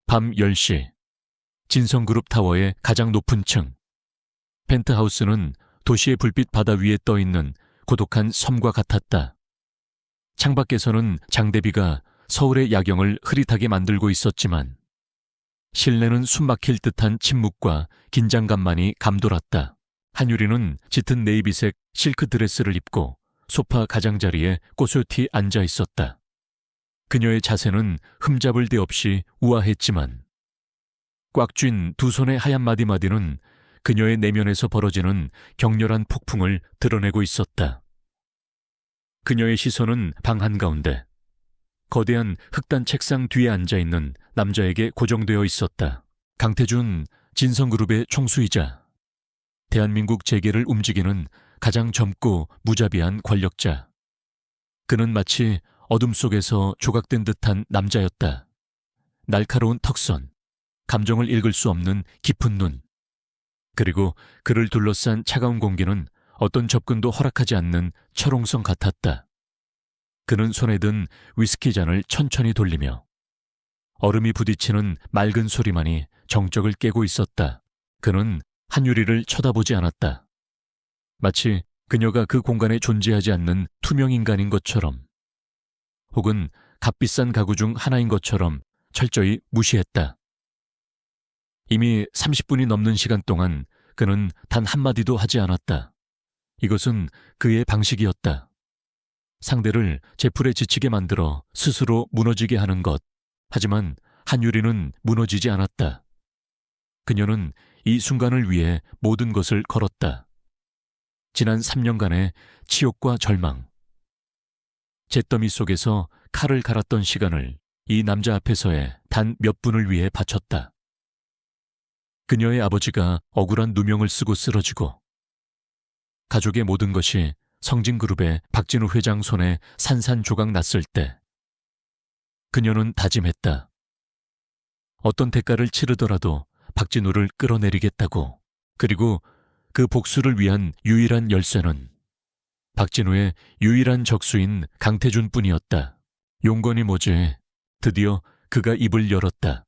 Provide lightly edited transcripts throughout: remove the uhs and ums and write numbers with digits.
밤 10시, 진성그룹 타워의 가장 높은 층. 펜트하우스는 도시의 불빛 바다 위에 떠있는 고독한 섬과 같았다. 창밖에서는 장대비가 서울의 야경을 흐릿하게 만들고 있었지만 실내는 숨막힐 듯한 침묵과 긴장감만이 감돌았다. 한유리는 짙은 네이비색 실크 드레스를 입고 소파 가장자리에 꼬솔티 앉아 있었다. 그녀의 자세는 흠잡을 데 없이 우아했지만 꽉 쥔 두 손의 하얀 마디마디는 그녀의 내면에서 벌어지는 격렬한 폭풍을 드러내고 있었다. 그녀의 시선은 방 한가운데 거대한 흑단 책상 뒤에 앉아있는 남자에게 고정되어 있었다. 강태준, 진성그룹의 총수이자 대한민국 재계를 움직이는 가장 젊고 무자비한 권력자. 그는 마치 어둠 속에서 조각된 듯한 남자였다. 날카로운 턱선, 감정을 읽을 수 없는 깊은 눈, 그리고 그를 둘러싼 차가운 공기는 어떤 접근도 허락하지 않는 철옹성 같았다. 그는 손에 든 위스키 잔을 천천히 돌리며 얼음이 부딪히는 맑은 소리만이 정적을 깨고 있었다. 그는 한유리를 쳐다보지 않았다. 마치 그녀가 그 공간에 존재하지 않는 투명 인간인 것처럼, 혹은 값비싼 가구 중 하나인 것처럼 철저히 무시했다. 이미 30분이 넘는 시간 동안 그는 단 한마디도 하지 않았다. 이것은 그의 방식이었다. 상대를 제풀에 지치게 만들어 스스로 무너지게 하는 것. 하지만 한유리는 무너지지 않았다. 그녀는 이 순간을 위해 모든 것을 걸었다. 지난 3년간의 치욕과 절망. 잿더미 속에서 칼을 갈았던 시간을 이 남자 앞에서의 단 몇 분을 위해 바쳤다. 그녀의 아버지가 억울한 누명을 쓰고 쓰러지고 가족의 모든 것이 성진그룹의 박진우 회장 손에 산산조각 났을 때 그녀는 다짐했다. 어떤 대가를 치르더라도 박진우를 끌어내리겠다고. 그리고 그 복수를 위한 유일한 열쇠는 박진우의 유일한 적수인 강태준뿐이었다. 용건이 뭐지? 드디어 그가 입을 열었다.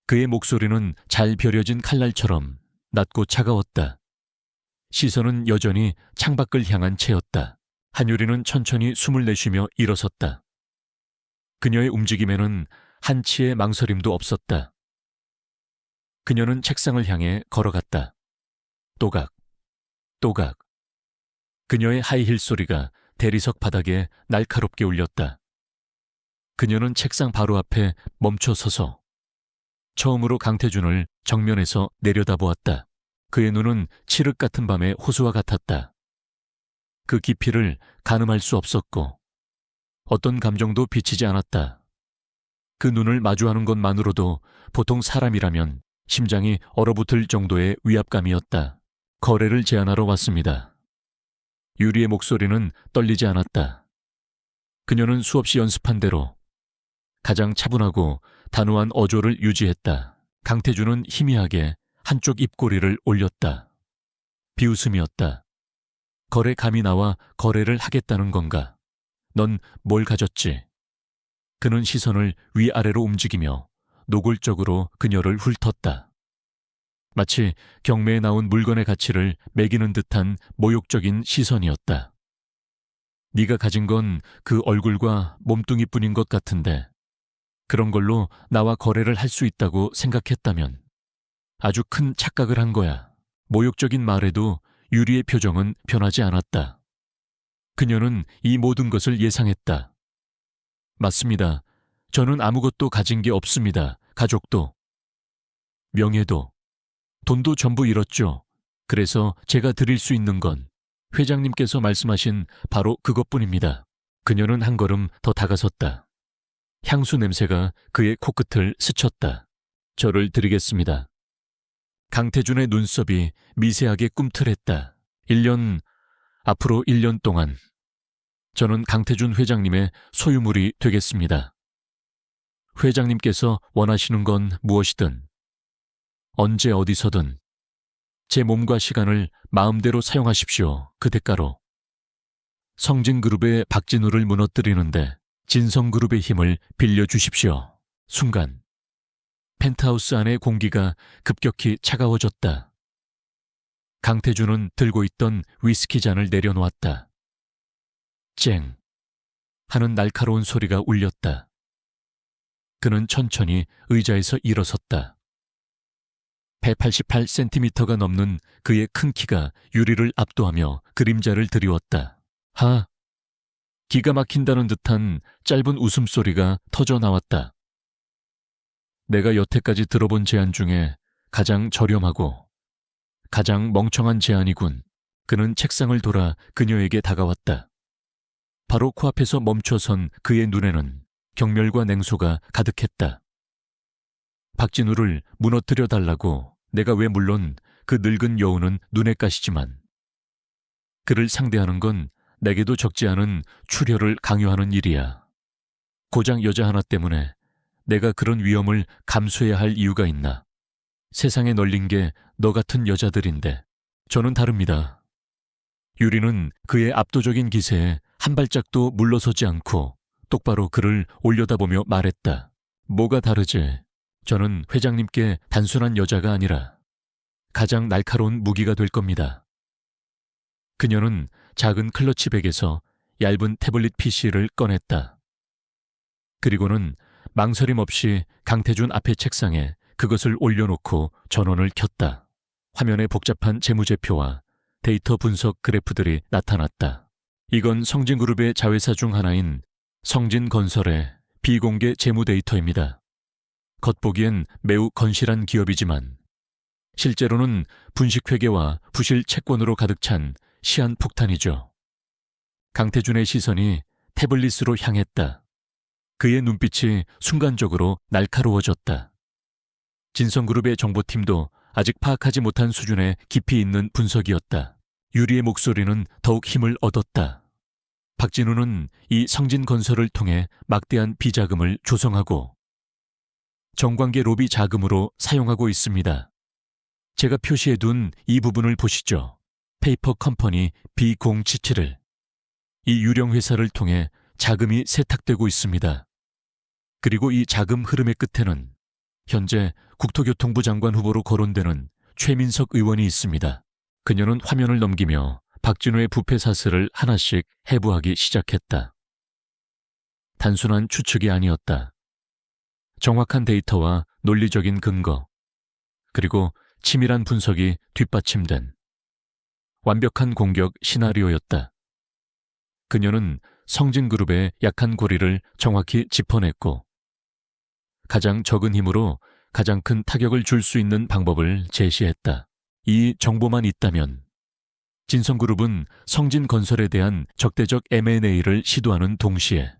그의 목소리는 잘 벼려진 칼날처럼 낮고 차가웠다. 시선은 여전히 창밖을 향한 채였다. 한유리는 천천히 숨을 내쉬며 일어섰다. 그녀의 움직임에는 한치의 망설임도 없었다. 그녀는 책상을 향해 걸어갔다. 또각, 또각. 그녀의 하이힐 소리가 대리석 바닥에 날카롭게 울렸다. 그녀는 책상 바로 앞에 멈춰 서서 처음으로 강태준을 정면에서 내려다보았다. 그의 눈은 칠흑 같은 밤의 호수와 같았다. 그 깊이를 가늠할 수 없었고 어떤 감정도 비치지 않았다. 그 눈을 마주하는 것만으로도 보통 사람이라면 심장이 얼어붙을 정도의 위압감이었다. 거래를 제안하러 왔습니다. 유리의 목소리는 떨리지 않았다. 그녀는 수없이 연습한 대로 가장 차분하고 단호한 어조를 유지했다. 강태준은 희미하게 한쪽 입꼬리를 올렸다. 비웃음이었다. 거래 감이 나와 거래를 하겠다는 건가? 넌 뭘 가졌지? 그는 시선을 위아래로 움직이며 노골적으로 그녀를 훑었다. 마치 경매에 나온 물건의 가치를 매기는 듯한 모욕적인 시선이었다. 네가 가진 건 그 얼굴과 몸뚱이뿐인 것 같은데 그런 걸로 나와 거래를 할 수 있다고 생각했다면 아주 큰 착각을 한 거야. 모욕적인 말에도 유리의 표정은 변하지 않았다. 그녀는 이 모든 것을 예상했다. 맞습니다. 저는 아무것도 가진 게 없습니다. 가족도, 명예도, 돈도 전부 잃었죠. 그래서 제가 드릴 수 있는 건 회장님께서 말씀하신 바로 그것뿐입니다. 그녀는 한 걸음 더 다가섰다. 향수 냄새가 그의 코끝을 스쳤다. 저를 드리겠습니다. 강태준의 눈썹이 미세하게 꿈틀했다. 앞으로 1년 동안 저는 강태준 회장님의 소유물이 되겠습니다. 회장님께서 원하시는 건 무엇이든 언제 어디서든 제 몸과 시간을 마음대로 사용하십시오. 그 대가로 성진그룹의 박진우를 무너뜨리는데 진성그룹의 힘을 빌려주십시오. 순간 펜트하우스 안의 공기가 급격히 차가워졌다. 강태준은 들고 있던 위스키 잔을 내려놓았다. 쨍 하는 날카로운 소리가 울렸다. 그는 천천히 의자에서 일어섰다. 188cm가 넘는 그의 큰 키가 유리를 압도하며 그림자를 드리웠다. 하! 기가 막힌다는 듯한 짧은 웃음소리가 터져 나왔다. 내가 여태까지 들어본 제안 중에 가장 저렴하고 가장 멍청한 제안이군. 그는 책상을 돌아 그녀에게 다가왔다. 바로 코앞에서 멈춰선 그의 눈에는 경멸과 냉소가 가득했다. 박진우를 무너뜨려 달라고 내가 왜 물론 그 늙은 여우는 눈에 가시지만 그를 상대하는 건 내게도 적지 않은 출혈을 강요하는 일이야. 고작 여자 하나 때문에 내가 그런 위험을 감수해야 할 이유가 있나. 세상에 널린 게 너 같은 여자들인데 저는 다릅니다. 유리는 그의 압도적인 기세에 한 발짝도 물러서지 않고 똑바로 그를 올려다보며 말했다. 뭐가 다르지? 저는 회장님께 단순한 여자가 아니라 가장 날카로운 무기가 될 겁니다. 그녀는 작은 클러치백에서 얇은 태블릿 PC를 꺼냈다. 그리고는 망설임 없이 강태준 앞의 책상에 그것을 올려놓고 전원을 켰다. 화면에 복잡한 재무제표와 데이터 분석 그래프들이 나타났다. 이건 성진그룹의 자회사 중 하나인 성진건설의 비공개 재무 데이터입니다. 겉보기엔 매우 건실한 기업이지만 실제로는 분식회계와 부실 채권으로 가득 찬 시한폭탄이죠. 강태준의 시선이 태블릿으로 향했다. 그의 눈빛이 순간적으로 날카로워졌다. 진성그룹의 정보팀도 아직 파악하지 못한 수준의 깊이 있는 분석이었다. 유리의 목소리는 더욱 힘을 얻었다. 박진우는 이 성진건설을 통해 막대한 비자금을 조성하고 정관계 로비 자금으로 사용하고 있습니다. 제가 표시해둔 이 부분을 보시죠. 페이퍼 컴퍼니 B077을. 이 유령 회사를 통해 자금이 세탁되고 있습니다. 그리고 이 자금 흐름의 끝에는 현재 국토교통부 장관 후보로 거론되는 최민석 의원이 있습니다. 그녀는 화면을 넘기며 박진우의 부패 사슬을 하나씩 해부하기 시작했다. 단순한 추측이 아니었다. 정확한 데이터와 논리적인 근거, 그리고 치밀한 분석이 뒷받침된 완벽한 공격 시나리오였다. 그녀는 성진그룹의 약한 고리를 정확히 짚어냈고 가장 적은 힘으로 가장 큰 타격을 줄 수 있는 방법을 제시했다. 이 정보만 있다면 진성그룹은 성진건설에 대한 적대적 M&A를 시도하는 동시에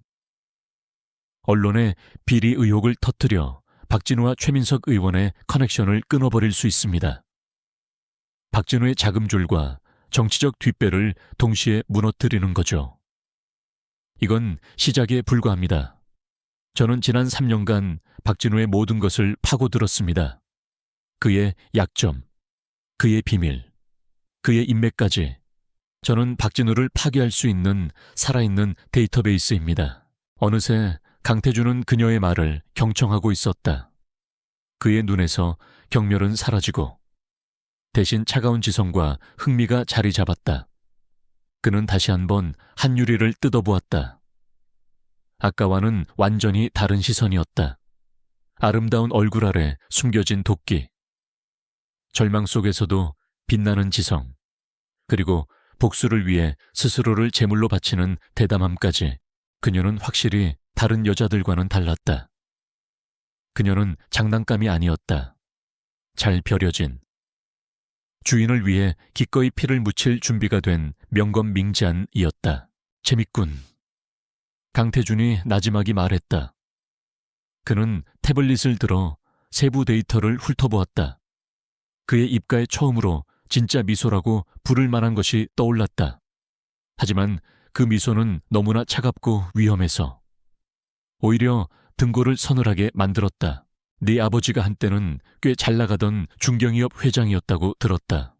언론에 비리 의혹을 터뜨려 박진우와 최민석 의원의 커넥션을 끊어버릴 수 있습니다. 박진우의 자금줄과 정치적 뒷배를 동시에 무너뜨리는 거죠. 이건 시작에 불과합니다. 저는 지난 3년간 박진우의 모든 것을 파고들었습니다. 그의 약점, 그의 비밀, 그의 인맥까지. 저는 박진우를 파괴할 수 있는 살아있는 데이터베이스입니다. 어느새 강태준은 그녀의 말을 경청하고 있었다. 그의 눈에서 경멸은 사라지고 대신 차가운 지성과 흥미가 자리 잡았다. 그는 다시 한번 한유리를 뜯어보았다. 아까와는 완전히 다른 시선이었다. 아름다운 얼굴 아래 숨겨진 도끼. 절망 속에서도 빛나는 지성. 그리고 복수를 위해 스스로를 제물로 바치는 대담함까지. 그녀는 확실히 다른 여자들과는 달랐다. 그녀는 장난감이 아니었다. 잘 벼려진. 주인을 위해 기꺼이 피를 묻힐 준비가 된 명검밍잔이었다. 재밌군. 강태준이 나지막이 말했다. 그는 태블릿을 들어 세부 데이터를 훑어보았다. 그의 입가에 처음으로 진짜 미소라고 부를 만한 것이 떠올랐다. 하지만 그 미소는 너무나 차갑고 위험해서 오히려 등골을 서늘하게 만들었다. 네 아버지가 한때는 꽤 잘나가던 중경이업 회장이었다고 들었다.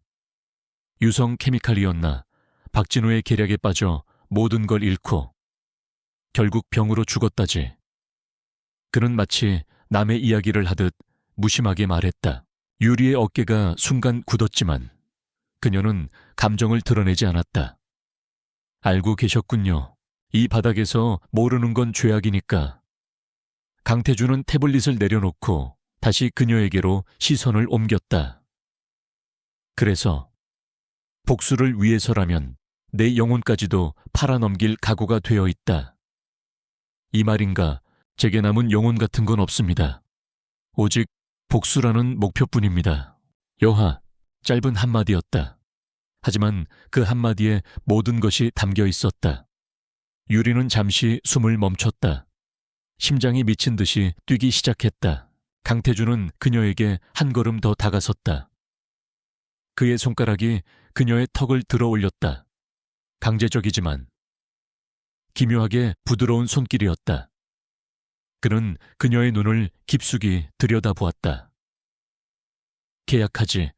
유성 케미칼이었나 박진우의 계략에 빠져 모든 걸 잃고 결국 병으로 죽었다지. 그는 마치 남의 이야기를 하듯 무심하게 말했다. 유리의 어깨가 순간 굳었지만 그녀는 감정을 드러내지 않았다. 알고 계셨군요. 이 바닥에서 모르는 건 죄악이니까. 강태준은 태블릿을 내려놓고 다시 그녀에게로 시선을 옮겼다. 그래서 복수를 위해서라면 내 영혼까지도 팔아넘길 각오가 되어 있다. 이 말인가 제게 남은 영혼 같은 건 없습니다. 오직 복수라는 목표뿐입니다. 여하, 짧은 한마디였다. 하지만 그 한마디에 모든 것이 담겨 있었다. 유리는 잠시 숨을 멈췄다. 심장이 미친 듯이 뛰기 시작했다. 강태준은 그녀에게 한 걸음 더 다가섰다. 그의 손가락이 그녀의 턱을 들어 올렸다. 강제적이지만 기묘하게 부드러운 손길이었다. 그는 그녀의 눈을 깊숙이 들여다보았다. 계약하지.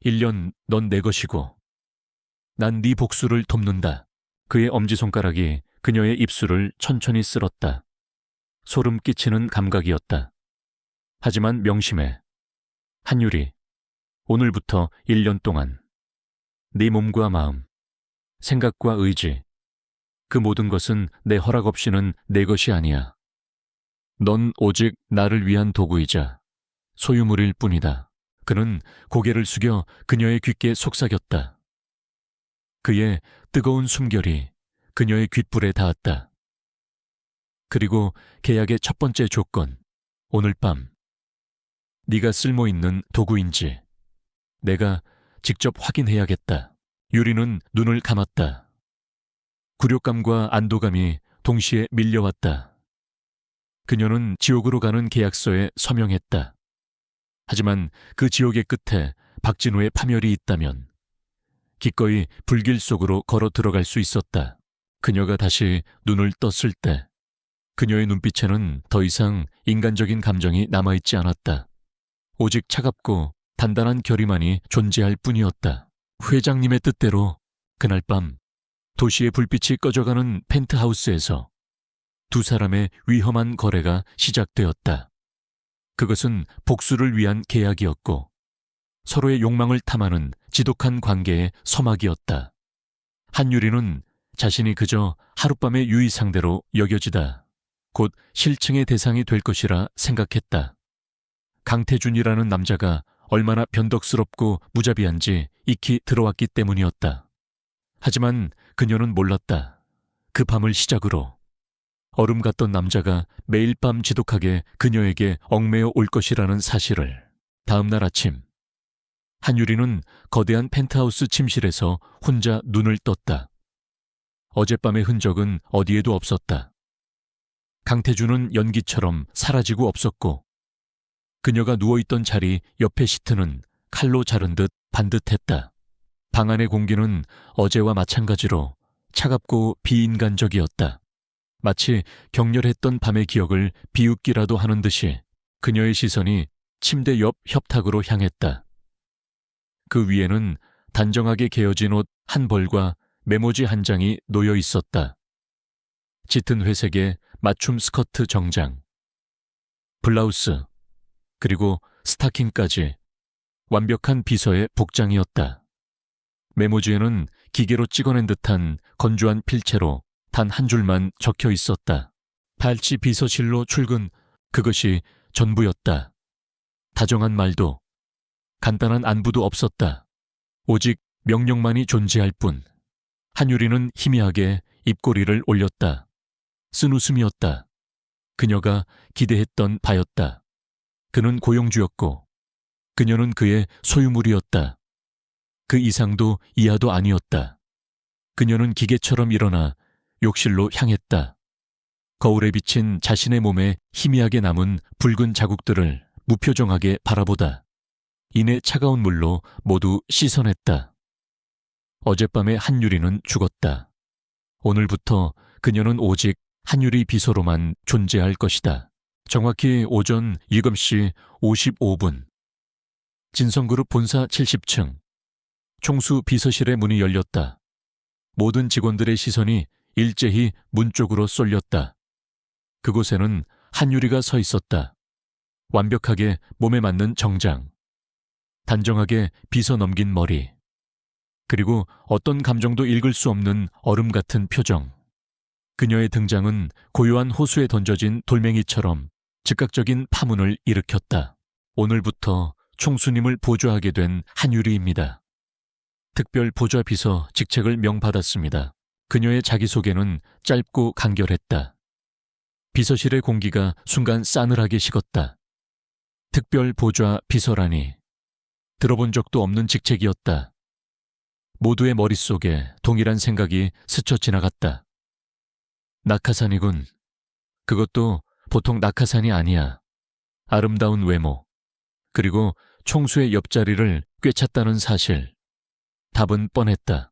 1년 넌 내 것이고 난 네 복수를 돕는다. 그의 엄지손가락이 그녀의 입술을 천천히 쓸었다. 소름 끼치는 감각이었다. 하지만 명심해. 한유리, 오늘부터 1년 동안 네 몸과 마음, 생각과 의지, 그 모든 것은 내 허락 없이는 내 것이 아니야. 넌 오직 나를 위한 도구이자 소유물일 뿐이다. 그는 고개를 숙여 그녀의 귓게 속삭였다. 그의 뜨거운 숨결이 그녀의 귓불에 닿았다. 그리고 계약의 첫 번째 조건, 오늘 밤 네가 쓸모있는 도구인지 내가 직접 확인해야겠다. 유리는 눈을 감았다. 굴욕감과 안도감이 동시에 밀려왔다. 그녀는 지옥으로 가는 계약서에 서명했다. 하지만 그 지옥의 끝에 박진우의 파멸이 있다면 기꺼이 불길 속으로 걸어 들어갈 수 있었다. 그녀가 다시 눈을 떴을 때 그녀의 눈빛에는 더 이상 인간적인 감정이 남아있지 않았다. 오직 차갑고 단단한 결의만이 존재할 뿐이었다. 회장님의 뜻대로 그날 밤 도시의 불빛이 꺼져가는 펜트하우스에서 두 사람의 위험한 거래가 시작되었다. 그것은 복수를 위한 계약이었고 서로의 욕망을 탐하는 지독한 관계의 서막이었다. 한유리는 자신이 그저 하룻밤의 유의 상대로 여겨지다 곧 실증의 대상이 될 것이라 생각했다. 강태준이라는 남자가 얼마나 변덕스럽고 무자비한지 익히 들어왔기 때문이었다. 하지만 그녀는 몰랐다. 그 밤을 시작으로 얼음 같던 남자가 매일 밤 지독하게 그녀에게 얽매여 올 것이라는 사실을. 다음 날 아침 한유리는 거대한 펜트하우스 침실에서 혼자 눈을 떴다. 어젯밤의 흔적은 어디에도 없었다. 강태준은 연기처럼 사라지고 없었고 그녀가 누워있던 자리 옆의 시트는 칼로 자른 듯 반듯했다. 방 안의 공기는 어제와 마찬가지로 차갑고 비인간적이었다. 마치 격렬했던 밤의 기억을 비웃기라도 하는 듯이 그녀의 시선이 침대 옆 협탁으로 향했다. 그 위에는 단정하게 개어진 옷 한 벌과 메모지 한 장이 놓여 있었다. 짙은 회색의 맞춤 스커트 정장, 블라우스, 그리고 스타킹까지 완벽한 비서의 복장이었다. 메모지에는 기계로 찍어낸 듯한 건조한 필체로 단 한 줄만 적혀 있었다. 발치 비서실로 출근, 그것이 전부였다. 다정한 말도, 간단한 안부도 없었다. 오직 명령만이 존재할 뿐. 한유리는 희미하게 입꼬리를 올렸다. 쓴 웃음이었다. 그녀가 기대했던 바였다. 그는 고용주였고 그녀는 그의 소유물이었다. 그 이상도 이하도 아니었다. 그녀는 기계처럼 일어나 욕실로 향했다. 거울에 비친 자신의 몸에 희미하게 남은 붉은 자국들을 무표정하게 바라보다 이내 차가운 물로 모두 씻어냈다. 어젯밤에 한유리는 죽었다. 오늘부터 그녀는 오직 한유리 비서로만 존재할 것이다. 정확히 오전 7시 55분. 진성그룹 본사 70층. 총수 비서실의 문이 열렸다. 모든 직원들의 시선이 일제히 문 쪽으로 쏠렸다. 그곳에는 한유리가 서 있었다. 완벽하게 몸에 맞는 정장, 단정하게 빗어 넘긴 머리, 그리고 어떤 감정도 읽을 수 없는 얼음 같은 표정. 그녀의 등장은 고요한 호수에 던져진 돌멩이처럼 즉각적인 파문을 일으켰다. 오늘부터 총수님을 보좌하게 된 한유리입니다. 특별 보좌 비서 직책을 명받았습니다. 그녀의 자기소개는 짧고 간결했다. 비서실의 공기가 순간 싸늘하게 식었다. 특별 보좌 비서라니. 들어본 적도 없는 직책이었다. 모두의 머릿속에 동일한 생각이 스쳐 지나갔다. 낙하산이군. 그것도 보통 낙하산이 아니야. 아름다운 외모, 그리고 총수의 옆자리를 꿰찼다는 사실. 답은 뻔했다.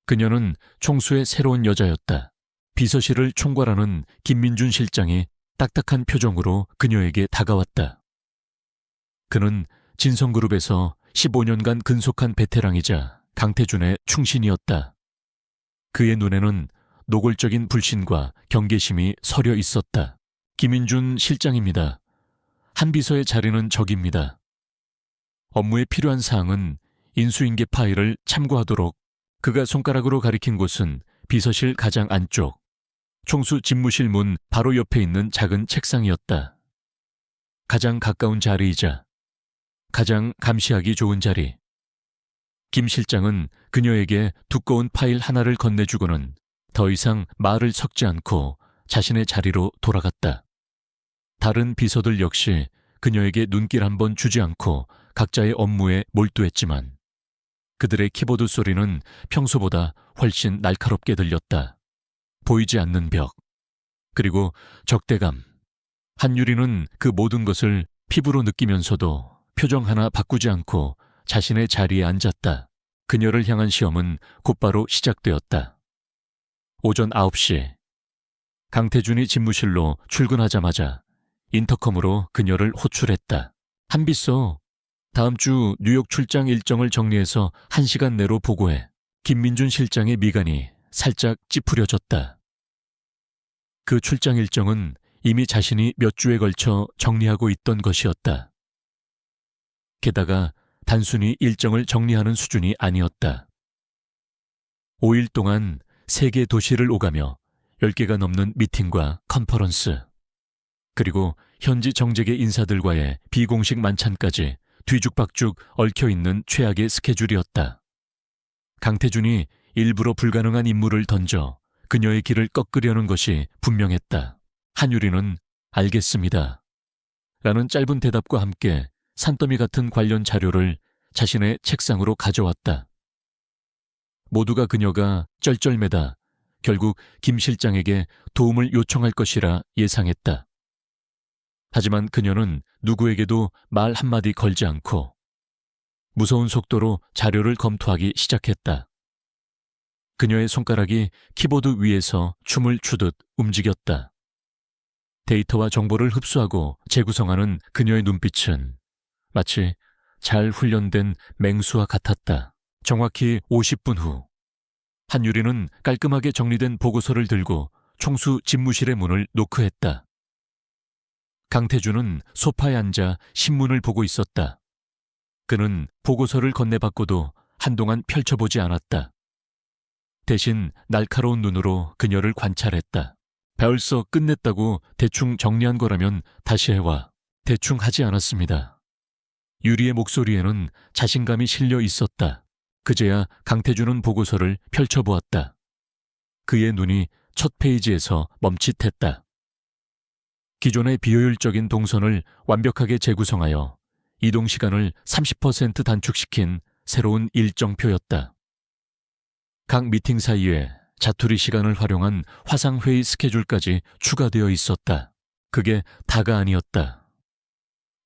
그녀는 총수의 새로운 여자였다. 비서실을 총괄하는 김민준 실장이 딱딱한 표정으로 그녀에게 다가왔다. 그는 진성그룹에서 15년간 근속한 베테랑이자 강태준의 충신이었다. 그의 눈에는 노골적인 불신과 경계심이 서려 있었다. 김민준 실장입니다. 한 비서의 자리는 적입니다. 업무에 필요한 사항은 인수인계 파일을 참고하도록. 그가 손가락으로 가리킨 곳은 비서실 가장 안쪽, 총수 집무실 문 바로 옆에 있는 작은 책상이었다. 가장 가까운 자리이자 가장 감시하기 좋은 자리. 김 실장은 그녀에게 두꺼운 파일 하나를 건네주고는 더 이상 말을 섞지 않고 자신의 자리로 돌아갔다. 다른 비서들 역시 그녀에게 눈길 한번 주지 않고 각자의 업무에 몰두했지만 그들의 키보드 소리는 평소보다 훨씬 날카롭게 들렸다. 보이지 않는 벽, 그리고 적대감. 한유리는 그 모든 것을 피부로 느끼면서도 표정 하나 바꾸지 않고 자신의 자리에 앉았다. 그녀를 향한 시험은 곧바로 시작되었다. 오전 9시, 강태준이 집무실로 출근하자마자 인터컴으로 그녀를 호출했다. 한비서, 다음 주 뉴욕 출장 일정을 정리해서 1시간 내로 보고해. 김민준 실장의 미간이 살짝 찌푸려졌다. 그 출장 일정은 이미 자신이 몇 주에 걸쳐 정리하고 있던 것이었다. 게다가 단순히 일정을 정리하는 수준이 아니었다. 5일 동안 3개 도시를 오가며 10개가 넘는 미팅과 컨퍼런스, 그리고 현지 정재계 인사들과의 비공식 만찬까지 뒤죽박죽 얽혀있는 최악의 스케줄이었다. 강태준이 일부러 불가능한 임무를 던져 그녀의 길을 꺾으려는 것이 분명했다. 한유리는 알겠습니다. 라는 짧은 대답과 함께 산더미 같은 관련 자료를 자신의 책상으로 가져왔다. 모두가 그녀가 쩔쩔매다 결국 김 실장에게 도움을 요청할 것이라 예상했다. 하지만 그녀는 누구에게도 말 한마디 걸지 않고 무서운 속도로 자료를 검토하기 시작했다. 그녀의 손가락이 키보드 위에서 춤을 추듯 움직였다. 데이터와 정보를 흡수하고 재구성하는 그녀의 눈빛은 마치 잘 훈련된 맹수와 같았다. 정확히 50분 후, 한유리는 깔끔하게 정리된 보고서를 들고 총수 집무실의 문을 노크했다. 강태준은 소파에 앉아 신문을 보고 있었다. 그는 보고서를 건네받고도 한동안 펼쳐보지 않았다. 대신 날카로운 눈으로 그녀를 관찰했다. 벌써 끝냈다고 대충 정리한 거라면 다시 해와. 대충 하지 않았습니다. 유리의 목소리에는 자신감이 실려 있었다. 그제야 강태준은 보고서를 펼쳐보았다. 그의 눈이 첫 페이지에서 멈칫했다. 기존의 비효율적인 동선을 완벽하게 재구성하여 이동 시간을 30% 단축시킨 새로운 일정표였다. 각 미팅 사이에 자투리 시간을 활용한 화상회의 스케줄까지 추가되어 있었다. 그게 다가 아니었다.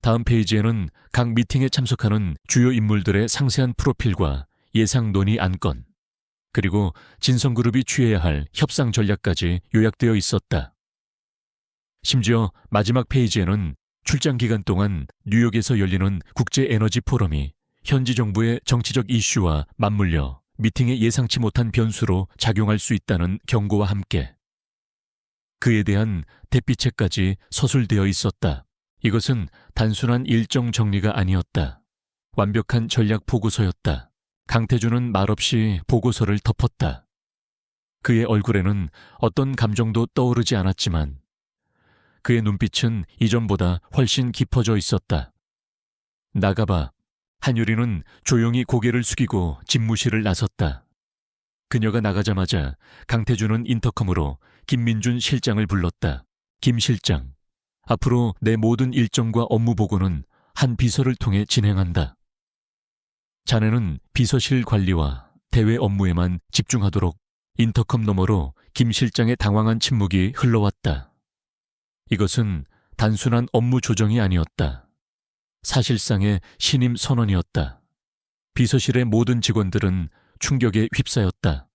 다음 페이지에는 각 미팅에 참석하는 주요 인물들의 상세한 프로필과 예상 논의 안건, 그리고 진성그룹이 취해야 할 협상 전략까지 요약되어 있었다. 심지어 마지막 페이지에는 출장 기간 동안 뉴욕에서 열리는 국제에너지 포럼이 현지 정부의 정치적 이슈와 맞물려 미팅에 예상치 못한 변수로 작용할 수 있다는 경고와 함께 그에 대한 대피책까지 서술되어 있었다. 이것은 단순한 일정 정리가 아니었다. 완벽한 전략 보고서였다. 강태준은 말없이 보고서를 덮었다. 그의 얼굴에는 어떤 감정도 떠오르지 않았지만 그의 눈빛은 이전보다 훨씬 깊어져 있었다. 나가봐. 한유리는 조용히 고개를 숙이고 집무실을 나섰다. 그녀가 나가자마자 강태준은 인터컴으로 김민준 실장을 불렀다. 김 실장, 앞으로 내 모든 일정과 업무 보고는 한 비서를 통해 진행한다. 자네는 비서실 관리와 대외 업무에만 집중하도록. 인터컴 너머로 김 실장의 당황한 침묵이 흘러왔다. 이것은 단순한 업무 조정이 아니었다. 사실상의 신임 선언이었다. 비서실의 모든 직원들은 충격에 휩싸였다.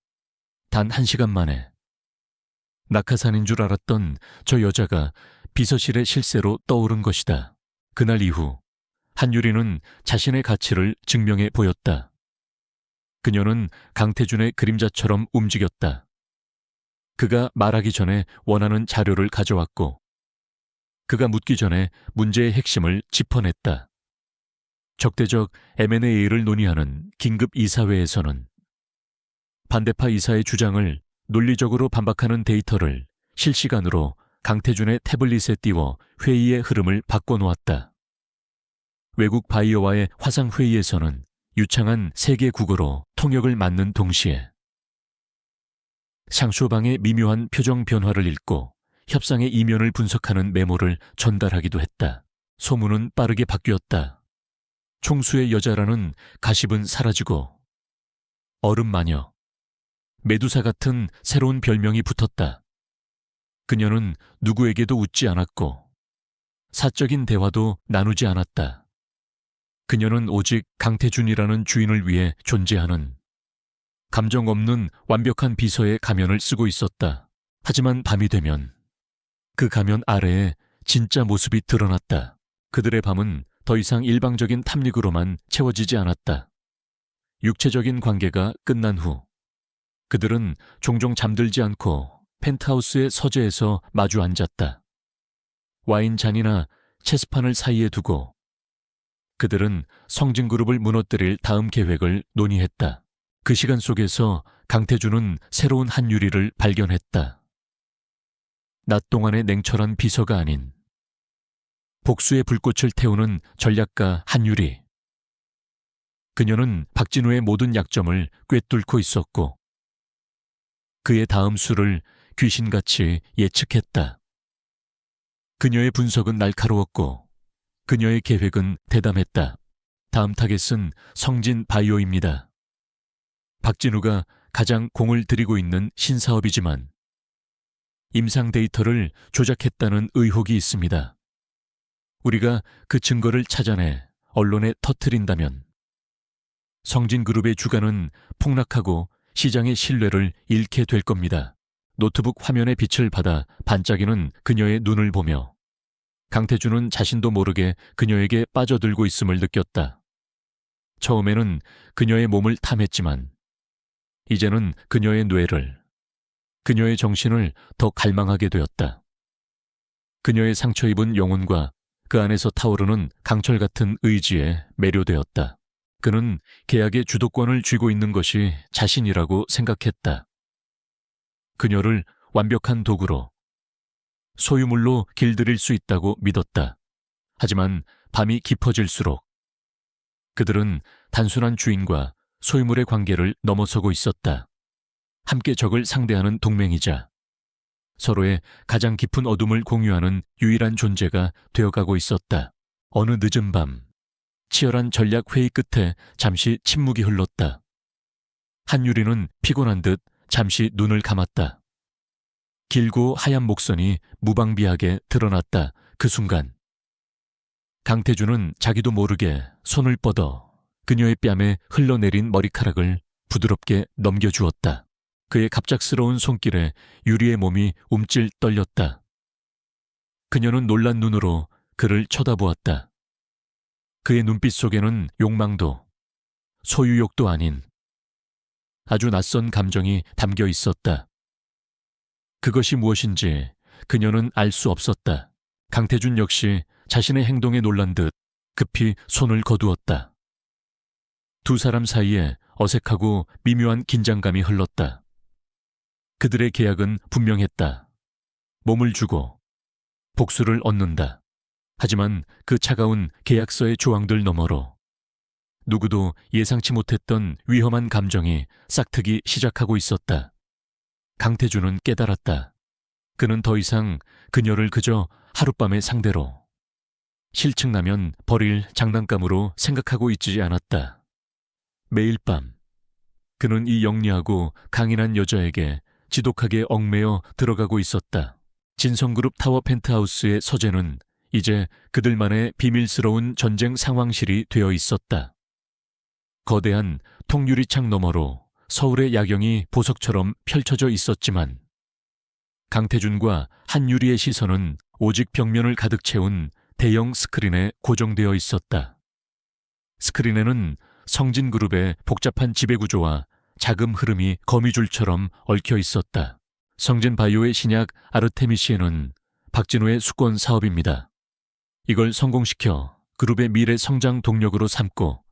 단 1시간 만에. 낙하산인 줄 알았던 저 여자가 비서실의 실세로 떠오른 것이다. 그날 이후 한유리는 자신의 가치를 증명해 보였다. 그녀는 강태준의 그림자처럼 움직였다. 그가 말하기 전에 원하는 자료를 가져왔고 그가 묻기 전에 문제의 핵심을 짚어냈다. 적대적 M&A를 논의하는 긴급 이사회에서는 반대파 이사의 주장을 논리적으로 반박하는 데이터를 실시간으로 강태준의 태블릿에 띄워 회의의 흐름을 바꿔놓았다. 외국 바이어와의 화상회의에서는 유창한 세계 국어로 통역을 맡는 동시에 샹쇼방의 미묘한 표정 변화를 읽고 협상의 이면을 분석하는 메모를 전달하기도 했다. 소문은 빠르게 바뀌었다. 총수의 여자라는 가십은 사라지고 얼음마녀, 메두사 같은 새로운 별명이 붙었다. 그녀는 누구에게도 웃지 않았고 사적인 대화도 나누지 않았다. 그녀는 오직 강태준이라는 주인을 위해 존재하는 감정 없는 완벽한 비서의 가면을 쓰고 있었다. 하지만 밤이 되면 그 가면 아래에 진짜 모습이 드러났다. 그들의 밤은 더 이상 일방적인 탐닉으로만 채워지지 않았다. 육체적인 관계가 끝난 후 그들은 종종 잠들지 않고 펜트하우스의 서재에서 마주 앉았다. 와인잔이나 체스판을 사이에 두고 그들은 성진그룹을 무너뜨릴 다음 계획을 논의했다. 그 시간 속에서 강태준은 새로운 한유리를 발견했다. 낮 동안의 냉철한 비서가 아닌 복수의 불꽃을 태우는 전략가 한유리. 그녀는 박진우의 모든 약점을 꿰뚫고 있었고 그의 다음 수를 귀신같이 예측했다. 그녀의 분석은 날카로웠고 그녀의 계획은 대담했다. 다음 타겟은 성진 바이오입니다. 박진우가 가장 공을 들이고 있는 신사업이지만 임상 데이터를 조작했다는 의혹이 있습니다. 우리가 그 증거를 찾아내 언론에 터뜨린다면 성진그룹의 주가는 폭락하고 시장의 신뢰를 잃게 될 겁니다. 노트북 화면의 빛을 받아 반짝이는 그녀의 눈을 보며 강태준은 자신도 모르게 그녀에게 빠져들고 있음을 느꼈다. 처음에는 그녀의 몸을 탐했지만 이제는 그녀의 뇌를, 그녀의 정신을 더 갈망하게 되었다. 그녀의 상처 입은 영혼과 그 안에서 타오르는 강철 같은 의지에 매료되었다. 그는 계약의 주도권을 쥐고 있는 것이 자신이라고 생각했다. 그녀를 완벽한 도구로, 소유물로 길들일 수 있다고 믿었다. 하지만 밤이 깊어질수록 그들은 단순한 주인과 소유물의 관계를 넘어서고 있었다. 함께 적을 상대하는 동맹이자 서로의 가장 깊은 어둠을 공유하는 유일한 존재가 되어가고 있었다. 어느 늦은 밤, 치열한 전략 회의 끝에 잠시 침묵이 흘렀다. 한유리는 피곤한 듯 잠시 눈을 감았다. 길고 하얀 목선이 무방비하게 드러났다. 그 순간 강태준은 자기도 모르게 손을 뻗어 그녀의 뺨에 흘러내린 머리카락을 부드럽게 넘겨주었다. 그의 갑작스러운 손길에 유리의 몸이 움찔 떨렸다. 그녀는 놀란 눈으로 그를 쳐다보았다. 그의 눈빛 속에는 욕망도 소유욕도 아닌 아주 낯선 감정이 담겨 있었다. 그것이 무엇인지 그녀는 알 수 없었다. 강태준 역시 자신의 행동에 놀란 듯 급히 손을 거두었다. 두 사람 사이에 어색하고 미묘한 긴장감이 흘렀다. 그들의 계약은 분명했다. 몸을 주고 복수를 얻는다. 하지만 그 차가운 계약서의 조항들 너머로 누구도 예상치 못했던 위험한 감정이 싹트기 시작하고 있었다. 강태준은 깨달았다. 그는 더 이상 그녀를 그저 하룻밤의 상대로, 실증나면 버릴 장난감으로 생각하고 있지 않았다. 매일 밤 그는 이 영리하고 강인한 여자에게 지독하게 얽매여 들어가고 있었다. 진성그룹 타워 펜트하우스의 서재는 이제 그들만의 비밀스러운 전쟁 상황실이 되어 있었다. 거대한 통유리창 너머로 서울의 야경이 보석처럼 펼쳐져 있었지만 강태준과 한유리의 시선은 오직 벽면을 가득 채운 대형 스크린에 고정되어 있었다. 스크린에는 성진그룹의 복잡한 지배구조와 자금 흐름이 거미줄처럼 얽혀 있었다. 성진바이오의 신약 아르테미시에는 박진우의 수권 사업입니다. 이걸 성공시켜 그룹의 미래 성장 동력으로 삼고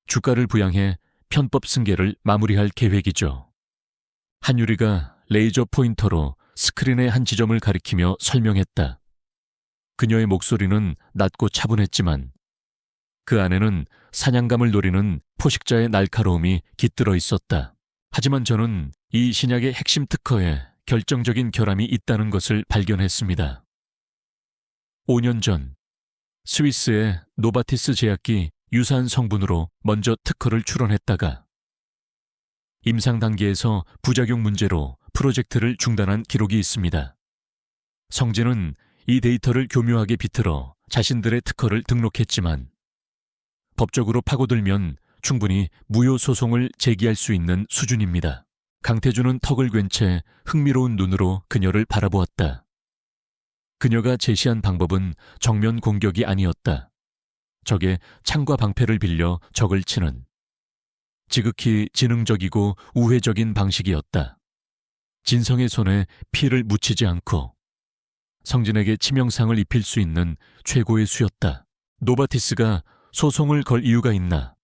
주가를 부양해 편법 승계를 마무리할 계획이죠. 한유리가 레이저 포인터로 스크린의 한 지점을 가리키며 설명했다. 그녀의 목소리는 낮고 차분했지만 그 안에는 사냥감을 노리는 포식자의 날카로움이 깃들어 있었다. 하지만 저는 이 신약의 핵심 특허에 결정적인 결함이 있다는 것을 발견했습니다. 5년 전 스위스의 노바티스 제약기 유사한 성분으로 먼저 특허를 출원했다가 임상 단계에서 부작용 문제로 프로젝트를 중단한 기록이 있습니다. 성진은 이 데이터를 교묘하게 비틀어 자신들의 특허를 등록했지만 법적으로 파고들면 충분히 무효 소송을 제기할 수 있는 수준입니다. 강태준은 턱을 괜 채 흥미로운 눈으로 그녀를 바라보았다. 그녀가 제시한 방법은 정면 공격이 아니었다. 적의 창과 방패를 빌려 적을 치는 지극히 지능적이고 우회적인 방식이었다. 진성의 손에 피를 묻히지 않고 성진에게 치명상을 입힐 수 있는 최고의 수였다. 노바티스가 소송을 걸 이유가 있나?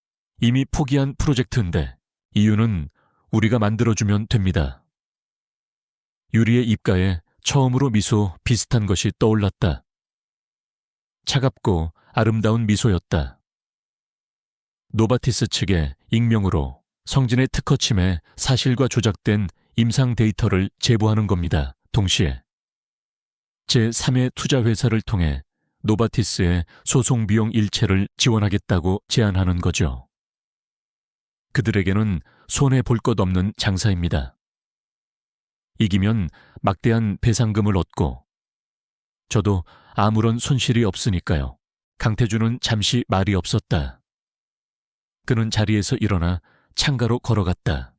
이미 포기한 프로젝트인데 이유는 우리가 만들어주면 됩니다. 유리의 입가에 처음으로 미소 비슷한 것이 떠올랐다. 차갑고 아름다운 미소였다. 노바티스 측의 익명으로 성진의 특허 침해 사실과 조작된 임상 데이터를 제보하는 겁니다. 동시에 제3의 투자회사를 통해 노바티스의 소송 비용 일체를 지원하겠다고 제안하는 거죠. 그들에게는 손해볼 것 없는 장사입니다. 이기면 막대한 배상금을 얻고 저도 아무런 손실이 없으니까요. 강태준은 잠시 말이 없었다. 그는 자리에서 일어나 창가로 걸어갔다.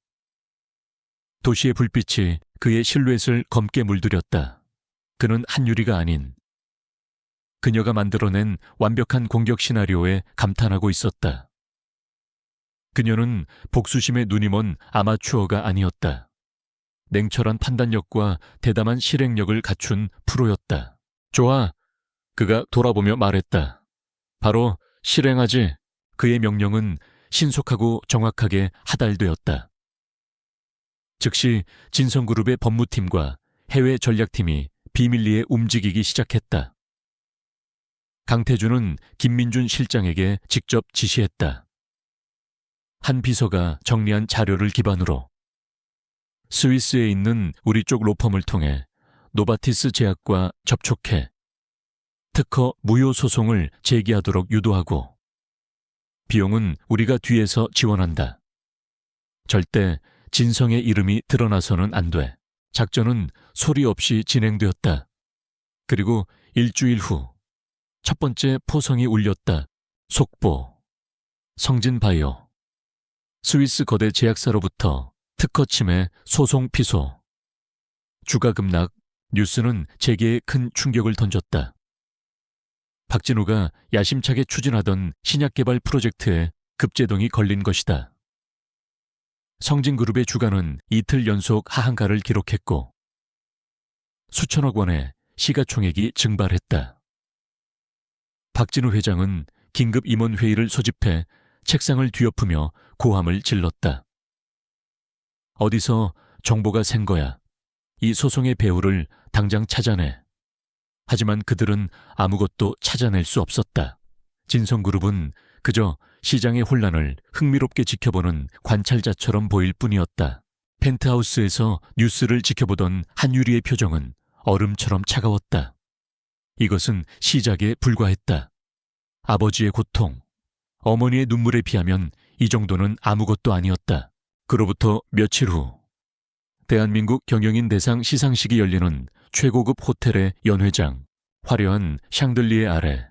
도시의 불빛이 그의 실루엣을 검게 물들였다. 그는 한유리가 아닌 그녀가 만들어낸 완벽한 공격 시나리오에 감탄하고 있었다. 그녀는 복수심에 눈이 먼 아마추어가 아니었다. 냉철한 판단력과 대담한 실행력을 갖춘 프로였다. 좋아, 그가 돌아보며 말했다. 바로 실행하지. 그의 명령은 신속하고 정확하게 하달되었다. 즉시 진성그룹의 법무팀과 해외 전략팀이 비밀리에 움직이기 시작했다. 강태준은 김민준 실장에게 직접 지시했다. 한 비서가 정리한 자료를 기반으로 스위스에 있는 우리 쪽 로펌을 통해 노바티스 제약과 접촉해 특허 무효 소송을 제기하도록 유도하고 비용은 우리가 뒤에서 지원한다. 절대 진성의 이름이 드러나서는 안 돼. 작전은 소리 없이 진행되었다. 그리고 일주일 후 첫 번째 포성이 울렸다. 속보. 성진바이오. 스위스 거대 제약사로부터 특허 침해 소송 피소. 주가 급락. 뉴스는 재계에 큰 충격을 던졌다. 박진우가 야심차게 추진하던 신약 개발 프로젝트에 급제동이 걸린 것이다. 성진그룹의 주가는 이틀 연속 하한가를 기록했고 수천억 원의 시가총액이 증발했다. 박진우 회장은 긴급 임원회의를 소집해 책상을 뒤엎으며 고함을 질렀다. 어디서 정보가 샌 거야. 이 소송의 배후를 당장 찾아내. 하지만 그들은 아무것도 찾아낼 수 없었다. 진성그룹은 그저 시장의 혼란을 흥미롭게 지켜보는 관찰자처럼 보일 뿐이었다. 펜트하우스에서 뉴스를 지켜보던 한유리의 표정은 얼음처럼 차가웠다. 이것은 시작에 불과했다. 아버지의 고통, 어머니의 눈물에 비하면 이 정도는 아무것도 아니었다. 그로부터 며칠 후, 대한민국 경영인 대상 시상식이 열리는 최고급 호텔의 연회장, 화려한 샹들리에 아래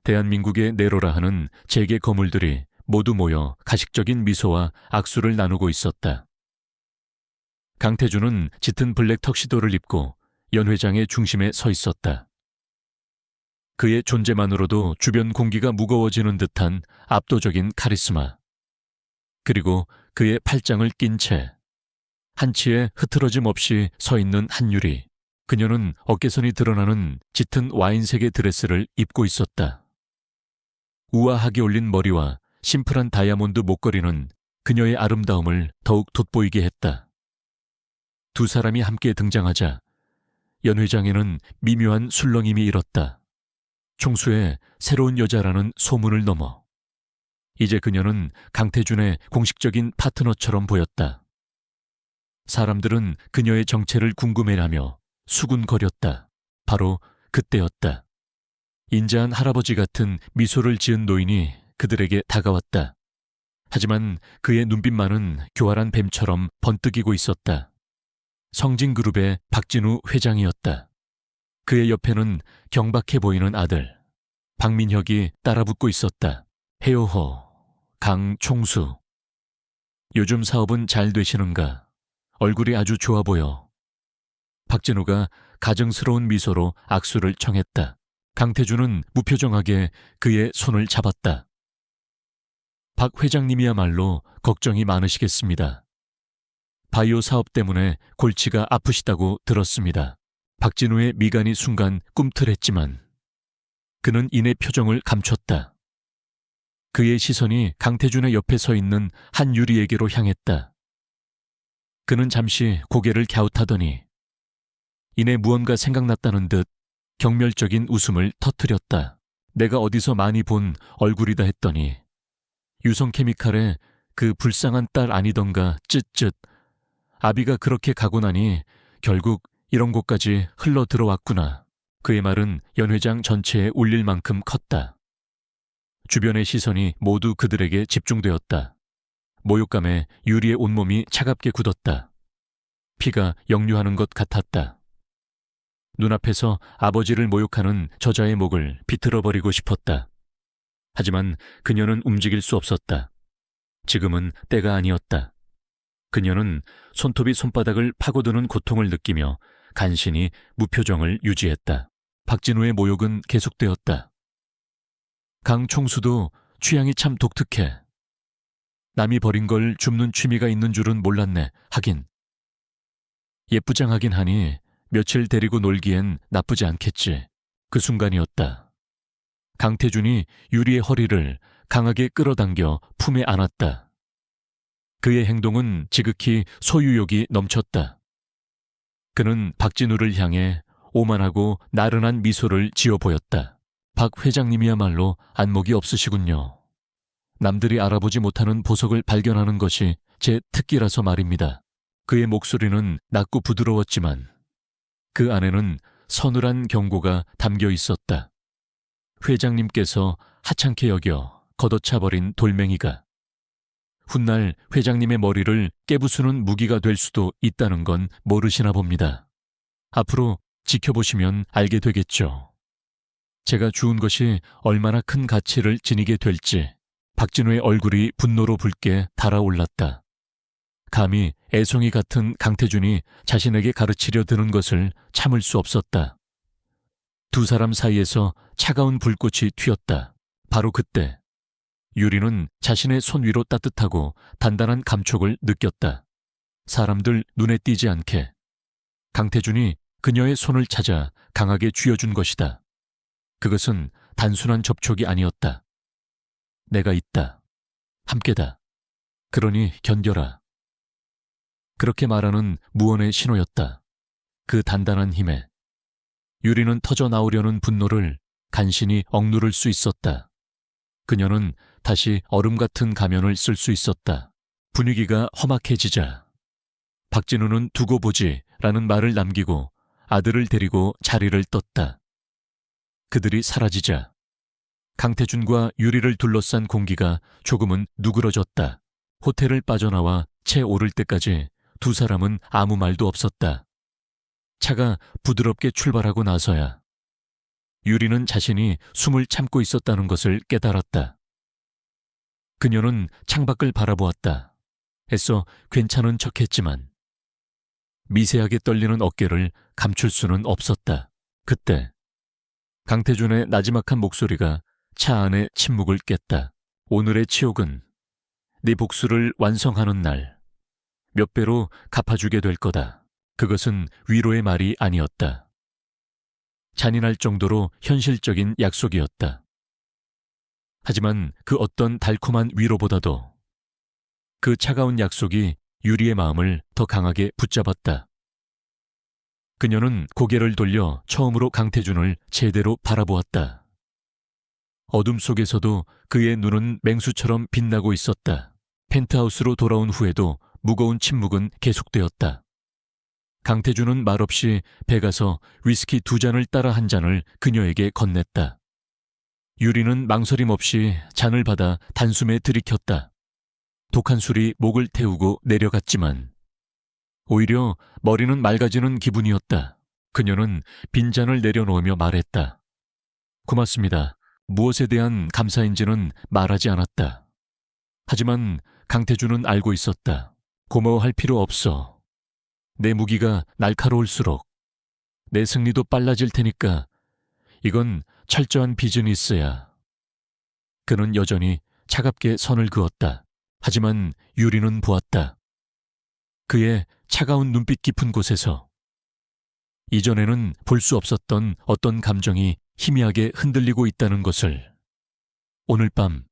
대한민국의 네로라 하는 재계 거물들이 모두 모여 가식적인 미소와 악수를 나누고 있었다. 강태준은 짙은 블랙 턱시도를 입고 연회장의 중심에 서 있었다. 그의 존재만으로도 주변 공기가 무거워지는 듯한 압도적인 카리스마. 그리고 그의 팔짱을 낀 채 한치의 흐트러짐 없이 서 있는 한유리. 그녀는 어깨선이 드러나는 짙은 와인색의 드레스를 입고 있었다. 우아하게 올린 머리와 심플한 다이아몬드 목걸이는 그녀의 아름다움을 더욱 돋보이게 했다. 두 사람이 함께 등장하자 연회장에는 미묘한 술렁임이 일었다. 총수의 새로운 여자라는 소문을 넘어 이제 그녀는 강태준의 공식적인 파트너처럼 보였다. 사람들은 그녀의 정체를 궁금해하며 수군거렸다. 바로 그때였다. 인자한 할아버지 같은 미소를 지은 노인이 그들에게 다가왔다. 하지만 그의 눈빛만은 교활한 뱀처럼 번뜩이고 있었다. 성진그룹의 박진우 회장이었다. 그의 옆에는 경박해 보이는 아들 박민혁이 따라붙고 있었다. 해요호, 강총수. 요즘 사업은 잘 되시는가? 얼굴이 아주 좋아 보여. 박진우가 가증스러운 미소로 악수를 청했다. 강태준은 무표정하게 그의 손을 잡았다. 박 회장님이야말로 걱정이 많으시겠습니다. 바이오 사업 때문에 골치가 아프시다고 들었습니다. 박진우의 미간이 순간 꿈틀했지만 그는 이내 표정을 감췄다. 그의 시선이 강태준의 옆에 서 있는 한유리에게로 향했다. 그는 잠시 고개를 갸웃하더니 이내 무언가 생각났다는 듯 경멸적인 웃음을 터뜨렸다. 내가 어디서 많이 본 얼굴이다 했더니 유성케미칼의 그 불쌍한 딸 아니던가 쯧쯧. 아비가 그렇게 가고 나니 결국 이런 곳까지 흘러 들어왔구나. 그의 말은 연회장 전체에 울릴 만큼 컸다. 주변의 시선이 모두 그들에게 집중되었다. 모욕감에 유리의 온몸이 차갑게 굳었다. 피가 역류하는 것 같았다. 눈앞에서 아버지를 모욕하는 저자의 목을 비틀어버리고 싶었다. 하지만 그녀는 움직일 수 없었다. 지금은 때가 아니었다. 그녀는 손톱이 손바닥을 파고드는 고통을 느끼며 간신히 무표정을 유지했다. 박진우의 모욕은 계속되었다. 강 총수도 취향이 참 독특해. 남이 버린 걸 줍는 취미가 있는 줄은 몰랐네. 하긴 예쁘장하긴 하니 며칠 데리고 놀기엔 나쁘지 않겠지. 그 순간이었다. 강태준이 유리의 허리를 강하게 끌어당겨 품에 안았다. 그의 행동은 지극히 소유욕이 넘쳤다. 그는 박진우를 향해 오만하고 나른한 미소를 지어 보였다. 박 회장님이야말로 안목이 없으시군요. 남들이 알아보지 못하는 보석을 발견하는 것이 제 특기라서 말입니다. 그의 목소리는 낮고 부드러웠지만 그 안에는 서늘한 경고가 담겨 있었다. 회장님께서 하찮게 여겨 걷어차버린 돌멩이가 훗날 회장님의 머리를 깨부수는 무기가 될 수도 있다는 건 모르시나 봅니다. 앞으로 지켜보시면 알게 되겠죠. 제가 주운 것이 얼마나 큰 가치를 지니게 될지. 박진우의 얼굴이 분노로 붉게 달아올랐다. 감히 애송이 같은 강태준이 자신에게 가르치려 드는 것을 참을 수 없었다. 두 사람 사이에서 차가운 불꽃이 튀었다. 바로 그때 유리는 자신의 손 위로 따뜻하고 단단한 감촉을 느꼈다. 사람들 눈에 띄지 않게 강태준이 그녀의 손을 찾아 강하게 쥐어준 것이다. 그것은 단순한 접촉이 아니었다. 내가 있다. 함께다. 그러니 견뎌라. 그렇게 말하는 무언의 신호였다. 그 단단한 힘에 유리는 터져 나오려는 분노를 간신히 억누를 수 있었다. 그녀는 다시 얼음 같은 가면을 쓸 수 있었다. 분위기가 험악해지자 박진우는 두고 보지 라는 말을 남기고 아들을 데리고 자리를 떴다. 그들이 사라지자 강태준과 유리를 둘러싼 공기가 조금은 누그러졌다. 호텔을 빠져나와 채 오를 때까지 두 사람은 아무 말도 없었다. 차가 부드럽게 출발하고 나서야 유리는 자신이 숨을 참고 있었다는 것을 깨달았다. 그녀는 창밖을 바라보았다. 애써 괜찮은 척했지만 미세하게 떨리는 어깨를 감출 수는 없었다. 그때 강태준의 나지막한 목소리가 차 안의 침묵을 깼다. 오늘의 치욕은 네 복수를 완성하는 날 몇 배로 갚아주게 될 거다. 그것은 위로의 말이 아니었다. 잔인할 정도로 현실적인 약속이었다. 하지만 그 어떤 달콤한 위로보다도 그 차가운 약속이 유리의 마음을 더 강하게 붙잡았다. 그녀는 고개를 돌려 처음으로 강태준을 제대로 바라보았다. 어둠 속에서도 그의 눈은 맹수처럼 빛나고 있었다. 펜트하우스로 돌아온 후에도 무거운 침묵은 계속되었다. 강태준은 말없이 배 가서 위스키 2잔을 따라 한 잔을 그녀에게 건넸다. 유리는 망설임 없이 잔을 받아 단숨에 들이켰다. 독한 술이 목을 태우고 내려갔지만 오히려 머리는 맑아지는 기분이었다. 그녀는 빈잔을 내려놓으며 말했다. 고맙습니다. 무엇에 대한 감사인지는 말하지 않았다. 하지만 강태준은 알고 있었다. 고마워할 필요 없어. 내 무기가 날카로울수록 내 승리도 빨라질 테니까 이건 철저한 비즈니스야. 그는 여전히 차갑게 선을 그었다. 하지만 유리는 보았다. 그의 차가운 눈빛 깊은 곳에서 이전에는 볼 수 없었던 어떤 감정이 희미하게 흔들리고 있다는 것을. 오늘 밤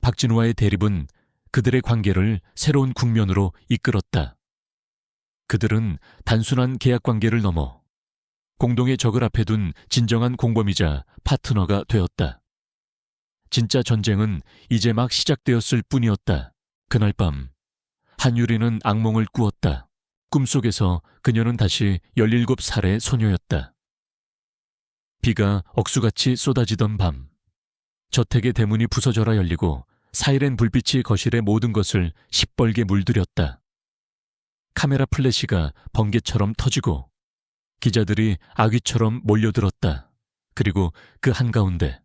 박진우와의 대립은 그들의 관계를 새로운 국면으로 이끌었다. 그들은 단순한 계약 관계를 넘어 공동의 적을 앞에 둔 진정한 공범이자 파트너가 되었다. 진짜 전쟁은 이제 막 시작되었을 뿐이었다. 그날 밤 한유리는 악몽을 꾸었다. 꿈속에서 그녀는 다시 17살의 소녀였다. 비가 억수같이 쏟아지던 밤, 저택의 대문이 부서져라 열리고 사이렌 불빛이 거실의 모든 것을 시뻘게 물들였다. 카메라 플래시가 번개처럼 터지고 기자들이 아귀처럼 몰려들었다. 그리고 그 한가운데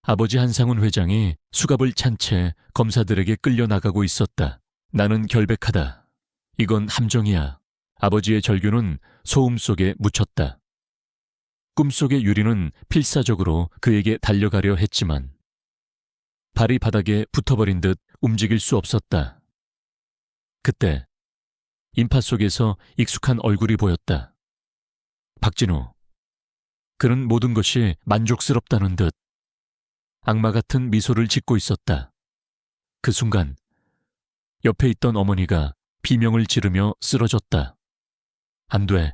아버지 한상훈 회장이 수갑을 찬 채 검사들에게 끌려나가고 있었다. 나는 결백하다. 이건 함정이야. 아버지의 절규는 소음 속에 묻혔다. 꿈속의 유리는 필사적으로 그에게 달려가려 했지만 발이 바닥에 붙어버린 듯 움직일 수 없었다. 그때 인파 속에서 익숙한 얼굴이 보였다. 박진우. 그는 모든 것이 만족스럽다는 듯 악마 같은 미소를 짓고 있었다. 그 순간 옆에 있던 어머니가 비명을 지르며 쓰러졌다. 안 돼.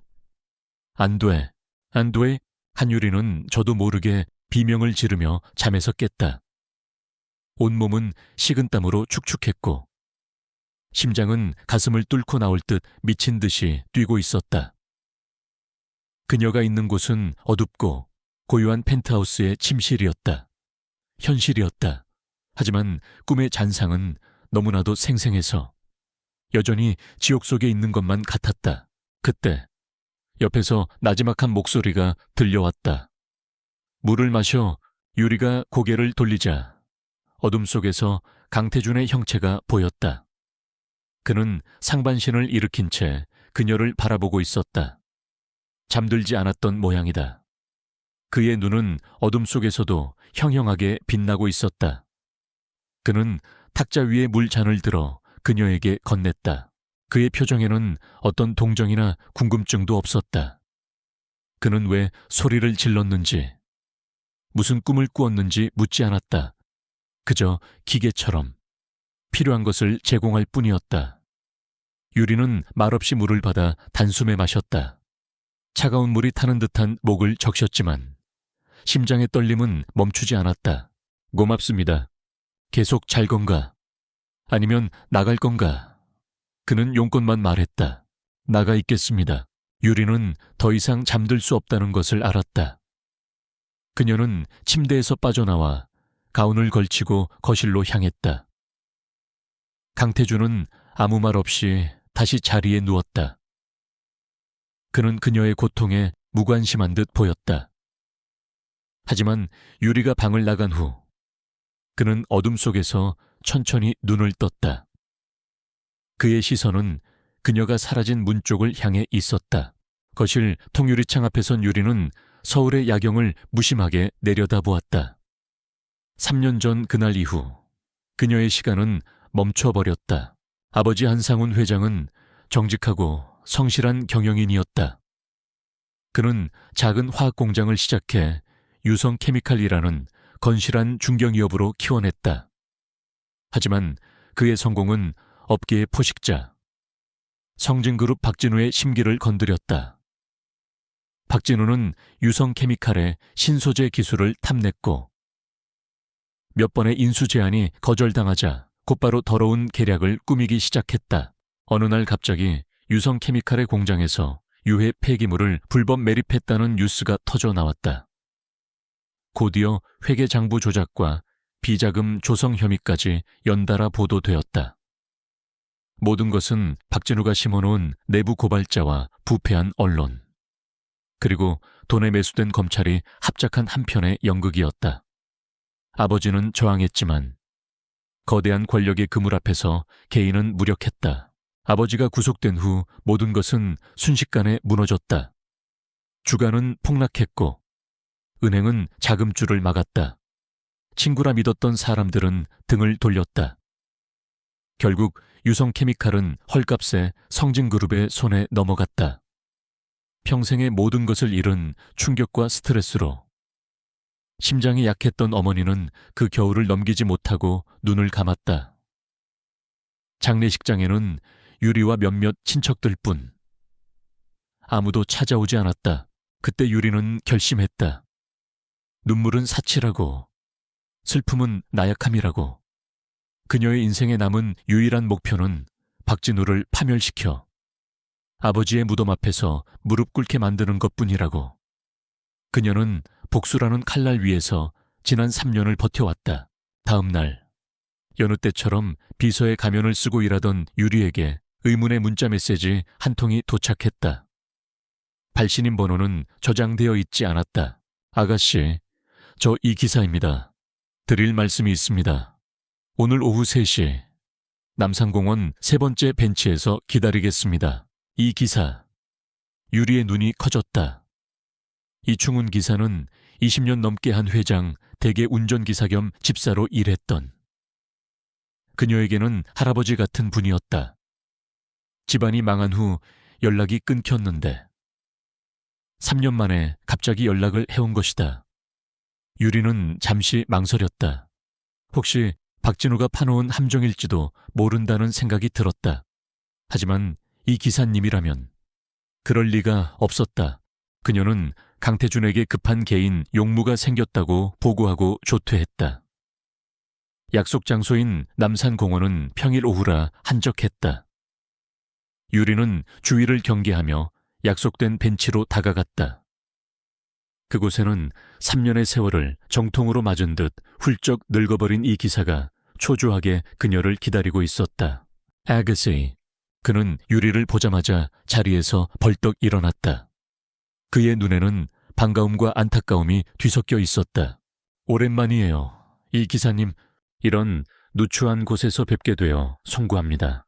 안 돼. 안 돼. 한유리는 저도 모르게 비명을 지르며 잠에서 깼다. 온몸은 식은땀으로 축축했고 심장은 가슴을 뚫고 나올 듯 미친 듯이 뛰고 있었다. 그녀가 있는 곳은 어둡고 고요한 펜트하우스의 침실이었다. 현실이었다. 하지만 꿈의 잔상은 너무나도 생생해서 여전히 지옥 속에 있는 것만 같았다. 그때 옆에서 나지막한 목소리가 들려왔다. 물을 마셔. 유리가 고개를 돌리자 어둠 속에서 강태준의 형체가 보였다. 그는 상반신을 일으킨 채 그녀를 바라보고 있었다. 잠들지 않았던 모양이다. 그의 눈은 어둠 속에서도 형형하게 빛나고 있었다. 그는 탁자 위에 물잔을 들어 그녀에게 건넸다. 그의 표정에는 어떤 동정이나 궁금증도 없었다. 그는 왜 소리를 질렀는지, 무슨 꿈을 꾸었는지 묻지 않았다. 그저 기계처럼 필요한 것을 제공할 뿐이었다. 유리는 말없이 물을 받아 단숨에 마셨다. 차가운 물이 타는 듯한 목을 적셨지만 심장의 떨림은 멈추지 않았다. 고맙습니다. 계속 잘 건가? 아니면 나갈 건가? 그는 용건만 말했다. 나가 있겠습니다. 유리는 더 이상 잠들 수 없다는 것을 알았다. 그녀는 침대에서 빠져나와 가운을 걸치고 거실로 향했다. 강태주는 아무 말 없이 다시 자리에 누웠다. 그는 그녀의 고통에 무관심한 듯 보였다. 하지만 유리가 방을 나간 후 그는 어둠 속에서 천천히 눈을 떴다. 그의 시선은 그녀가 사라진 문 쪽을 향해 있었다. 거실 통유리창 앞에 선 유리는 서울의 야경을 무심하게 내려다보았다. 3년 전 그날 이후 그녀의 시간은 멈춰버렸다. 아버지 한상훈 회장은 정직하고 성실한 경영인이었다. 그는 작은 화학 공장을 시작해 유성케미칼이라는 건실한 중견기업으로 키워냈다. 하지만 그의 성공은 업계의 포식자, 성진그룹 박진우의 심기를 건드렸다. 박진우는 유성케미칼의 신소재 기술을 탐냈고 몇 번의 인수 제안이 거절당하자 곧바로 더러운 계략을 꾸미기 시작했다. 어느 날 갑자기 유성케미칼의 공장에서 유해 폐기물을 불법 매립했다는 뉴스가 터져 나왔다. 곧이어 회계장부 조작과 비자금 조성 혐의까지 연달아 보도되었다. 모든 것은 박진우가 심어놓은 내부 고발자와 부패한 언론, 그리고 돈에 매수된 검찰이 합작한 한편의 연극이었다. 아버지는 저항했지만 거대한 권력의 그물 앞에서 개인은 무력했다. 아버지가 구속된 후 모든 것은 순식간에 무너졌다. 주가는 폭락했고 은행은 자금줄을 막았다. 친구라 믿었던 사람들은 등을 돌렸다. 결국 유성케미칼은 헐값에 성진그룹의 손에 넘어갔다. 평생의 모든 것을 잃은 충격과 스트레스로 심장이 약했던 어머니는 그 겨울을 넘기지 못하고 눈을 감았다. 장례식장에는 유리와 몇몇 친척들뿐. 아무도 찾아오지 않았다. 그때 유리는 결심했다. 눈물은 사치라고, 슬픔은 나약함이라고. 그녀의 인생에 남은 유일한 목표는 박진우를 파멸시켜 아버지의 무덤 앞에서 무릎 꿇게 만드는 것뿐이라고. 그녀는 복수라는 칼날 위에서 지난 3년을 버텨왔다. 다음 날 여느 때처럼 비서의 가면을 쓰고 일하던 유리에게 의문의 문자 메시지 한 통이 도착했다. 발신인 번호는 저장되어 있지 않았다. 아가씨, 저 이 기사입니다. 드릴 말씀이 있습니다. 오늘 오후 3시 남산공원 3번째 벤치에서 기다리겠습니다. 이 기사. 유리의 눈이 커졌다. 이충훈 기사는 20년 넘게 한 회장, 대개 운전기사 겸 집사로 일했던. 그녀에게는 할아버지 같은 분이었다. 집안이 망한 후 연락이 끊겼는데 3년 만에 갑자기 연락을 해온 것이다. 유리는 잠시 망설였다. 혹시 박진우가 파놓은 함정일지도 모른다는 생각이 들었다. 하지만 이 기사님이라면 그럴 리가 없었다. 그녀는 강태준에게 급한 개인 용무가 생겼다고 보고하고 조퇴했다. 약속 장소인 남산공원은 평일 오후라 한적했다. 유리는 주위를 경계하며 약속된 벤치로 다가갔다. 그곳에는 3년의 세월을 정통으로 맞은 듯 훌쩍 늙어버린 이 기사가 초조하게 그녀를 기다리고 있었다. 아가씨. 그는 유리를 보자마자 자리에서 벌떡 일어났다. 그의 눈에는 반가움과 안타까움이 뒤섞여 있었다. 오랜만이에요. 이 기사님, 이런 누추한 곳에서 뵙게 되어 송구합니다.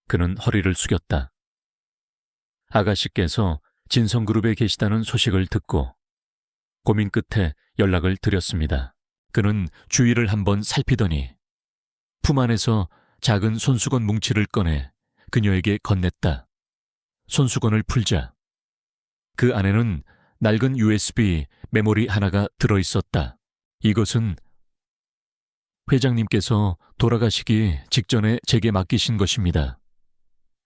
그는 허리를 숙였다. 아가씨께서 진성그룹에 계시다는 소식을 듣고 고민 끝에 연락을 드렸습니다. 그는 주위를 한번 살피더니 품 안에서 작은 손수건 뭉치를 꺼내 그녀에게 건넸다. 손수건을 풀자 그 안에는 낡은 USB 메모리 하나가 들어있었다. 이것은 회장님께서 돌아가시기 직전에 제게 맡기신 것입니다.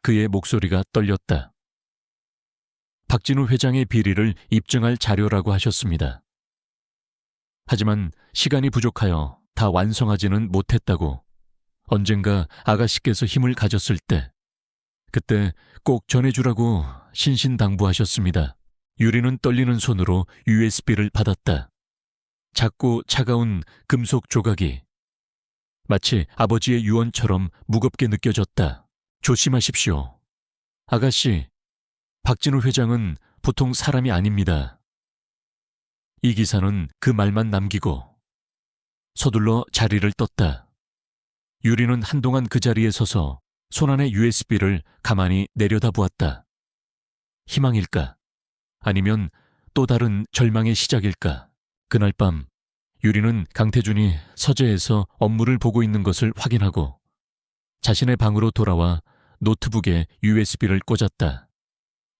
그의 목소리가 떨렸다. 박진우 회장의 비리를 입증할 자료라고 하셨습니다. 하지만 시간이 부족하여 다 완성하지는 못했다고 언젠가 아가씨께서 힘을 가졌을 때 그때 꼭 전해주라고 신신당부하셨습니다. 유리는 떨리는 손으로 USB를 받았다. 작고 차가운 금속 조각이 마치 아버지의 유언처럼 무겁게 느껴졌다. 조심하십시오. 아가씨, 박진우 회장은 보통 사람이 아닙니다. 이 기사는 그 말만 남기고 서둘러 자리를 떴다. 유리는 한동안 그 자리에 서서 손안의 USB를 가만히 내려다보았다. 희망일까? 아니면 또 다른 절망의 시작일까? 그날 밤 유리는 강태준이 서재에서 업무를 보고 있는 것을 확인하고 자신의 방으로 돌아와 노트북에 USB를 꽂았다.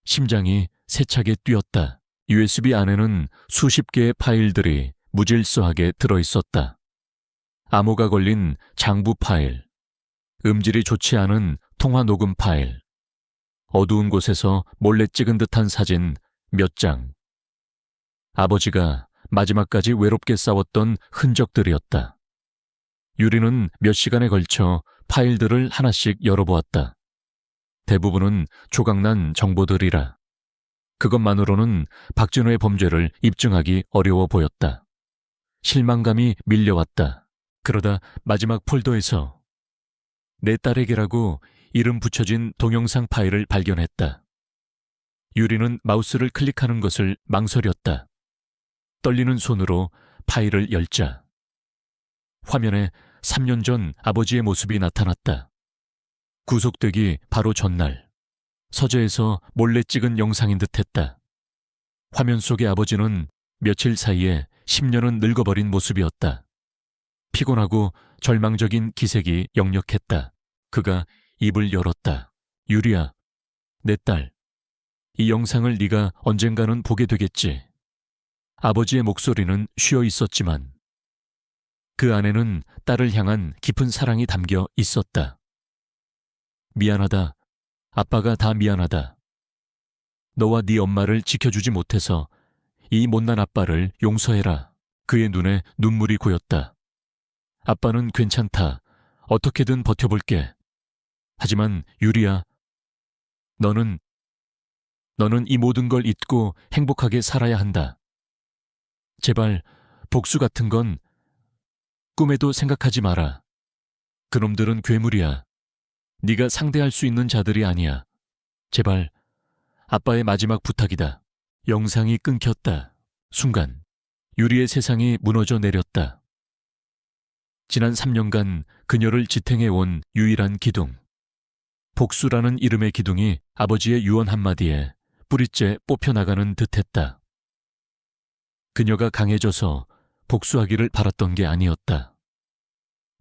심장이 세차게 뛰었다. USB 안에는 수십 개의 파일들이 무질서하게 들어있었다. 암호가 걸린 장부 파일, 음질이 좋지 않은 통화 녹음 파일, 어두운 곳에서 몰래 찍은 듯한 사진 몇 장. 아버지가 마지막까지 외롭게 싸웠던 흔적들이었다. 유리는 몇 시간에 걸쳐 파일들을 하나씩 열어보았다. 대부분은 조각난 정보들이라 그것만으로는 박진우의 범죄를 입증하기 어려워 보였다. 실망감이 밀려왔다. 그러다 마지막 폴더에서 내 딸에게라고 이름 붙여진 동영상 파일을 발견했다. 유리는 마우스를 클릭하는 것을 망설였다. 떨리는 손으로 파일을 열자 화면에 3년 전 아버지의 모습이 나타났다. 구속되기 바로 전날 서재에서 몰래 찍은 영상인 듯했다. 화면 속의 아버지는 며칠 사이에 10년은 늙어버린 모습이었다. 피곤하고 절망적인 기색이 역력했다. 그가 입을 열었다. 유리야, 내 딸. 이 영상을 네가 언젠가는 보게 되겠지. 아버지의 목소리는 쉬어 있었지만 그 안에는 딸을 향한 깊은 사랑이 담겨 있었다. 미안하다. 아빠가 다 미안하다. 너와 네 엄마를 지켜주지 못해서 이 못난 아빠를 용서해라. 그의 눈에 눈물이 고였다. 아빠는 괜찮다. 어떻게든 버텨볼게. 하지만 유리야, 너는 이 모든 걸 잊고 행복하게 살아야 한다. 제발 복수 같은 건 꿈에도 생각하지 마라. 그놈들은 괴물이야. 네가 상대할 수 있는 자들이 아니야. 제발 아빠의 마지막 부탁이다. 영상이 끊겼다. 순간 유리의 세상이 무너져 내렸다. 지난 3년간 그녀를 지탱해온 유일한 기둥. 복수라는 이름의 기둥이 아버지의 유언 한마디에 뿌리째 뽑혀나가는 듯했다. 그녀가 강해져서 복수하기를 바랐던 게 아니었다.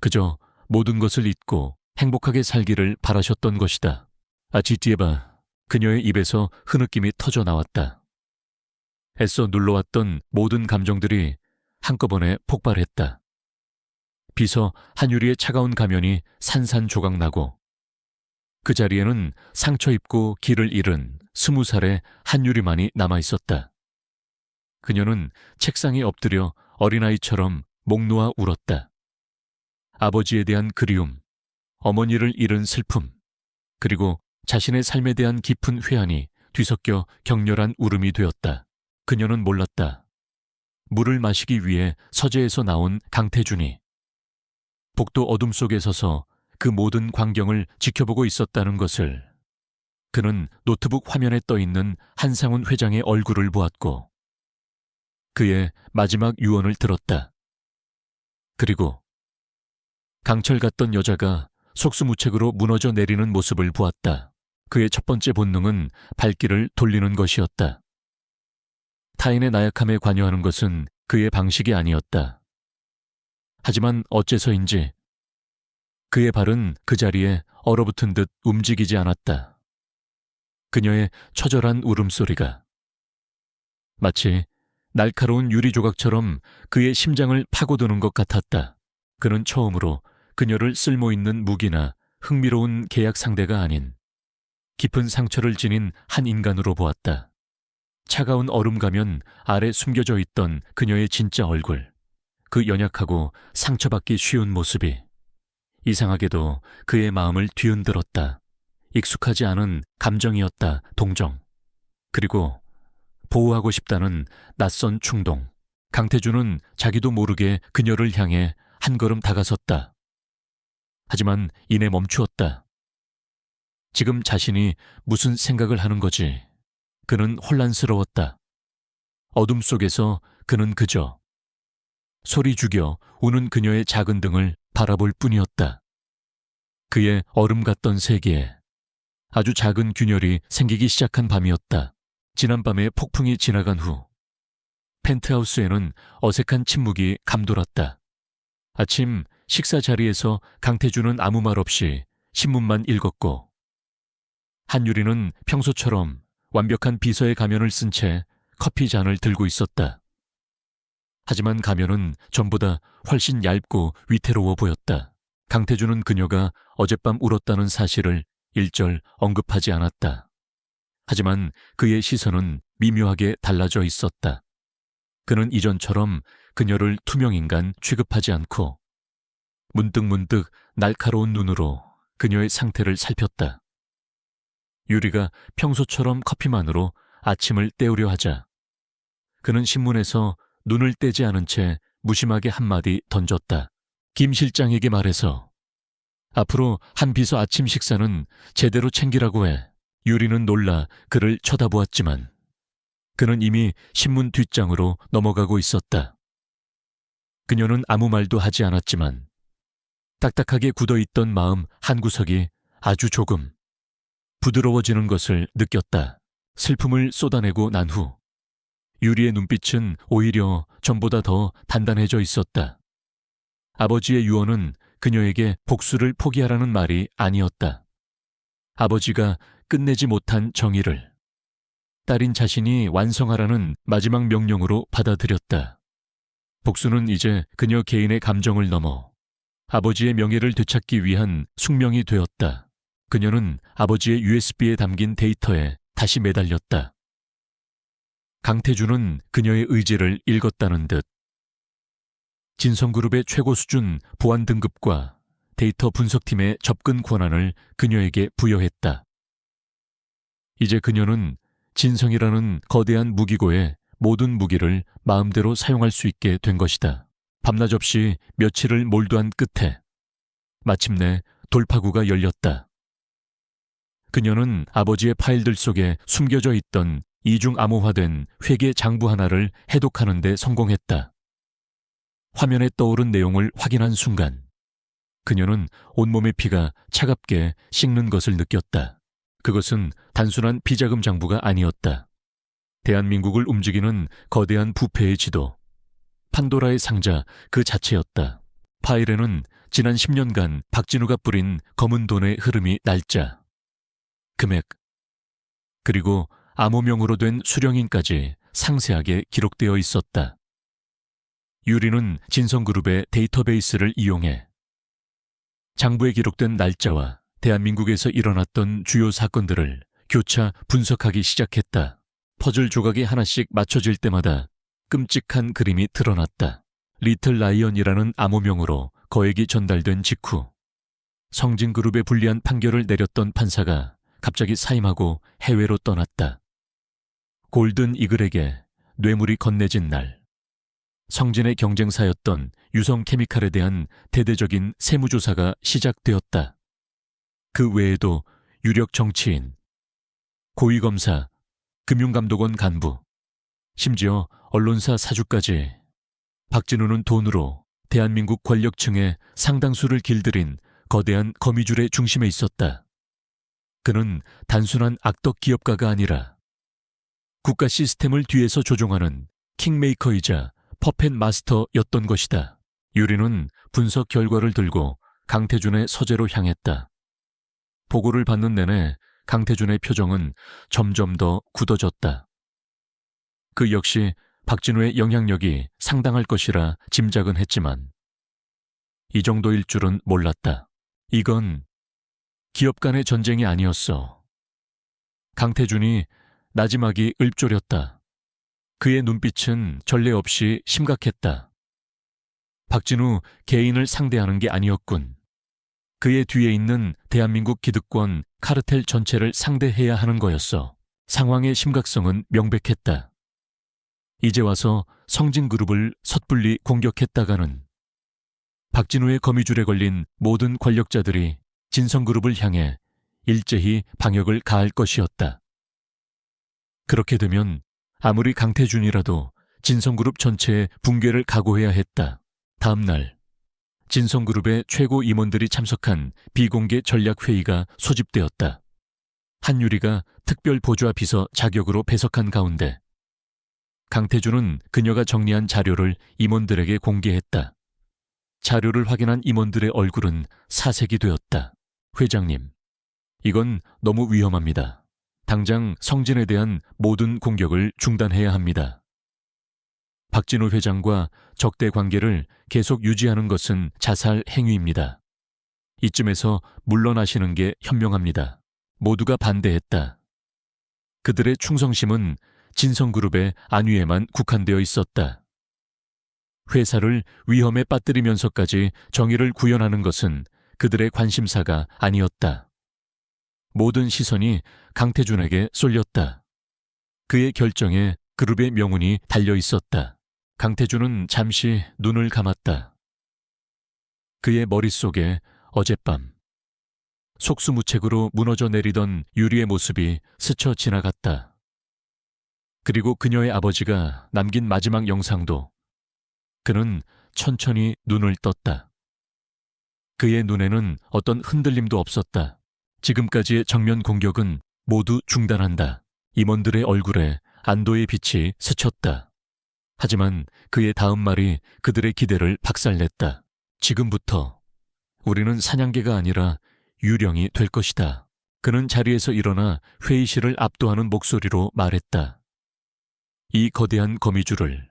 그저 모든 것을 잊고 행복하게 살기를 바라셨던 것이다. 아치티에바, 그녀의 입에서 흐느낌이 터져 나왔다. 애써 눌러왔던 모든 감정들이 한꺼번에 폭발했다. 비서 한유리의 차가운 가면이 산산조각 나고 그 자리에는 상처 입고 길을 잃은 20살의 한유리만이 남아있었다. 그녀는 책상에 엎드려 어린아이처럼 목 놓아 울었다. 아버지에 대한 그리움, 어머니를 잃은 슬픔, 그리고 자신의 삶에 대한 깊은 회한이 뒤섞여 격렬한 울음이 되었다. 그녀는 몰랐다. 물을 마시기 위해 서재에서 나온 강태준이 복도 어둠 속에 서서 그 모든 광경을 지켜보고 있었다는 것을. 그는 노트북 화면에 떠있는 한상훈 회장의 얼굴을 보았고 그의 마지막 유언을 들었다. 그리고 강철 같던 여자가 속수무책으로 무너져 내리는 모습을 보았다. 그의 첫 번째 본능은 발길을 돌리는 것이었다. 타인의 나약함에 관여하는 것은 그의 방식이 아니었다. 하지만 어째서인지 그의 발은 그 자리에 얼어붙은 듯 움직이지 않았다. 그녀의 처절한 울음소리가 마치 날카로운 유리 조각처럼 그의 심장을 파고드는 것 같았다. 그는 처음으로 그녀를 쓸모있는 무기나 흥미로운 계약 상대가 아닌 깊은 상처를 지닌 한 인간으로 보았다. 차가운 얼음 가면 아래 숨겨져 있던 그녀의 진짜 얼굴, 그 연약하고 상처받기 쉬운 모습이 이상하게도 그의 마음을 뒤흔들었다. 익숙하지 않은 감정이었다, 동정. 그리고 보호하고 싶다는 낯선 충동. 강태주는 자기도 모르게 그녀를 향해 한 걸음 다가섰다. 하지만 이내 멈추었다. 지금 자신이 무슨 생각을 하는 거지? 그는 혼란스러웠다. 어둠 속에서 그는 그저 소리 죽여 우는 그녀의 작은 등을 바라볼 뿐이었다. 그의 얼음 같던 세계에 아주 작은 균열이 생기기 시작한 밤이었다. 지난밤에 폭풍이 지나간 후 펜트하우스에는 어색한 침묵이 감돌았다. 아침 식사 자리에서 강태주는 아무 말 없이 신문만 읽었고 한유리는 평소처럼 완벽한 비서의 가면을 쓴 채 커피 잔을 들고 있었다. 하지만 가면은 전보다 훨씬 얇고 위태로워 보였다. 강태주는 그녀가 어젯밤 울었다는 사실을 일절 언급하지 않았다. 하지만 그의 시선은 미묘하게 달라져 있었다. 그는 이전처럼 그녀를 투명인간 취급하지 않고 문득문득 날카로운 눈으로 그녀의 상태를 살폈다. 유리가 평소처럼 커피만으로 아침을 때우려 하자 그는 신문에서 눈을 떼지 않은 채 무심하게 한마디 던졌다. 김 실장에게 말해서 앞으로 한 비서 아침 식사는 제대로 챙기라고 해. 유리는 놀라 그를 쳐다보았지만 그는 이미 신문 뒷장으로 넘어가고 있었다. 그녀는 아무 말도 하지 않았지만 딱딱하게 굳어있던 마음 한구석이 아주 조금 부드러워지는 것을 느꼈다. 슬픔을 쏟아내고 난 후 유리의 눈빛은 오히려 전보다 더 단단해져 있었다. 아버지의 유언은 그녀에게 복수를 포기하라는 말이 아니었다. 아버지가 끝내지 못한 정의를 딸인 자신이 완성하라는 마지막 명령으로 받아들였다. 복수는 이제 그녀 개인의 감정을 넘어 아버지의 명예를 되찾기 위한 숙명이 되었다. 그녀는 아버지의 USB에 담긴 데이터에 다시 매달렸다. 강태주는 그녀의 의지를 읽었다는 듯 진성그룹의 최고 수준 보안 등급과 데이터 분석팀의 접근 권한을 그녀에게 부여했다. 이제 그녀는 진성이라는 거대한 무기고의 모든 무기를 마음대로 사용할 수 있게 된 것이다. 밤낮 없이 며칠을 몰두한 끝에 마침내 돌파구가 열렸다. 그녀는 아버지의 파일들 속에 숨겨져 있던 이중 암호화된 회계 장부 하나를 해독하는 데 성공했다. 화면에 떠오른 내용을 확인한 순간 그녀는 온몸의 피가 차갑게 식는 것을 느꼈다. 그것은 단순한 비자금 장부가 아니었다. 대한민국을 움직이는 거대한 부패의 지도, 판도라의 상자 그 자체였다. 파일에는 지난 10년간 박진우가 뿌린 검은 돈의 흐름이 날짜, 금액, 그리고 암호명으로 된 수령인까지 상세하게 기록되어 있었다. 유리는 진성그룹의 데이터베이스를 이용해 장부에 기록된 날짜와 대한민국에서 일어났던 주요 사건들을 교차 분석하기 시작했다. 퍼즐 조각이 하나씩 맞춰질 때마다 끔찍한 그림이 드러났다. 리틀 라이언이라는 암호명으로 거액이 전달된 직후 성진그룹에 불리한 판결을 내렸던 판사가 갑자기 사임하고 해외로 떠났다. 골든 이글에게 뇌물이 건네진 날, 성진의 경쟁사였던 유성케미칼에 대한 대대적인 세무조사가 시작되었다. 그 외에도 유력 정치인, 고위검사, 금융감독원 간부, 심지어 언론사 사주까지 박진우는 돈으로 대한민국 권력층의 상당수를 길들인 거대한 거미줄의 중심에 있었다. 그는 단순한 악덕 기업가가 아니라 국가 시스템을 뒤에서 조종하는 킹메이커이자 퍼펫 마스터였던 것이다. 유리는 분석 결과를 들고 강태준의 서재로 향했다. 보고를 받는 내내 강태준의 표정은 점점 더 굳어졌다. 그 역시 박진우의 영향력이 상당할 것이라 짐작은 했지만 이 정도일 줄은 몰랐다. 이건 기업 간의 전쟁이 아니었어. 강태준이 나지막이 읊조렸다. 그의 눈빛은 전례 없이 심각했다. 박진우 개인을 상대하는 게 아니었군. 그의 뒤에 있는 대한민국 기득권 카르텔 전체를 상대해야 하는 거였어. 상황의 심각성은 명백했다. 이제 와서 성진그룹을 섣불리 공격했다가는 박진우의 거미줄에 걸린 모든 권력자들이 진성그룹을 향해 일제히 방역을 가할 것이었다. 그렇게 되면 아무리 강태준이라도 진성그룹 전체의 붕괴를 각오해야 했다. 다음 날 진성그룹의 최고 임원들이 참석한 비공개 전략회의가 소집되었다. 한유리가 특별 보좌 비서 자격으로 배석한 가운데 강태준은 그녀가 정리한 자료를 임원들에게 공개했다. 자료를 확인한 임원들의 얼굴은 사색이 되었다. 회장님, 이건 너무 위험합니다. 당장 성진에 대한 모든 공격을 중단해야 합니다. 박진우 회장과 적대 관계를 계속 유지하는 것은 자살 행위입니다. 이쯤에서 물러나시는 게 현명합니다. 모두가 반대했다. 그들의 충성심은 진성그룹의 안위에만 국한되어 있었다. 회사를 위험에 빠뜨리면서까지 정의를 구현하는 것은 그들의 관심사가 아니었다. 모든 시선이 강태준에게 쏠렸다. 그의 결정에 그룹의 명운이 달려 있었다. 강태준은 잠시 눈을 감았다. 그의 머릿속에 어젯밤 속수무책으로 무너져 내리던 유리의 모습이 스쳐 지나갔다. 그리고 그녀의 아버지가 남긴 마지막 영상도. 그는 천천히 눈을 떴다. 그의 눈에는 어떤 흔들림도 없었다. 지금까지의 정면 공격은 모두 중단한다. 임원들의 얼굴에 안도의 빛이 스쳤다. 하지만 그의 다음 말이 그들의 기대를 박살냈다. 지금부터 우리는 사냥개가 아니라 유령이 될 것이다. 그는 자리에서 일어나 회의실을 압도하는 목소리로 말했다. 이 거대한 거미줄을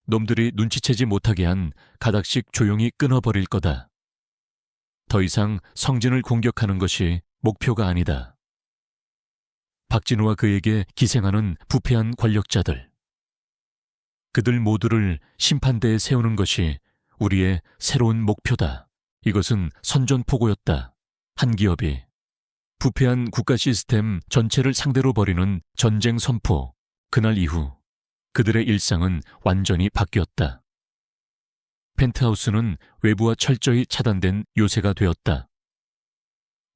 놈들이 눈치채지 못하게 한 가닥씩 조용히 끊어버릴 거다. 더 이상 성진을 공격하는 것이 목표가 아니다. 박진우와 그에게 기생하는 부패한 권력자들. 그들 모두를 심판대에 세우는 것이 우리의 새로운 목표다. 이것은 선전포고였다. 한 기업이 부패한 국가 시스템 전체를 상대로 벌이는 전쟁 선포. 그날 이후 그들의 일상은 완전히 바뀌었다. 펜트하우스는 외부와 철저히 차단된 요새가 되었다.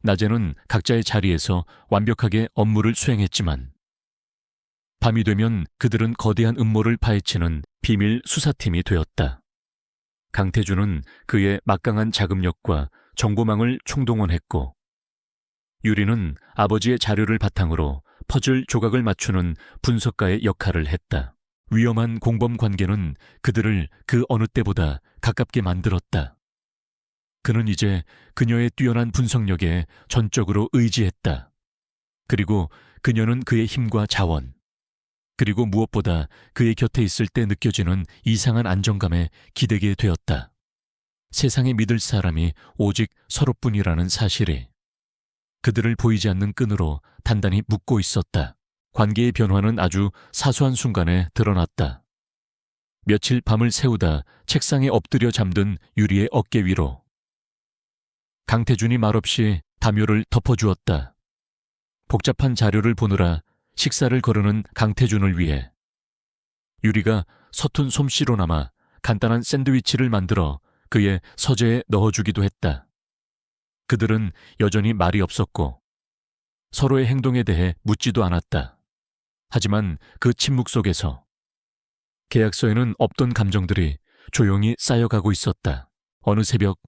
낮에는 각자의 자리에서 완벽하게 업무를 수행했지만 밤이 되면 그들은 거대한 음모를 파헤치는 비밀 수사팀이 되었다. 강태준은 그의 막강한 자금력과 정보망을 총동원했고 유리는 아버지의 자료를 바탕으로 퍼즐 조각을 맞추는 분석가의 역할을 했다. 위험한 공범 관계는 그들을 그 어느 때보다 가깝게 만들었다. 그는 이제 그녀의 뛰어난 분석력에 전적으로 의지했다. 그리고 그녀는 그의 힘과 자원, 그리고 무엇보다 그의 곁에 있을 때 느껴지는 이상한 안정감에 기대게 되었다. 세상에 믿을 사람이 오직 서로뿐이라는 사실이 그들을 보이지 않는 끈으로 단단히 묶고 있었다. 관계의 변화는 아주 사소한 순간에 드러났다. 며칠 밤을 새우다 책상에 엎드려 잠든 유리의 어깨 위로 강태준이 말없이 담요를 덮어주었다. 복잡한 자료를 보느라 식사를 거르는 강태준을 위해 유리가 서툰 솜씨로나마 간단한 샌드위치를 만들어 그의 서재에 넣어주기도 했다. 그들은 여전히 말이 없었고 서로의 행동에 대해 묻지도 않았다. 하지만 그 침묵 속에서 계약서에는 없던 감정들이 조용히 쌓여가고 있었다. 어느 새벽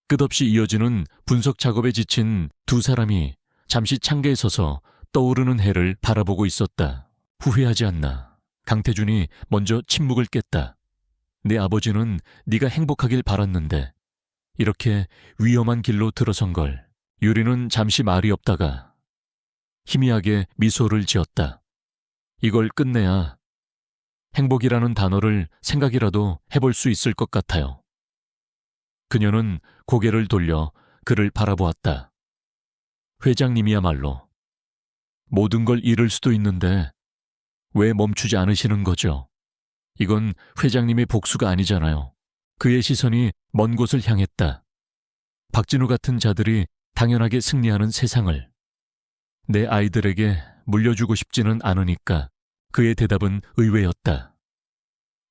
끝없이 이어지는 분석 작업에 지친 두 사람이 잠시 창가에 서서 떠오르는 해를 바라보고 있었다. 후회하지 않나. 강태준이 먼저 침묵을 깼다. 내 아버지는 네가 행복하길 바랐는데 이렇게 위험한 길로 들어선 걸 유리는 잠시 말이 없다가 희미하게 미소를 지었다. 이걸 끝내야 행복이라는 단어를 생각이라도 해볼 수 있을 것 같아요. 그녀는 고개를 돌려 그를 바라보았다. 회장님이야말로 모든 걸 잃을 수도 있는데 왜 멈추지 않으시는 거죠? 이건 회장님의 복수가 아니잖아요. 그의 시선이 먼 곳을 향했다. 박진우 같은 자들이 당연하게 승리하는 세상을 내 아이들에게 물려주고 싶지는 않으니까 그의 대답은 의외였다.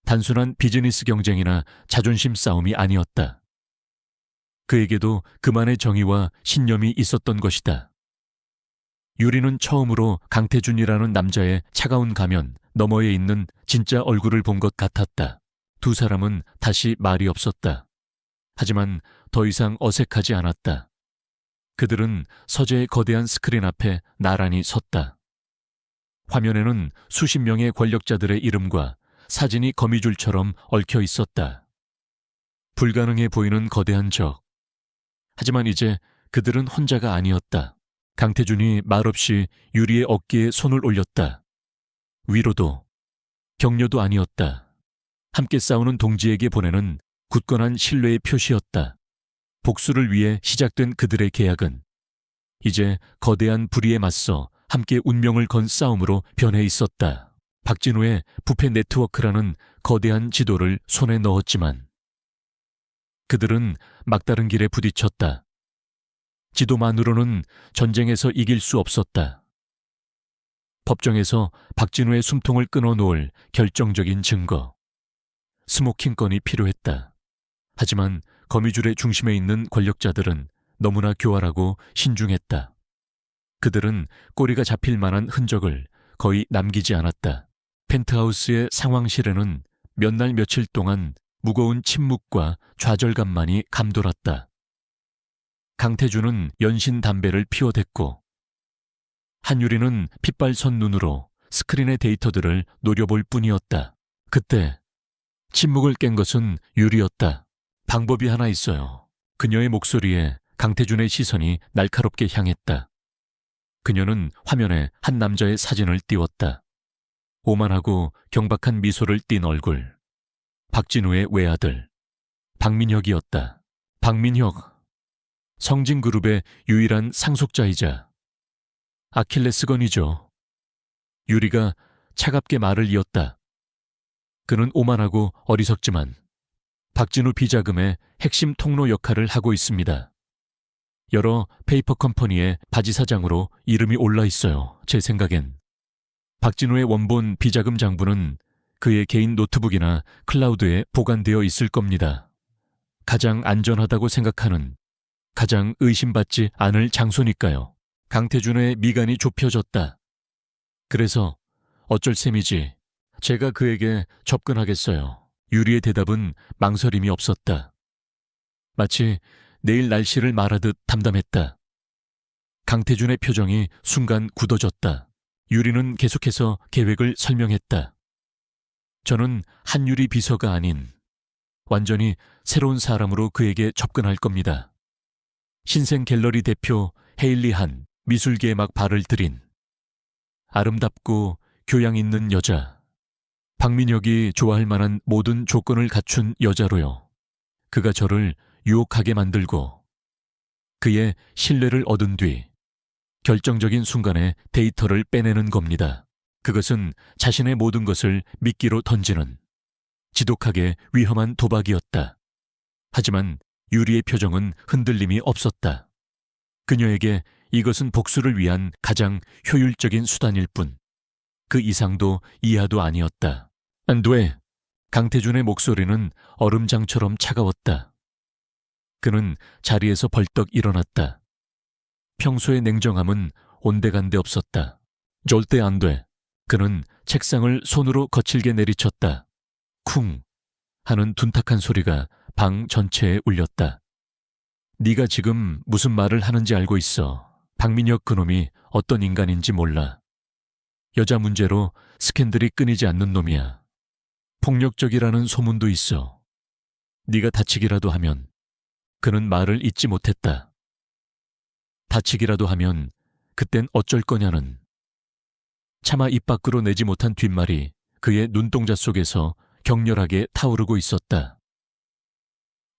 단순한 비즈니스 경쟁이나 자존심 싸움이 아니었다. 그에게도 그만의 정의와 신념이 있었던 것이다. 유리는 처음으로 강태준이라는 남자의 차가운 가면 너머에 있는 진짜 얼굴을 본 것 같았다. 두 사람은 다시 말이 없었다. 하지만 더 이상 어색하지 않았다. 그들은 서재의 거대한 스크린 앞에 나란히 섰다. 화면에는 수십 명의 권력자들의 이름과 사진이 거미줄처럼 얽혀 있었다. 불가능해 보이는 거대한 적. 하지만 이제 그들은 혼자가 아니었다. 강태준이 말없이 유리의 어깨에 손을 올렸다. 위로도, 격려도 아니었다. 함께 싸우는 동지에게 보내는 굳건한 신뢰의 표시였다. 복수를 위해 시작된 그들의 계약은 이제 거대한 불의에 맞서 함께 운명을 건 싸움으로 변해 있었다. 박진우의 부패 네트워크라는 거대한 지도를 손에 넣었지만 그들은 막다른 길에 부딪혔다. 지도만으로는 전쟁에서 이길 수 없었다. 법정에서 박진우의 숨통을 끊어놓을 결정적인 증거. 스모킹건이 필요했다. 하지만 거미줄의 중심에 있는 권력자들은 너무나 교활하고 신중했다. 그들은 꼬리가 잡힐 만한 흔적을 거의 남기지 않았다. 펜트하우스의 상황실에는 몇 날 며칠 동안 무거운 침묵과 좌절감만이 감돌았다. 강태준은 연신 담배를 피워댔고 한유리는 핏발선 눈으로 스크린의 데이터들을 노려볼 뿐이었다. 그때 침묵을 깬 것은 유리였다. 방법이 하나 있어요. 그녀의 목소리에 강태준의 시선이 날카롭게 향했다. 그녀는 화면에 한 남자의 사진을 띄웠다. 오만하고 경박한 미소를 띤 얼굴. 박진우의 외아들 박민혁이었다. 박민혁, 성진그룹의 유일한 상속자이자 아킬레스건이죠. 유리가 차갑게 말을 이었다. 그는 오만하고 어리석지만 박진우 비자금의 핵심 통로 역할을 하고 있습니다. 여러 페이퍼 컴퍼니의 바지사장으로 이름이 올라 있어요. 제 생각엔. 박진우의 원본 비자금 장부는 그의 개인 노트북이나 클라우드에 보관되어 있을 겁니다. 가장 안전하다고 생각하는, 가장 의심받지 않을 장소니까요. 강태준의 미간이 좁혀졌다. 그래서 어쩔 셈이지 제가 그에게 접근하겠어요. 유리의 대답은 망설임이 없었다. 마치 내일 날씨를 말하듯 담담했다. 강태준의 표정이 순간 굳어졌다. 유리는 계속해서 계획을 설명했다. 저는 한유리 비서가 아닌 완전히 새로운 사람으로 그에게 접근할 겁니다. 신생 갤러리 대표 헤일리 한, 미술계에 막 발을 들인 아름답고 교양 있는 여자. 박민혁이 좋아할 만한 모든 조건을 갖춘 여자로요. 그가 저를 유혹하게 만들고 그의 신뢰를 얻은 뒤 결정적인 순간에 데이터를 빼내는 겁니다. 그것은 자신의 모든 것을 미끼로 던지는 지독하게 위험한 도박이었다. 하지만 유리의 표정은 흔들림이 없었다. 그녀에게 이것은 복수를 위한 가장 효율적인 수단일 뿐, 그 이상도 이하도 아니었다. 안 돼. 강태준의 목소리는 얼음장처럼 차가웠다. 그는 자리에서 벌떡 일어났다. 평소의 냉정함은 온데간데 없었다. 절대 안 돼. 그는 책상을 손으로 거칠게 내리쳤다. 쿵 하는 둔탁한 소리가 방 전체에 울렸다. 네가 지금 무슨 말을 하는지 알고 있어. 박민혁 그놈이 어떤 인간인지 몰라. 여자 문제로 스캔들이 끊이지 않는 놈이야. 폭력적이라는 소문도 있어. 네가 다치기라도 하면 그는 말을 잇지 못했다. 다치기라도 하면 그땐 어쩔 거냐는. 차마 입 밖으로 내지 못한 뒷말이 그의 눈동자 속에서 격렬하게 타오르고 있었다.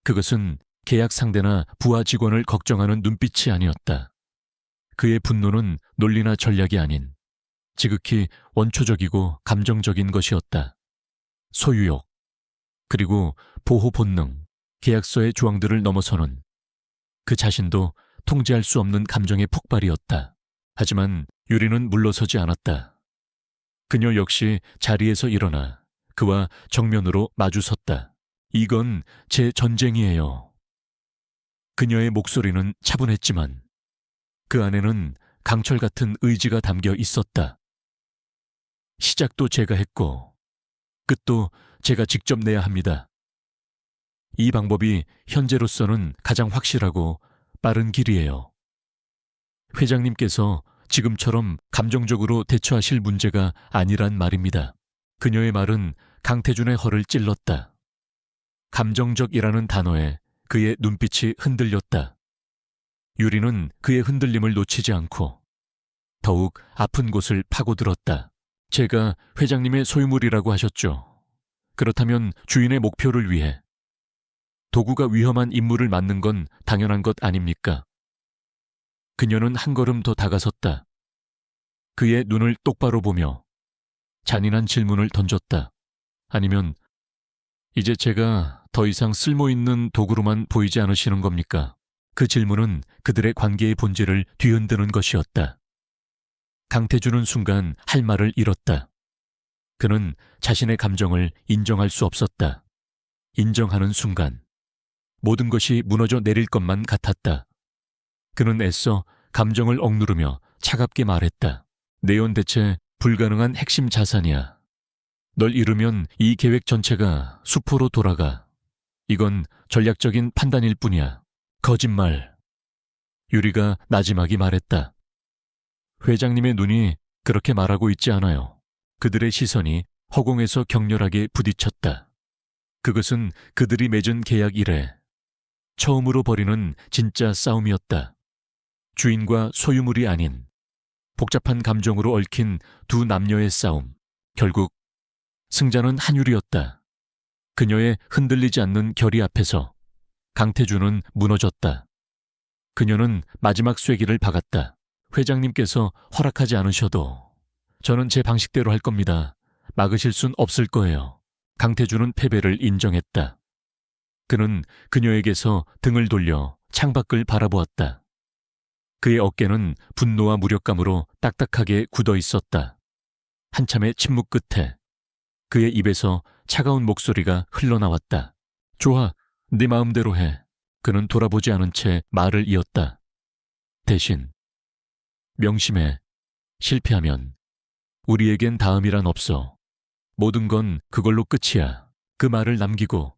그것은 계약 상대나 부하 직원을 걱정하는 눈빛이 아니었다. 그의 분노는 논리나 전략이 아닌 지극히 원초적이고 감정적인 것이었다. 소유욕, 그리고 보호 본능, 계약서의 조항들을 넘어서는 그 자신도 통제할 수 없는 감정의 폭발이었다. 하지만 유리는 물러서지 않았다. 그녀 역시 자리에서 일어나 그와 정면으로 마주섰다. 이건 제 전쟁이에요. 그녀의 목소리는 차분했지만 그 안에는 강철 같은 의지가 담겨 있었다. 시작도 제가 했고 끝도 제가 직접 내야 합니다. 이 방법이 현재로서는 가장 확실하고 빠른 길이에요. 회장님께서 지금처럼 감정적으로 대처하실 문제가 아니란 말입니다. 그녀의 말은 강태준의 허를 찔렀다. 감정적이라는 단어에 그의 눈빛이 흔들렸다. 유리는 그의 흔들림을 놓치지 않고 더욱 아픈 곳을 파고들었다. 제가 회장님의 소유물이라고 하셨죠. 그렇다면 주인의 목표를 위해 도구가 위험한 임무를 맡는 건 당연한 것 아닙니까? 그녀는 한 걸음 더 다가섰다. 그의 눈을 똑바로 보며 잔인한 질문을 던졌다. 아니면 이제 제가 더 이상 쓸모있는 도구로만 보이지 않으시는 겁니까? 그 질문은 그들의 관계의 본질을 뒤흔드는 것이었다. 강태준은 순간 할 말을 잃었다. 그는 자신의 감정을 인정할 수 없었다. 인정하는 순간 모든 것이 무너져 내릴 것만 같았다. 그는 애써 감정을 억누르며 차갑게 말했다. 내연 대체 불가능한 핵심 자산이야. 널 잃으면 이 계획 전체가 수포로 돌아가. 이건 전략적인 판단일 뿐이야. 거짓말. 유리가 나지막이 말했다. 회장님의 눈이 그렇게 말하고 있지 않아요. 그들의 시선이 허공에서 격렬하게 부딪혔다. 그것은 그들이 맺은 계약 이래 처음으로 벌이는 진짜 싸움이었다. 주인과 소유물이 아닌 복잡한 감정으로 얽힌 두 남녀의 싸움. 결국 승자는 한유리였다. 그녀의 흔들리지 않는 결의 앞에서 강태준은 무너졌다. 그녀는 마지막 쐐기를 박았다. 회장님께서 허락하지 않으셔도 저는 제 방식대로 할 겁니다. 막으실 순 없을 거예요. 강태준은 패배를 인정했다. 그는 그녀에게서 등을 돌려 창밖을 바라보았다. 그의 어깨는 분노와 무력감으로 딱딱하게 굳어 있었다. 한참의 침묵 끝에 그의 입에서 차가운 목소리가 흘러나왔다. 좋아, 네 마음대로 해. 그는 돌아보지 않은 채 말을 이었다. 대신 명심해. 실패하면 우리에겐 다음이란 없어. 모든 건 그걸로 끝이야. 그 말을 남기고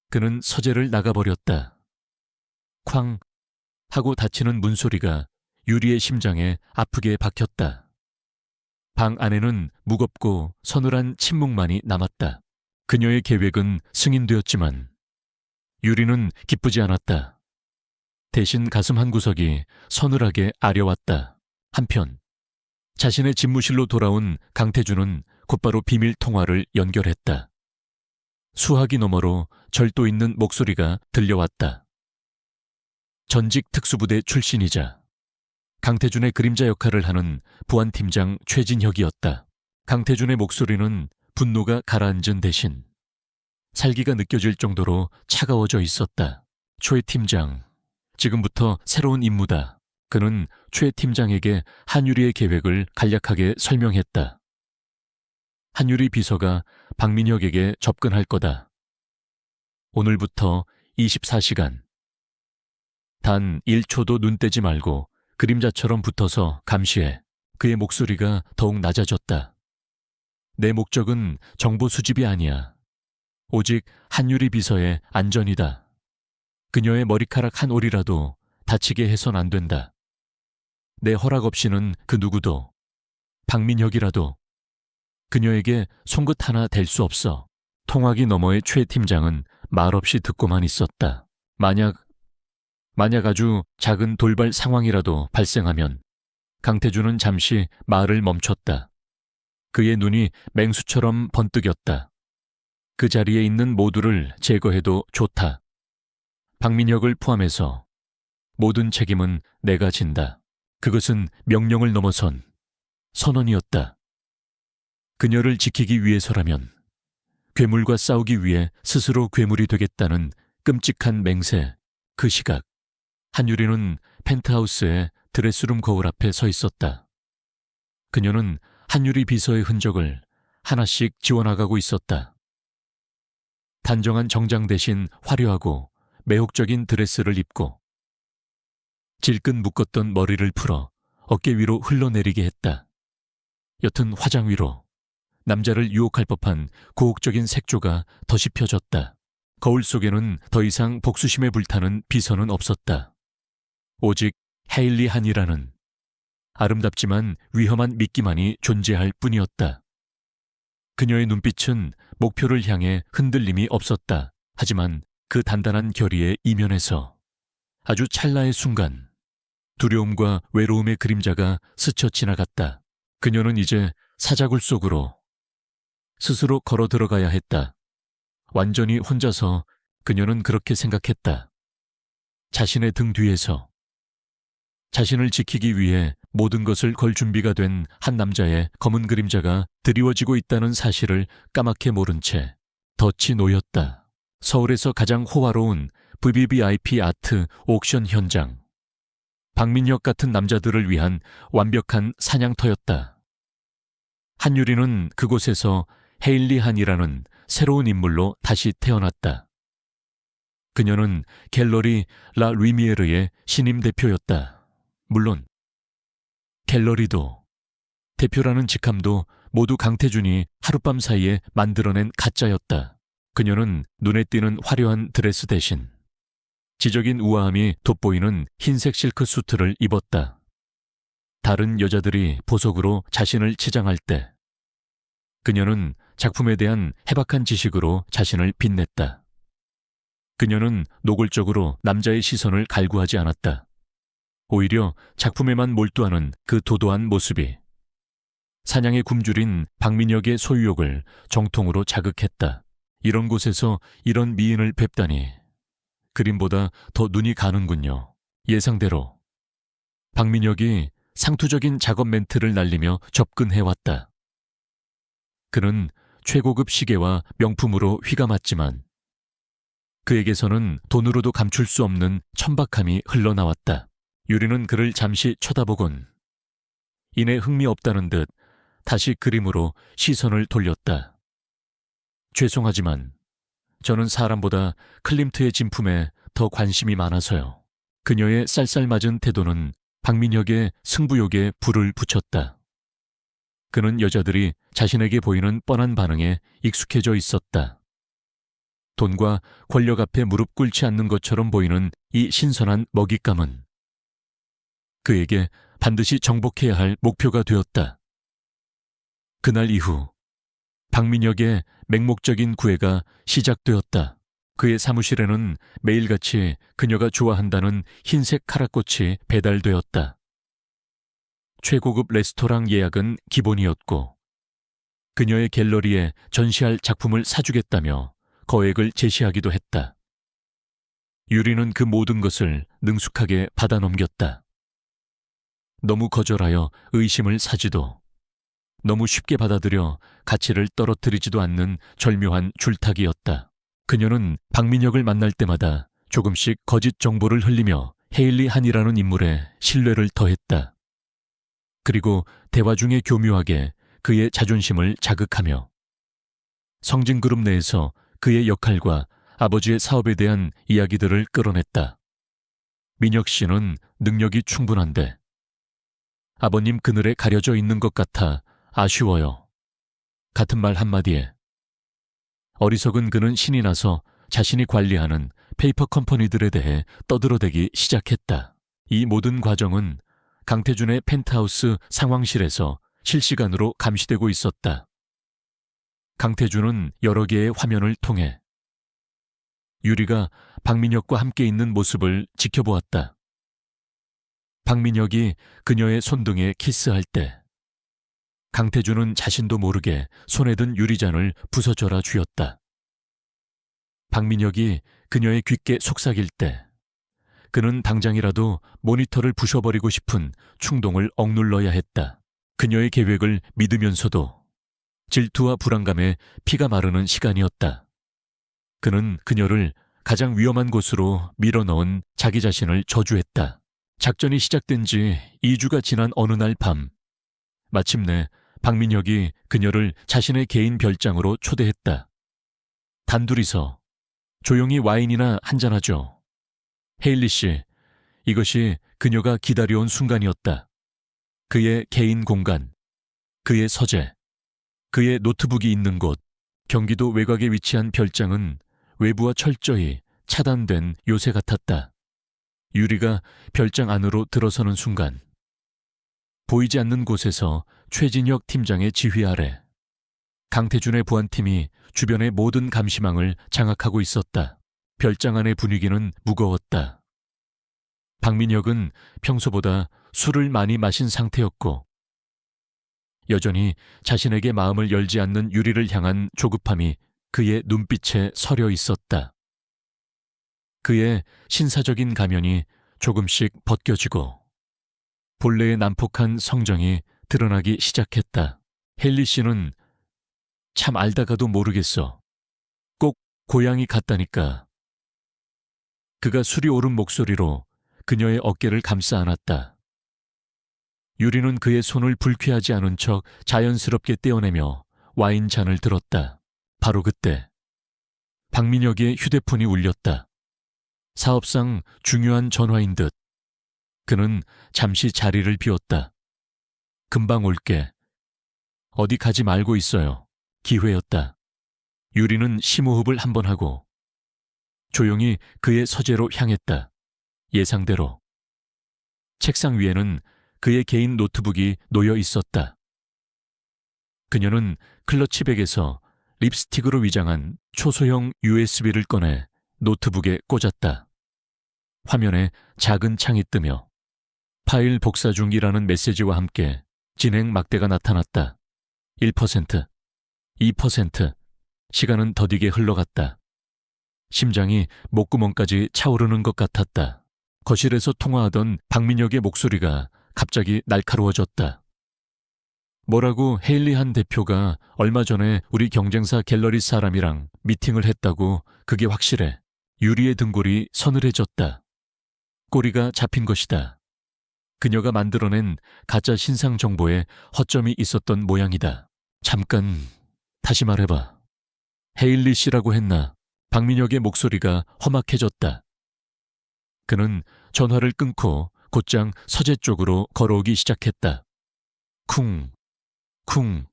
그는 서재를 나가버렸다. 쾅 하고 닫히는 문소리가 유리의 심장에 아프게 박혔다. 방 안에는 무겁고 서늘한 침묵만이 남았다. 그녀의 계획은 승인되었지만 유리는 기쁘지 않았다. 대신 가슴 한구석이 서늘하게 아려왔다. 한편 자신의 집무실로 돌아온 강태준은 곧바로 비밀 통화를 연결했다. 수화기 너머로 절도 있는 목소리가 들려왔다. 전직 특수부대 출신이자 강태준의 그림자 역할을 하는 보안팀장 최진혁이었다. 강태준의 목소리는 분노가 가라앉은 대신 살기가 느껴질 정도로 차가워져 있었다. 최 팀장, 지금부터 새로운 임무다. 그는 최 팀장에게 한유리의 계획을 간략하게 설명했다. 한유리 비서가 박민혁에게 접근할 거다. 오늘부터 24시간. 단 1초도 눈 떼지 말고 그림자처럼 붙어서 감시해. 그의 목소리가 더욱 낮아졌다. 내 목적은 정보 수집이 아니야. 오직 한유리 비서의 안전이다. 그녀의 머리카락 한 올이라도 다치게 해선 안 된다. 내 허락 없이는 그 누구도, 박민혁이라도 그녀에게 송긋 하나 댈 수 없어. 통화기 너머의 최 팀장은 말없이 듣고만 있었다. 만약 만약 아주 작은 돌발 상황이라도 발생하면 강태준은 잠시 말을 멈췄다. 그의 눈이 맹수처럼 번뜩였다. 그 자리에 있는 모두를 제거해도 좋다. 박민혁을 포함해서 모든 책임은 내가 진다. 그것은 명령을 넘어선 선언이었다. 그녀를 지키기 위해서라면 괴물과 싸우기 위해 스스로 괴물이 되겠다는 끔찍한 맹세. 그 시각 한유리는 펜트하우스의 드레스룸 거울 앞에 서 있었다. 그녀는 한유리 비서의 흔적을 하나씩 지워나가고 있었다. 단정한 정장 대신 화려하고 매혹적인 드레스를 입고 질끈 묶었던 머리를 풀어 어깨 위로 흘러내리게 했다. 옅은 화장 위로 남자를 유혹할 법한 고혹적인 색조가 덧이 펴졌다. 거울 속에는 더 이상 복수심에 불타는 비서는 없었다. 오직 헤일리 한이라는 아름답지만 위험한 미끼만이 존재할 뿐이었다. 그녀의 눈빛은 목표를 향해 흔들림이 없었다. 하지만 그 단단한 결의의 이면에서 아주 찰나의 순간 두려움과 외로움의 그림자가 스쳐 지나갔다. 그녀는 이제 사자굴 속으로 스스로 걸어 들어가야 했다. 완전히 혼자서 그녀는 그렇게 생각했다. 자신의 등 뒤에서 자신을 지키기 위해 모든 것을 걸 준비가 된 한 남자의 검은 그림자가 드리워지고 있다는 사실을 까맣게 모른 채 덫이 놓였다. 서울에서 가장 호화로운 VVIP 아트 옥션 현장. 박민혁 같은 남자들을 위한 완벽한 사냥터였다. 한유리는 그곳에서 헤일리 한이라는 새로운 인물로 다시 태어났다. 그녀는 갤러리 라 루미에르의 신임 대표였다. 물론 갤러리도 대표라는 직함도 모두 강태준이 하룻밤 사이에 만들어낸 가짜였다. 그녀는 눈에 띄는 화려한 드레스 대신 지적인 우아함이 돋보이는 흰색 실크 수트를 입었다. 다른 여자들이 보석으로 자신을 치장할 때 그녀는 작품에 대한 해박한 지식으로 자신을 빛냈다. 그녀는 노골적으로 남자의 시선을 갈구하지 않았다. 오히려 작품에만 몰두하는 그 도도한 모습이 사냥의 굶주린 박민혁의 소유욕을 정통으로 자극했다. 이런 곳에서 이런 미인을 뵙다니 그림보다 더 눈이 가는군요. 예상대로 박민혁이 상투적인 작업 멘트를 날리며 접근해왔다. 그는 최고급 시계와 명품으로 휘감았지만 그에게서는 돈으로도 감출 수 없는 천박함이 흘러나왔다. 유리는 그를 잠시 쳐다보곤 이내 흥미없다는 듯 다시 그림으로 시선을 돌렸다. 죄송하지만 저는 사람보다 클림트의 진품에 더 관심이 많아서요. 그녀의 쌀쌀맞은 태도는 박민혁의 승부욕에 불을 붙였다. 그는 여자들이 자신에게 보이는 뻔한 반응에 익숙해져 있었다. 돈과 권력 앞에 무릎 꿇지 않는 것처럼 보이는 이 신선한 먹잇감은 그에게 반드시 정복해야 할 목표가 되었다. 그날 이후 박민혁의 맹목적인 구애가 시작되었다. 그의 사무실에는 매일같이 그녀가 좋아한다는 흰색 카라꽃이 배달되었다. 최고급 레스토랑 예약은 기본이었고 그녀의 갤러리에 전시할 작품을 사주겠다며 거액을 제시하기도 했다. 유리는 그 모든 것을 능숙하게 받아넘겼다. 너무 거절하여 의심을 사지도 너무 쉽게 받아들여 가치를 떨어뜨리지도 않는 절묘한 줄타기였다. 그녀는 박민혁을 만날 때마다 조금씩 거짓 정보를 흘리며 헤일리 한이라는 인물에 신뢰를 더했다. 그리고 대화 중에 교묘하게 그의 자존심을 자극하며 성진그룹 내에서 그의 역할과 아버지의 사업에 대한 이야기들을 끌어냈다. 민혁 씨는 능력이 충분한데 아버님 그늘에 가려져 있는 것 같아 아쉬워요. 같은 말 한마디에 어리석은 그는 신이 나서 자신이 관리하는 페이퍼 컴퍼니들에 대해 떠들어대기 시작했다. 이 모든 과정은 강태준의 펜트하우스 상황실에서 실시간으로 감시되고 있었다. 강태준은 여러 개의 화면을 통해 유리가 박민혁과 함께 있는 모습을 지켜보았다. 박민혁이 그녀의 손등에 키스할 때 강태준은 자신도 모르게 손에 든 유리잔을 부서져라 쥐었다. 박민혁이 그녀의 귓게 속삭일 때 그는 당장이라도 모니터를 부셔버리고 싶은 충동을 억눌러야 했다. 그녀의 계획을 믿으면서도 질투와 불안감에 피가 마르는 시간이었다. 그는 그녀를 가장 위험한 곳으로 밀어넣은 자기 자신을 저주했다. 작전이 시작된 지 2주가 지난 어느 날 밤, 마침내 박민혁이 그녀를 자신의 개인 별장으로 초대했다. 단둘이서 조용히 와인이나 한잔하죠. 헤일리 씨, 이것이 그녀가 기다려온 순간이었다. 그의 개인 공간, 그의 서재, 그의 노트북이 있는 곳, 경기도 외곽에 위치한 별장은 외부와 철저히 차단된 요새 같았다. 유리가 별장 안으로 들어서는 순간 보이지 않는 곳에서 최진혁 팀장의 지휘 아래 강태준의 보안팀이 주변의 모든 감시망을 장악하고 있었다. 별장 안의 분위기는 무거웠다. 박민혁은 평소보다 술을 많이 마신 상태였고 여전히 자신에게 마음을 열지 않는 유리를 향한 조급함이 그의 눈빛에 서려 있었다. 그의 신사적인 가면이 조금씩 벗겨지고 본래의 난폭한 성정이 드러나기 시작했다. 헨리 씨는 참 알다가도 모르겠어. 꼭 고양이 같다니까. 그가 술이 오른 목소리로 그녀의 어깨를 감싸 안았다. 유리는 그의 손을 불쾌하지 않은 척 자연스럽게 떼어내며 와인 잔을 들었다. 바로 그때 박민혁의 휴대폰이 울렸다. 사업상 중요한 전화인 듯 그는 잠시 자리를 비웠다. 금방 올게. 어디 가지 말고 있어요. 기회였다. 유리는 심호흡을 한번 하고 조용히 그의 서재로 향했다. 예상대로 책상 위에는 그의 개인 노트북이 놓여 있었다. 그녀는 클러치백에서 립스틱으로 위장한 초소형 USB를 꺼내 노트북에 꽂았다. 화면에 작은 창이 뜨며 파일 복사 중이라는 메시지와 함께 진행 막대가 나타났다. 1%, 2%, 시간은 더디게 흘러갔다. 심장이 목구멍까지 차오르는 것 같았다. 거실에서 통화하던 박민혁의 목소리가 갑자기 날카로워졌다. 뭐라고 헤일리 한 대표가 얼마 전에 우리 경쟁사 갤러리 사람이랑 미팅을 했다고 그게 확실해. 유리의 등골이 서늘해졌다. 꼬리가 잡힌 것이다. 그녀가 만들어낸 가짜 신상 정보에 허점이 있었던 모양이다. 잠깐, 다시 말해봐. 헤일리 씨라고 했나? 박민혁의 목소리가 험악해졌다. 그는 전화를 끊고 곧장 서재 쪽으로 걸어오기 시작했다. 쿵, 쿵.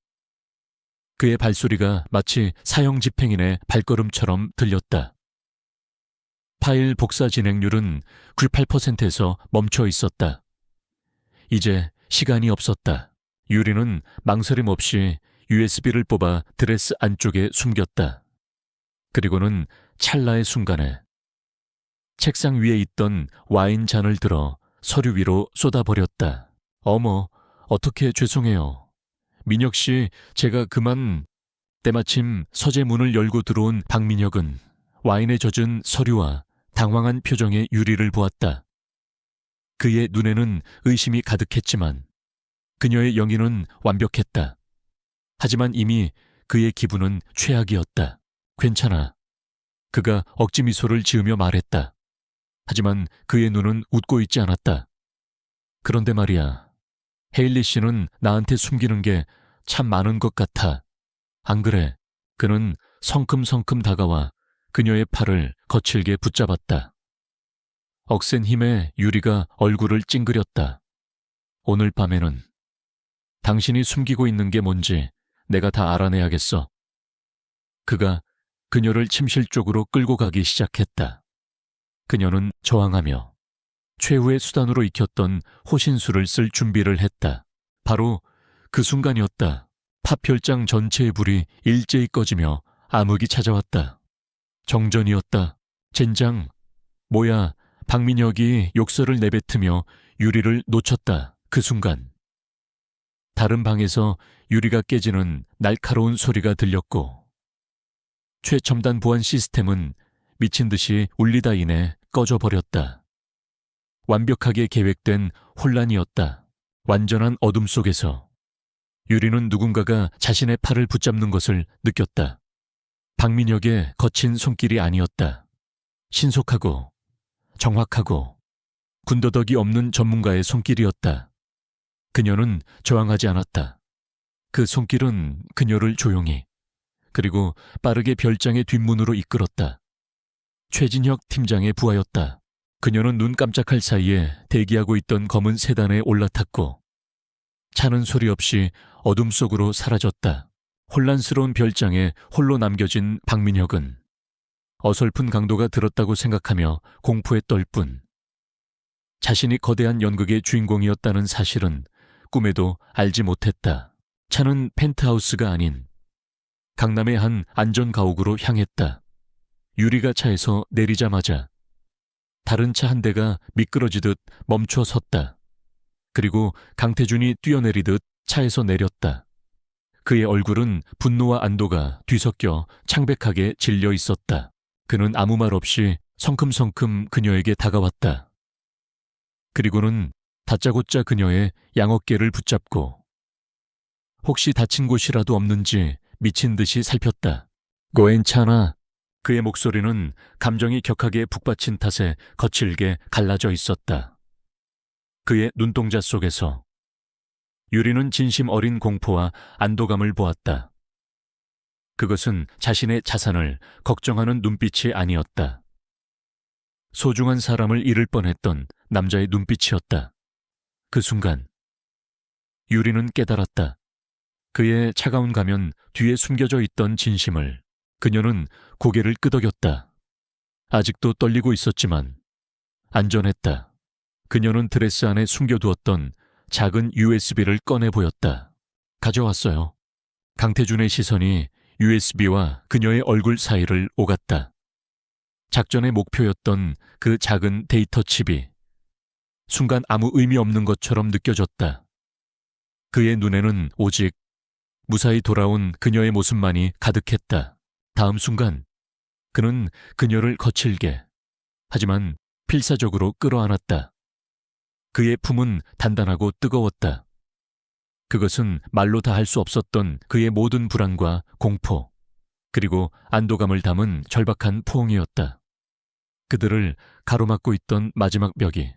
그의 발소리가 마치 사형 집행인의 발걸음처럼 들렸다. 파일 복사 진행률은 98%에서 멈춰 있었다. 이제 시간이 없었다. 유리는 망설임 없이 USB를 뽑아 드레스 안쪽에 숨겼다. 그리고는 찰나의 순간에 책상 위에 있던 와인 잔을 들어 서류 위로 쏟아버렸다. 어머, 어떻게 죄송해요. 민혁 씨, 제가 그만... 때마침 서재 문을 열고 들어온 박민혁은 와인에 젖은 서류와 당황한 표정의 유리를 보았다. 그의 눈에는 의심이 가득했지만 그녀의 영인은 완벽했다. 하지만 이미 그의 기분은 최악이었다. 괜찮아. 그가 억지 미소를 지으며 말했다. 하지만 그의 눈은 웃고 있지 않았다. 그런데 말이야. 헤일리 씨는 나한테 숨기는 게 참 많은 것 같아. 안 그래? 그는 성큼성큼 다가와 그녀의 팔을 거칠게 붙잡았다. 억센 힘에 유리가 얼굴을 찡그렸다. 오늘 밤에는 당신이 숨기고 있는 게 뭔지 내가 다 알아내야겠어. 그가 그녀를 침실 쪽으로 끌고 가기 시작했다. 그녀는 저항하며 최후의 수단으로 익혔던 호신술을 쓸 준비를 했다. 바로 그 순간이었다. 팝 별장 전체의 불이 일제히 꺼지며 암흑이 찾아왔다. 정전이었다. 젠장, 뭐야, 박민혁이 욕설을 내뱉으며 유리를 놓쳤다. 그 순간. 다른 방에서 유리가 깨지는 날카로운 소리가 들렸고 최첨단 보안 시스템은 미친 듯이 울리다 인해 꺼져버렸다. 완벽하게 계획된 혼란이었다. 완전한 어둠 속에서 유리는 누군가가 자신의 팔을 붙잡는 것을 느꼈다. 박민혁의 거친 손길이 아니었다. 신속하고 정확하고 군더더기 없는 전문가의 손길이었다. 그녀는 저항하지 않았다. 그 손길은 그녀를 조용히 그리고 빠르게 별장의 뒷문으로 이끌었다. 최진혁 팀장의 부하였다. 그녀는 눈 깜짝할 사이에 대기하고 있던 검은 세단에 올라탔고 차는 소리 없이 어둠 속으로 사라졌다. 혼란스러운 별장에 홀로 남겨진 박민혁은 어설픈 강도가 들었다고 생각하며 공포에 떨 뿐 자신이 거대한 연극의 주인공이었다는 사실은 꿈에도 알지 못했다. 차는 펜트하우스가 아닌 강남의 한 안전가옥으로 향했다. 유리가 차에서 내리자마자 다른 차 한 대가 미끄러지듯 멈춰 섰다. 그리고 강태준이 뛰어내리듯 차에서 내렸다. 그의 얼굴은 분노와 안도가 뒤섞여 창백하게 질려 있었다. 그는 아무 말 없이 성큼성큼 그녀에게 다가왔다. 그리고는 다짜고짜 그녀의 양어깨를 붙잡고 혹시 다친 곳이라도 없는지 미친 듯이 살폈다. 괜찮아. 그의 목소리는 감정이 격하게 북받친 탓에 거칠게 갈라져 있었다. 그의 눈동자 속에서 유리는 진심 어린 공포와 안도감을 보았다. 그것은 자신의 자산을 걱정하는 눈빛이 아니었다. 소중한 사람을 잃을 뻔했던 남자의 눈빛이었다. 그 순간 유리는 깨달았다. 그의 차가운 가면 뒤에 숨겨져 있던 진심을. 그녀는 고개를 끄덕였다. 아직도 떨리고 있었지만 안전했다. 그녀는 드레스 안에 숨겨두었던 작은 USB를 꺼내 보였다. 가져왔어요. 강태준의 시선이 USB와 그녀의 얼굴 사이를 오갔다. 작전의 목표였던 그 작은 데이터 칩이 순간 아무 의미 없는 것처럼 느껴졌다. 그의 눈에는 오직 무사히 돌아온 그녀의 모습만이 가득했다. 다음 순간 그는 그녀를 거칠게 하지만 필사적으로 끌어안았다. 그의 품은 단단하고 뜨거웠다. 그것은 말로 다 할 수 없었던 그의 모든 불안과 공포 그리고 안도감을 담은 절박한 포옹이었다. 그들을 가로막고 있던 마지막 벽이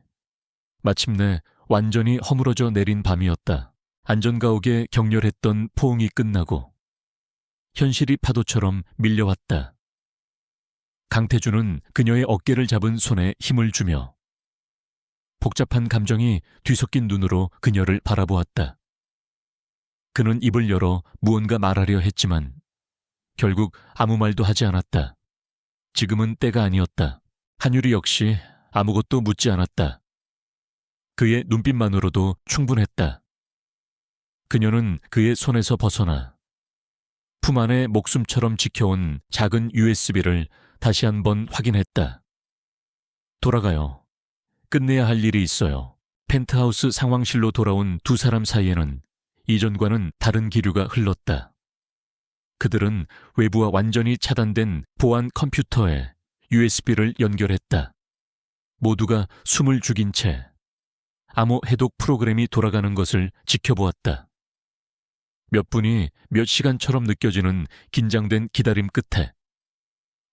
마침내 완전히 허물어져 내린 밤이었다. 안전가옥에 격렬했던 포옹이 끝나고 현실이 파도처럼 밀려왔다. 강태준은 그녀의 어깨를 잡은 손에 힘을 주며 복잡한 감정이 뒤섞인 눈으로 그녀를 바라보았다. 그는 입을 열어 무언가 말하려 했지만 결국 아무 말도 하지 않았다. 지금은 때가 아니었다. 한유리 역시 아무것도 묻지 않았다. 그의 눈빛만으로도 충분했다. 그녀는 그의 손에서 벗어나 품 안에 목숨처럼 지켜온 작은 USB를 다시 한번 확인했다. 돌아가요. 끝내야 할 일이 있어요. 펜트하우스 상황실로 돌아온 두 사람 사이에는 이전과는 다른 기류가 흘렀다. 그들은 외부와 완전히 차단된 보안 컴퓨터에 USB를 연결했다. 모두가 숨을 죽인 채 암호 해독 프로그램이 돌아가는 것을 지켜보았다. 몇 분이 몇 시간처럼 느껴지는 긴장된 기다림 끝에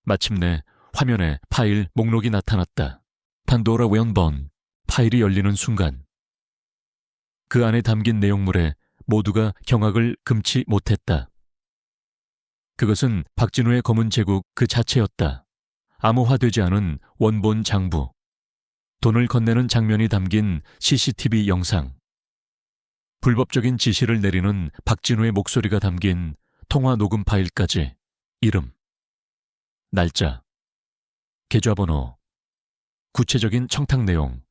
마침내 화면에 파일 목록이 나타났다. 판도라 웨언번 파일이 열리는 순간 그 안에 담긴 내용물에 모두가 경악을 금치 못했다. 그것은 박진우의 검은 제국 그 자체였다. 암호화되지 않은 원본 장부, 돈을 건네는 장면이 담긴 CCTV 영상, 불법적인 지시를 내리는 박진우의 목소리가 담긴 통화 녹음 파일까지 이름, 날짜, 계좌번호, 구체적인 청탁 내용,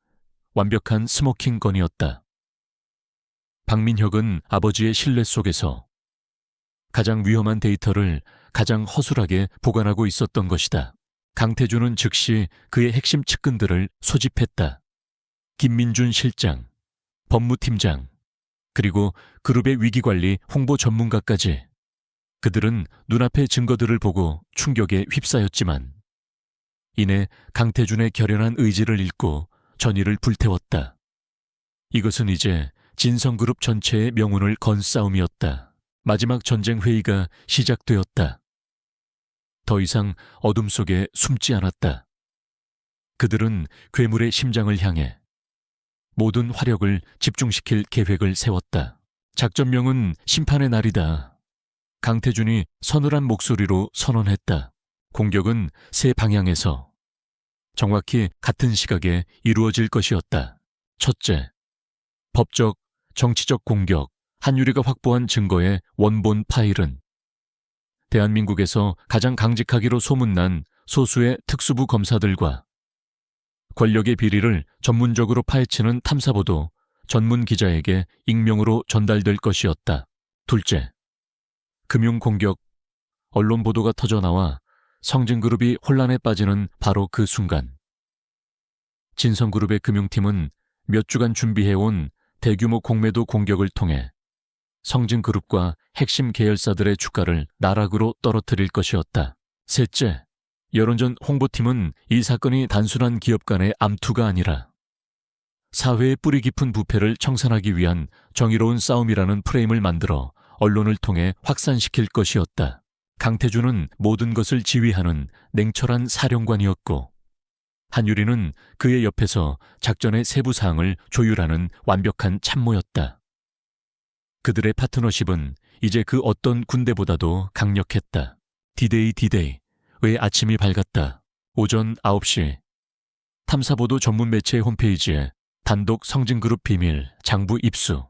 완벽한 스모킹 건이었다. 박민혁은 아버지의 신뢰 속에서 가장 위험한 데이터를 가장 허술하게 보관하고 있었던 것이다. 강태준은 즉시 그의 핵심 측근들을 소집했다. 김민준 실장, 법무팀장, 그리고 그룹의 위기관리 홍보 전문가까지. 그들은 눈앞의 증거들을 보고 충격에 휩싸였지만 이내 강태준의 결연한 의지를 읽고 전의를 불태웠다. 이것은 이제 진성그룹 전체의 명운을 건 싸움이었다. 마지막 전쟁 회의가 시작되었다. 더 이상 어둠 속에 숨지 않았다. 그들은 괴물의 심장을 향해 모든 화력을 집중시킬 계획을 세웠다. 작전명은 심판의 날이다. 강태준이 서늘한 목소리로 선언했다. 공격은 세 방향에서 정확히 같은 시각에 이루어질 것이었다. 첫째, 법적, 정치적 공격. 한유리가 확보한 증거의 원본 파일은 대한민국에서 가장 강직하기로 소문난 소수의 특수부 검사들과 권력의 비리를 전문적으로 파헤치는 탐사보도 전문 기자에게 익명으로 전달될 것이었다. 둘째, 금융공격. 언론 보도가 터져나와 성진그룹이 혼란에 빠지는 바로 그 순간 진성그룹의 금융팀은 몇 주간 준비해온 대규모 공매도 공격을 통해 성진그룹과 핵심 계열사들의 주가를 나락으로 떨어뜨릴 것이었다. 셋째, 여론전 홍보팀은 이 사건이 단순한 기업 간의 암투가 아니라 사회의 뿌리 깊은 부패를 청산하기 위한 정의로운 싸움이라는 프레임을 만들어 언론을 통해 확산시킬 것이었다. 강태준은 모든 것을 지휘하는 냉철한 사령관이었고 한유리는 그의 옆에서 작전의 세부 사항을 조율하는 완벽한 참모였다. 그들의 파트너십은 이제 그 어떤 군대보다도 강력했다. 디데이 의 아침이 밝았다. 오전 9시 탐사보도 전문 매체의 홈페이지에 단독 성진그룹 비밀 장부 입수.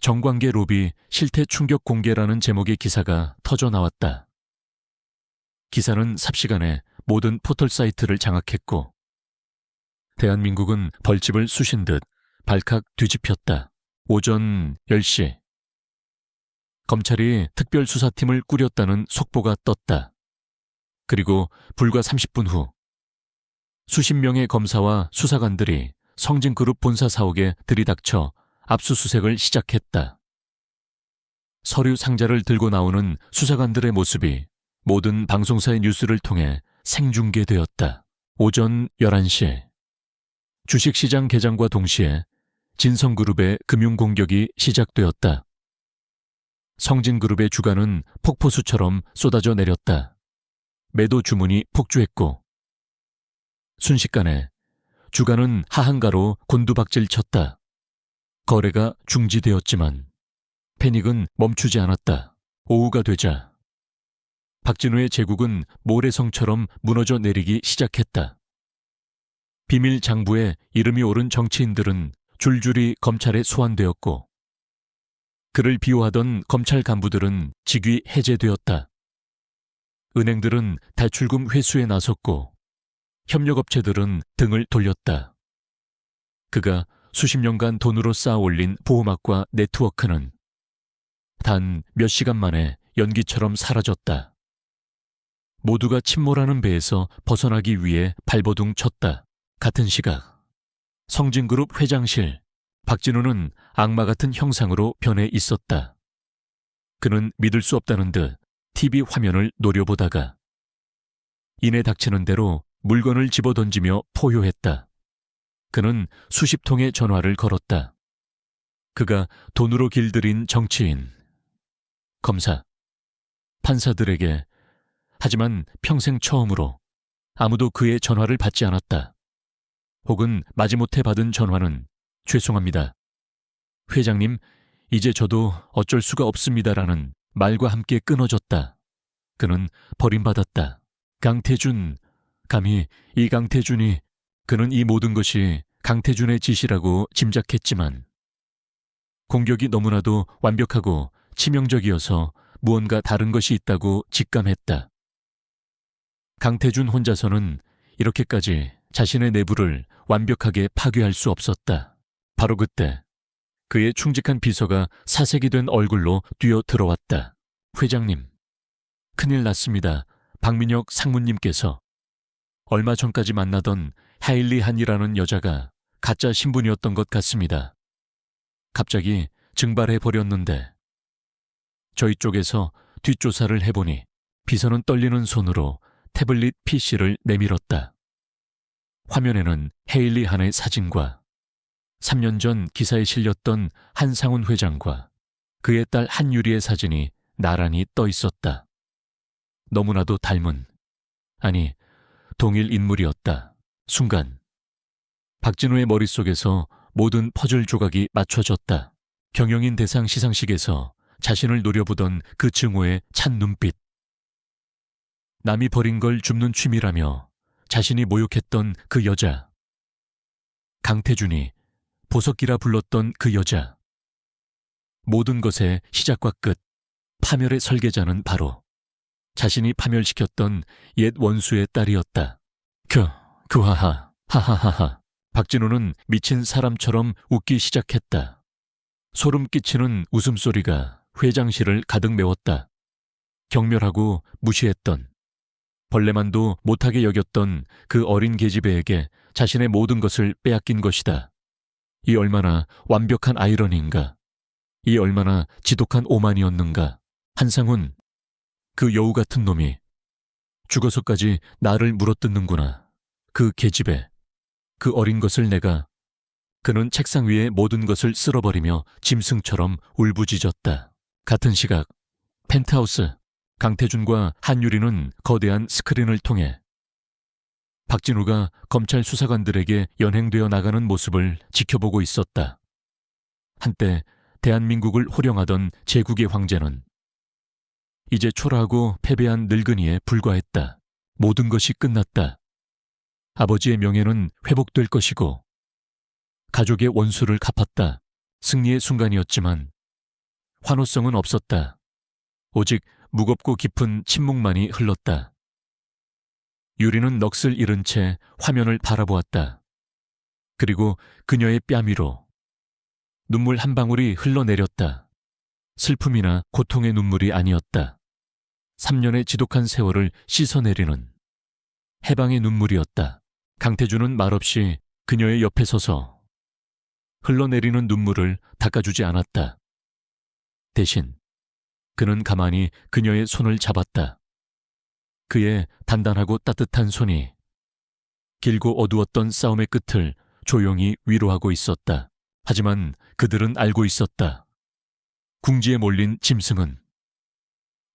정관계 로비 실태 충격 공개라는 제목의 기사가 터져 나왔다. 기사는 삽시간에 모든 포털 사이트를 장악했고 대한민국은 벌집을 쑤신 듯 발칵 뒤집혔다. 오전 10시 검찰이 특별수사팀을 꾸렸다는 속보가 떴다. 그리고 불과 30분 후 수십 명의 검사와 수사관들이 성진그룹 본사 사옥에 들이닥쳐 압수수색을 시작했다. 서류 상자를 들고 나오는 수사관들의 모습이 모든 방송사의 뉴스를 통해 생중계되었다. 오전 11시 주식시장 개장과 동시에 진성그룹의 금융공격이 시작되었다. 성진그룹의 주가는 폭포수처럼 쏟아져 내렸다. 매도 주문이 폭주했고 순식간에 주가는 하한가로 곤두박질 쳤다. 거래가 중지되었지만 패닉은 멈추지 않았다. 오후가 되자 박진우의 제국은 모래성처럼 무너져 내리기 시작했다. 비밀 장부에 이름이 오른 정치인들은 줄줄이 검찰에 소환되었고 그를 비호하던 검찰 간부들은 직위 해제되었다. 은행들은 대출금 회수에 나섰고 협력업체들은 등을 돌렸다. 그가 수십 년간 돈으로 쌓아 올린 보호막과 네트워크는 단 몇 시간 만에 연기처럼 사라졌다. 모두가 침몰하는 배에서 벗어나기 위해 발버둥 쳤다. 같은 시각 성진그룹 회장실 박진우는 악마 같은 형상으로 변해 있었다. 그는 믿을 수 없다는 듯 TV 화면을 노려보다가 이내 닥치는 대로 물건을 집어던지며 포효했다. 그는 수십 통의 전화를 걸었다. 그가 돈으로 길들인 정치인, 검사, 판사들에게 하지만 평생 처음으로 아무도 그의 전화를 받지 않았다. 혹은 마지못해 받은 전화는 죄송합니다. 회장님, 이제 저도 어쩔 수가 없습니다라는 말과 함께 끊어졌다. 그는 버림받았다. 강태준, 감히 이 강태준이 그는 이 모든 것이 강태준의 짓이라고 짐작했지만 공격이 너무나도 완벽하고 치명적이어서 무언가 다른 것이 있다고 직감했다. 강태준 혼자서는 이렇게까지 자신의 내부를 완벽하게 파괴할 수 없었다. 바로 그때 그의 충직한 비서가 사색이 된 얼굴로 뛰어 들어왔다. 회장님, 큰일 났습니다. 박민혁 상무님께서 얼마 전까지 만나던 하일리 한이라는 여자가 가짜 신분이었던 것 같습니다. 갑자기 증발해 버렸는데 저희 쪽에서 뒷조사를 해보니 비서는 떨리는 손으로 태블릿 PC를 내밀었다. 화면에는 헤일리 한의 사진과 3년 전 기사에 실렸던 한상훈 회장과 그의 딸 한유리의 사진이 나란히 떠 있었다. 너무나도 닮은, 아니 동일 인물이었다. 순간 박진우의 머릿속에서 모든 퍼즐 조각이 맞춰졌다. 경영인 대상 시상식에서 자신을 노려보던 그 증오의 찬 눈빛. 남이 버린 걸 줍는 취미라며 자신이 모욕했던 그 여자. 강태준이 보석기라 불렀던 그 여자. 모든 것의 시작과 끝, 파멸의 설계자는 바로 자신이 파멸시켰던 옛 원수의 딸이었다. 하하, 하하하하. 박진우는 미친 사람처럼 웃기 시작했다. 소름 끼치는 웃음소리가 회장실을 가득 메웠다. 경멸하고 무시했던, 벌레만도 못하게 여겼던 그 어린 계집애에게 자신의 모든 것을 빼앗긴 것이다. 이 얼마나 완벽한 아이러니인가. 이 얼마나 지독한 오만이었는가. 한상훈, 그 여우 같은 놈이 죽어서까지 나를 물어뜯는구나. 그 계집애, 그 어린 것을 내가. 그는 책상 위에 모든 것을 쓸어버리며 짐승처럼 울부짖었다. 같은 시각 펜트하우스, 강태준과 한유리는 거대한 스크린을 통해 박진우가 검찰 수사관들에게 연행되어 나가는 모습을 지켜보고 있었다. 한때 대한민국을 호령하던 제국의 황제는 이제 초라하고 패배한 늙은이에 불과했다. 모든 것이 끝났다. 아버지의 명예는 회복될 것이고 가족의 원수를 갚았다. 승리의 순간이었지만 환호성은 없었다. 오직 무겁고 깊은 침묵만이 흘렀다. 유리는 넋을 잃은 채 화면을 바라보았다. 그리고 그녀의 뺨 위로 눈물 한 방울이 흘러내렸다. 슬픔이나 고통의 눈물이 아니었다. 3년의 지독한 세월을 씻어내리는 해방의 눈물이었다. 강태준은 말없이 그녀의 옆에 서서 흘러내리는 눈물을 닦아주지 않았다. 대신 그는 가만히 그녀의 손을 잡았다. 그의 단단하고 따뜻한 손이 길고 어두웠던 싸움의 끝을 조용히 위로하고 있었다. 하지만 그들은 알고 있었다. 궁지에 몰린 짐승은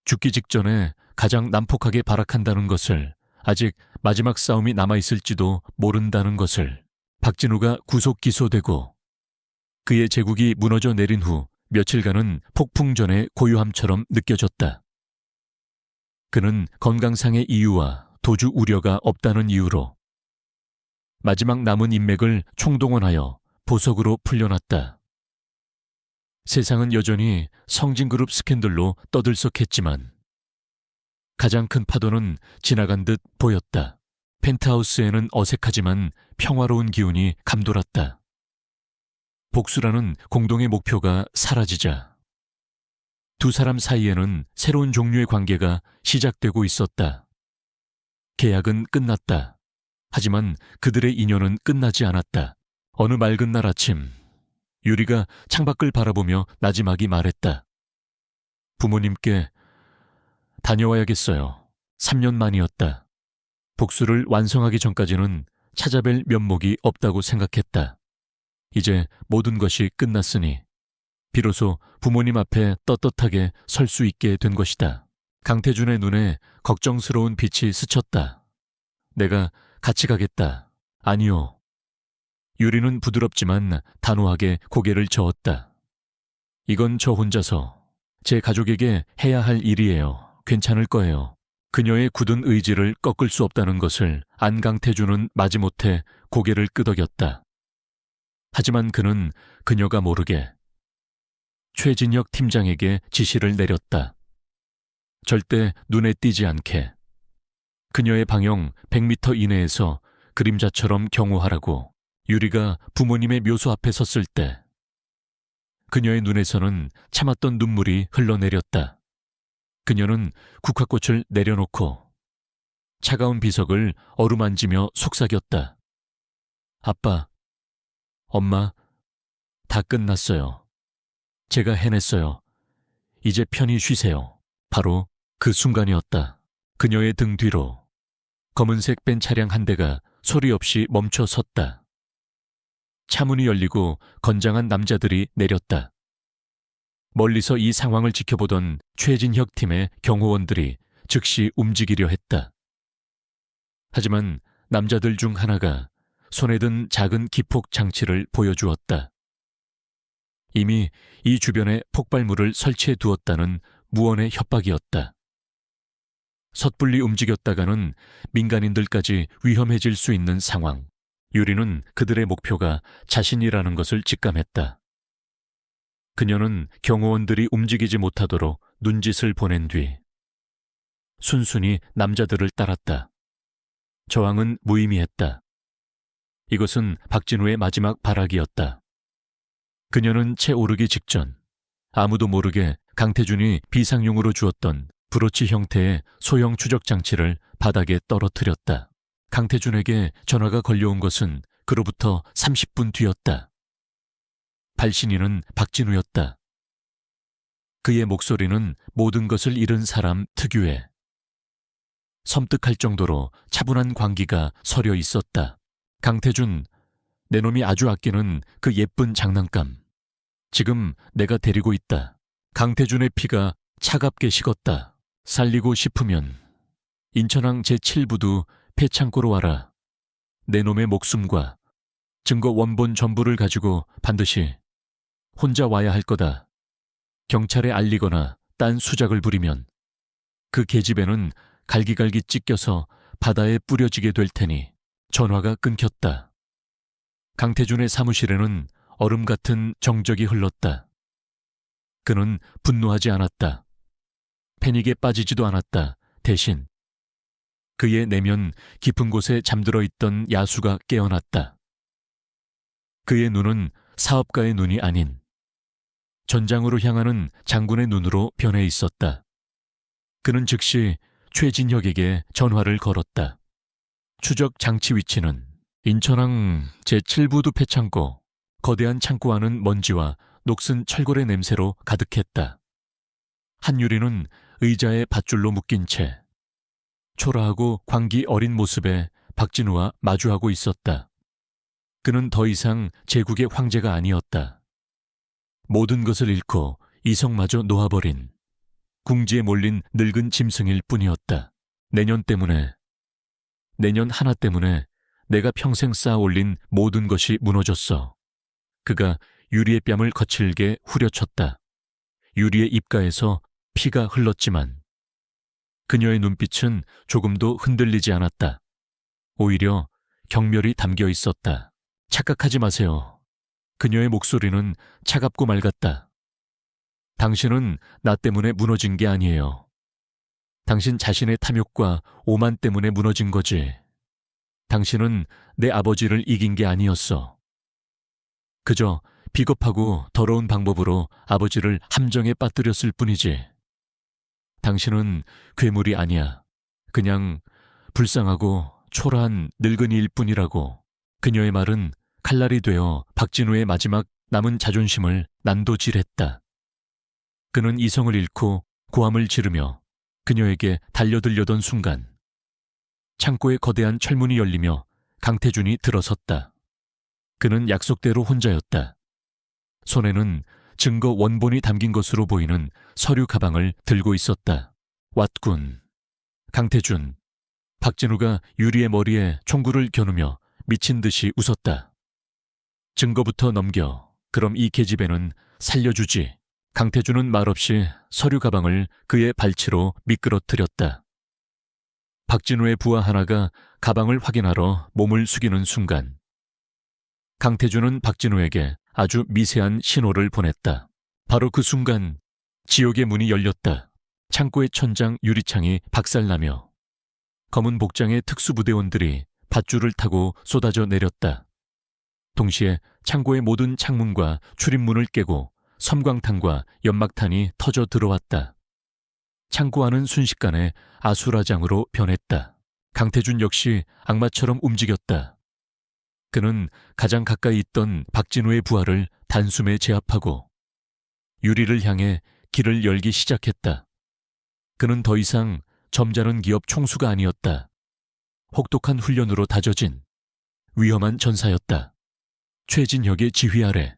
죽기 직전에 가장 난폭하게 발악한다는 것을, 아직 마지막 싸움이 남아있을지도 모른다는 것을. 박진우가 구속 기소되고 그의 제국이 무너져 내린 후 며칠간은 폭풍전의 고요함처럼 느껴졌다. 그는 건강상의 이유와 도주 우려가 없다는 이유로 마지막 남은 인맥을 총동원하여 보석으로 풀려났다. 세상은 여전히 성진그룹 스캔들로 떠들썩했지만 가장 큰 파도는 지나간 듯 보였다. 펜트하우스에는 어색하지만 평화로운 기운이 감돌았다. 복수라는 공동의 목표가 사라지자 두 사람 사이에는 새로운 종류의 관계가 시작되고 있었다. 계약은 끝났다. 하지만 그들의 인연은 끝나지 않았다. 어느 맑은 날 아침, 유리가 창밖을 바라보며 나지막이 말했다. 부모님께 다녀와야겠어요. 3년 만이었다. 복수를 완성하기 전까지는 찾아뵐 면목이 없다고 생각했다. 이제 모든 것이 끝났으니 비로소 부모님 앞에 떳떳하게 설 수 있게 된 것이다. 강태준의 눈에 걱정스러운 빛이 스쳤다. 내가 같이 가겠다. 아니요. 유리는 부드럽지만 단호하게 고개를 저었다. 이건 저 혼자서, 제 가족에게 해야 할 일이에요. 괜찮을 거예요. 그녀의 굳은 의지를 꺾을 수 없다는 것을 안 강태준은 마지못해 고개를 끄덕였다. 하지만 그는 그녀가 모르게 최진혁 팀장에게 지시를 내렸다. 절대 눈에 띄지 않게. 그녀의 방형 100m 이내에서 그림자처럼 경호하라고. 유리가 부모님의 묘소 앞에 섰을 때 그녀의 눈에서는 참았던 눈물이 흘러내렸다. 그녀는 국화꽃을 내려놓고 차가운 비석을 어루만지며 속삭였다. 아빠, 엄마, 다 끝났어요. 제가 해냈어요. 이제 편히 쉬세요. 바로 그 순간이었다. 그녀의 등 뒤로 검은색 벤 차량 한 대가 소리 없이 멈춰 섰다. 차문이 열리고 건장한 남자들이 내렸다. 멀리서 이 상황을 지켜보던 최진혁 팀의 경호원들이 즉시 움직이려 했다. 하지만 남자들 중 하나가 손에 든 작은 기폭 장치를 보여주었다. 이미 이 주변에 폭발물을 설치해 두었다는 무언의 협박이었다. 섣불리 움직였다가는 민간인들까지 위험해질 수 있는 상황. 유리는 그들의 목표가 자신이라는 것을 직감했다. 그녀는 경호원들이 움직이지 못하도록 눈짓을 보낸 뒤 순순히 남자들을 따랐다. 저항은 무의미했다. 이것은 박진우의 마지막 발악이었다. 그녀는 채 오르기 직전 아무도 모르게 강태준이 비상용으로 주었던 브로치 형태의 소형 추적 장치를 바닥에 떨어뜨렸다. 강태준에게 전화가 걸려온 것은 그로부터 30분 뒤였다. 발신인은 박진우였다. 그의 목소리는 모든 것을 잃은 사람 특유의 섬뜩할 정도로 차분한 광기가 서려 있었다. 강태준, 내 놈이 아주 아끼는 그 예쁜 장난감. 지금 내가 데리고 있다. 강태준의 피가 차갑게 식었다. 살리고 싶으면 인천항 제7부두 폐창고로 와라. 내 놈의 목숨과 증거 원본 전부를 가지고 반드시 혼자 와야 할 거다. 경찰에 알리거나 딴 수작을 부리면 그 계집애는 갈기갈기 찢겨서 바다에 뿌려지게 될 테니. 전화가 끊겼다. 강태준의 사무실에는 얼음 같은 정적이 흘렀다. 그는 분노하지 않았다. 패닉에 빠지지도 않았다. 대신 그의 내면 깊은 곳에 잠들어 있던 야수가 깨어났다. 그의 눈은 사업가의 눈이 아닌 전장으로 향하는 장군의 눈으로 변해 있었다. 그는 즉시 최진혁에게 전화를 걸었다. 추적 장치 위치는 인천항 제7부두 폐창고. 거대한 창고 안은 먼지와 녹슨 철골의 냄새로 가득했다. 한유리는 의자에 밧줄로 묶인 채 초라하고 광기 어린 모습에 박진우와 마주하고 있었다. 그는 더 이상 제국의 황제가 아니었다. 모든 것을 잃고 이성마저 놓아버린 궁지에 몰린 늙은 짐승일 뿐이었다. 내년 하나 때문에 내가 평생 쌓아 올린 모든 것이 무너졌어. 그가 유리의 뺨을 거칠게 후려쳤다. 유리의 입가에서 피가 흘렀지만 그녀의 눈빛은 조금도 흔들리지 않았다. 오히려 경멸이 담겨 있었다. 착각하지 마세요. 그녀의 목소리는 차갑고 맑았다. 당신은 나 때문에 무너진 게 아니에요. 당신 자신의 탐욕과 오만 때문에 무너진 거지. 당신은 내 아버지를 이긴 게 아니었어. 그저 비겁하고 더러운 방법으로 아버지를 함정에 빠뜨렸을 뿐이지. 당신은 괴물이 아니야. 그냥 불쌍하고 초라한 늙은이일 뿐이라고. 그녀의 말은 칼날이 되어 박진우의 마지막 남은 자존심을 난도질했다. 그는 이성을 잃고 고함을 지르며 그녀에게 달려들려던 순간 창고의 거대한 철문이 열리며 강태준이 들어섰다. 그는 약속대로 혼자였다. 손에는 증거 원본이 담긴 것으로 보이는 서류 가방을 들고 있었다. 왔군. 강태준. 박진우가 유리의 머리에 총구를 겨누며 미친 듯이 웃었다. 증거부터 넘겨. 그럼 이 계집애는 살려주지. 강태준은 말없이 서류 가방을 그의 발치로 미끄러뜨렸다. 박진우의 부하 하나가 가방을 확인하러 몸을 숙이는 순간 강태준은 박진우에게 아주 미세한 신호를 보냈다. 바로 그 순간 지옥의 문이 열렸다. 창고의 천장 유리창이 박살나며 검은 복장의 특수부대원들이 밧줄을 타고 쏟아져 내렸다. 동시에 창고의 모든 창문과 출입문을 깨고 섬광탄과 연막탄이 터져 들어왔다. 창고 안은 순식간에 아수라장으로 변했다. 강태준 역시 악마처럼 움직였다. 그는 가장 가까이 있던 박진우의 부하를 단숨에 제압하고 유리를 향해 길을 열기 시작했다. 그는 더 이상 점잖은 기업 총수가 아니었다. 혹독한 훈련으로 다져진 위험한 전사였다. 최진혁의 지휘 아래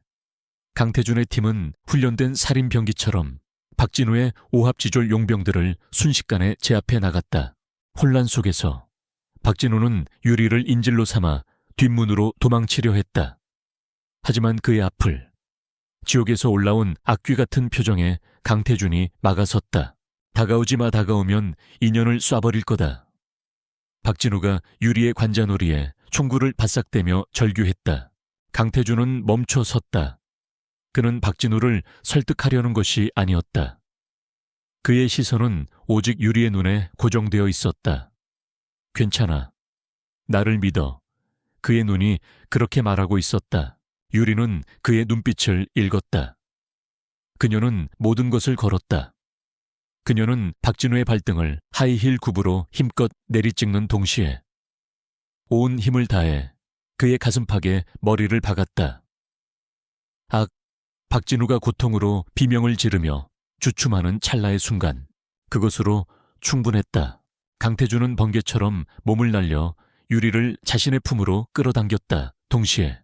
강태준의 팀은 훈련된 살인병기처럼 박진우의 오합지졸 용병들을 순식간에 제압해 나갔다. 혼란 속에서 박진우는 유리를 인질로 삼아 뒷문으로 도망치려 했다. 하지만 그의 앞을 지옥에서 올라온 악귀 같은 표정에 강태준이 막아섰다. 다가오지 마. 다가오면 인연을 쏴버릴 거다. 박진우가 유리의 관자놀이에 총구를 바싹대며 절규했다. 강태준은 멈춰 섰다. 그는 박진우를 설득하려는 것이 아니었다. 그의 시선은 오직 유리의 눈에 고정되어 있었다. 괜찮아. 나를 믿어. 그의 눈이 그렇게 말하고 있었다. 유리는 그의 눈빛을 읽었다. 그녀는 모든 것을 걸었다. 그녀는 박진우의 발등을 하이힐 굽으로 힘껏 내리찍는 동시에 온 힘을 다해 그의 가슴팍에 머리를 박았다. 악, 박진우가 고통으로 비명을 지르며 주춤하는 찰나의 순간 그것으로 충분했다. 강태준은 번개처럼 몸을 날려 유리를 자신의 품으로 끌어당겼다. 동시에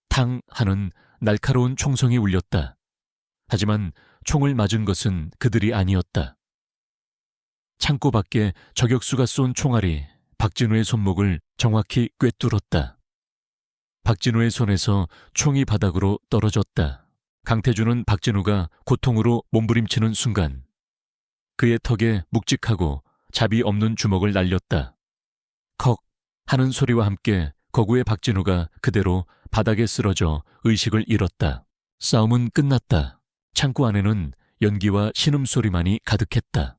탕 하는 날카로운 총성이 울렸다. 하지만 총을 맞은 것은 그들이 아니었다. 창고 밖에 저격수가 쏜 총알이 박진우의 손목을 정확히 꿰뚫었다. 박진우의 손에서 총이 바닥으로 떨어졌다. 강태준은 박진우가 고통으로 몸부림치는 순간 그의 턱에 묵직하고 잡이 없는 주먹을 날렸다. 컥 하는 소리와 함께 거구의 박진우가 그대로 바닥에 쓰러져 의식을 잃었다. 싸움은 끝났다. 창고 안에는 연기와 신음소리만이 가득했다.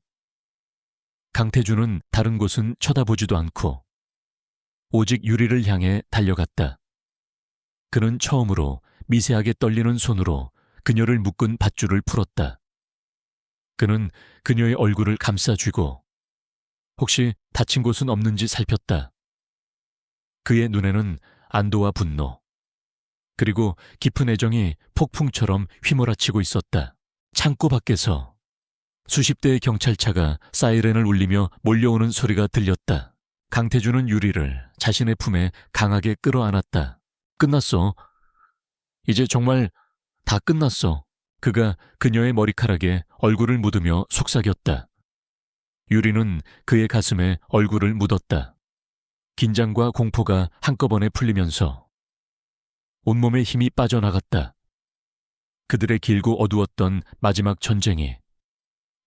강태준은 다른 곳은 쳐다보지도 않고 오직 유리를 향해 달려갔다. 그는 처음으로 미세하게 떨리는 손으로 그녀를 묶은 밧줄을 풀었다. 그는 그녀의 얼굴을 감싸쥐고 혹시 다친 곳은 없는지 살폈다. 그의 눈에는 안도와 분노, 그리고 깊은 애정이 폭풍처럼 휘몰아치고 있었다. 창고 밖에서 수십 대의 경찰차가 사이렌을 울리며 몰려오는 소리가 들렸다. 강태준은 유리를 자신의 품에 강하게 끌어안았다. 끝났어. 이제 정말 다 끝났어. 그가 그녀의 머리카락에 얼굴을 묻으며 속삭였다. 유리는 그의 가슴에 얼굴을 묻었다. 긴장과 공포가 한꺼번에 풀리면서 온몸에 힘이 빠져나갔다. 그들의 길고 어두웠던 마지막 전쟁이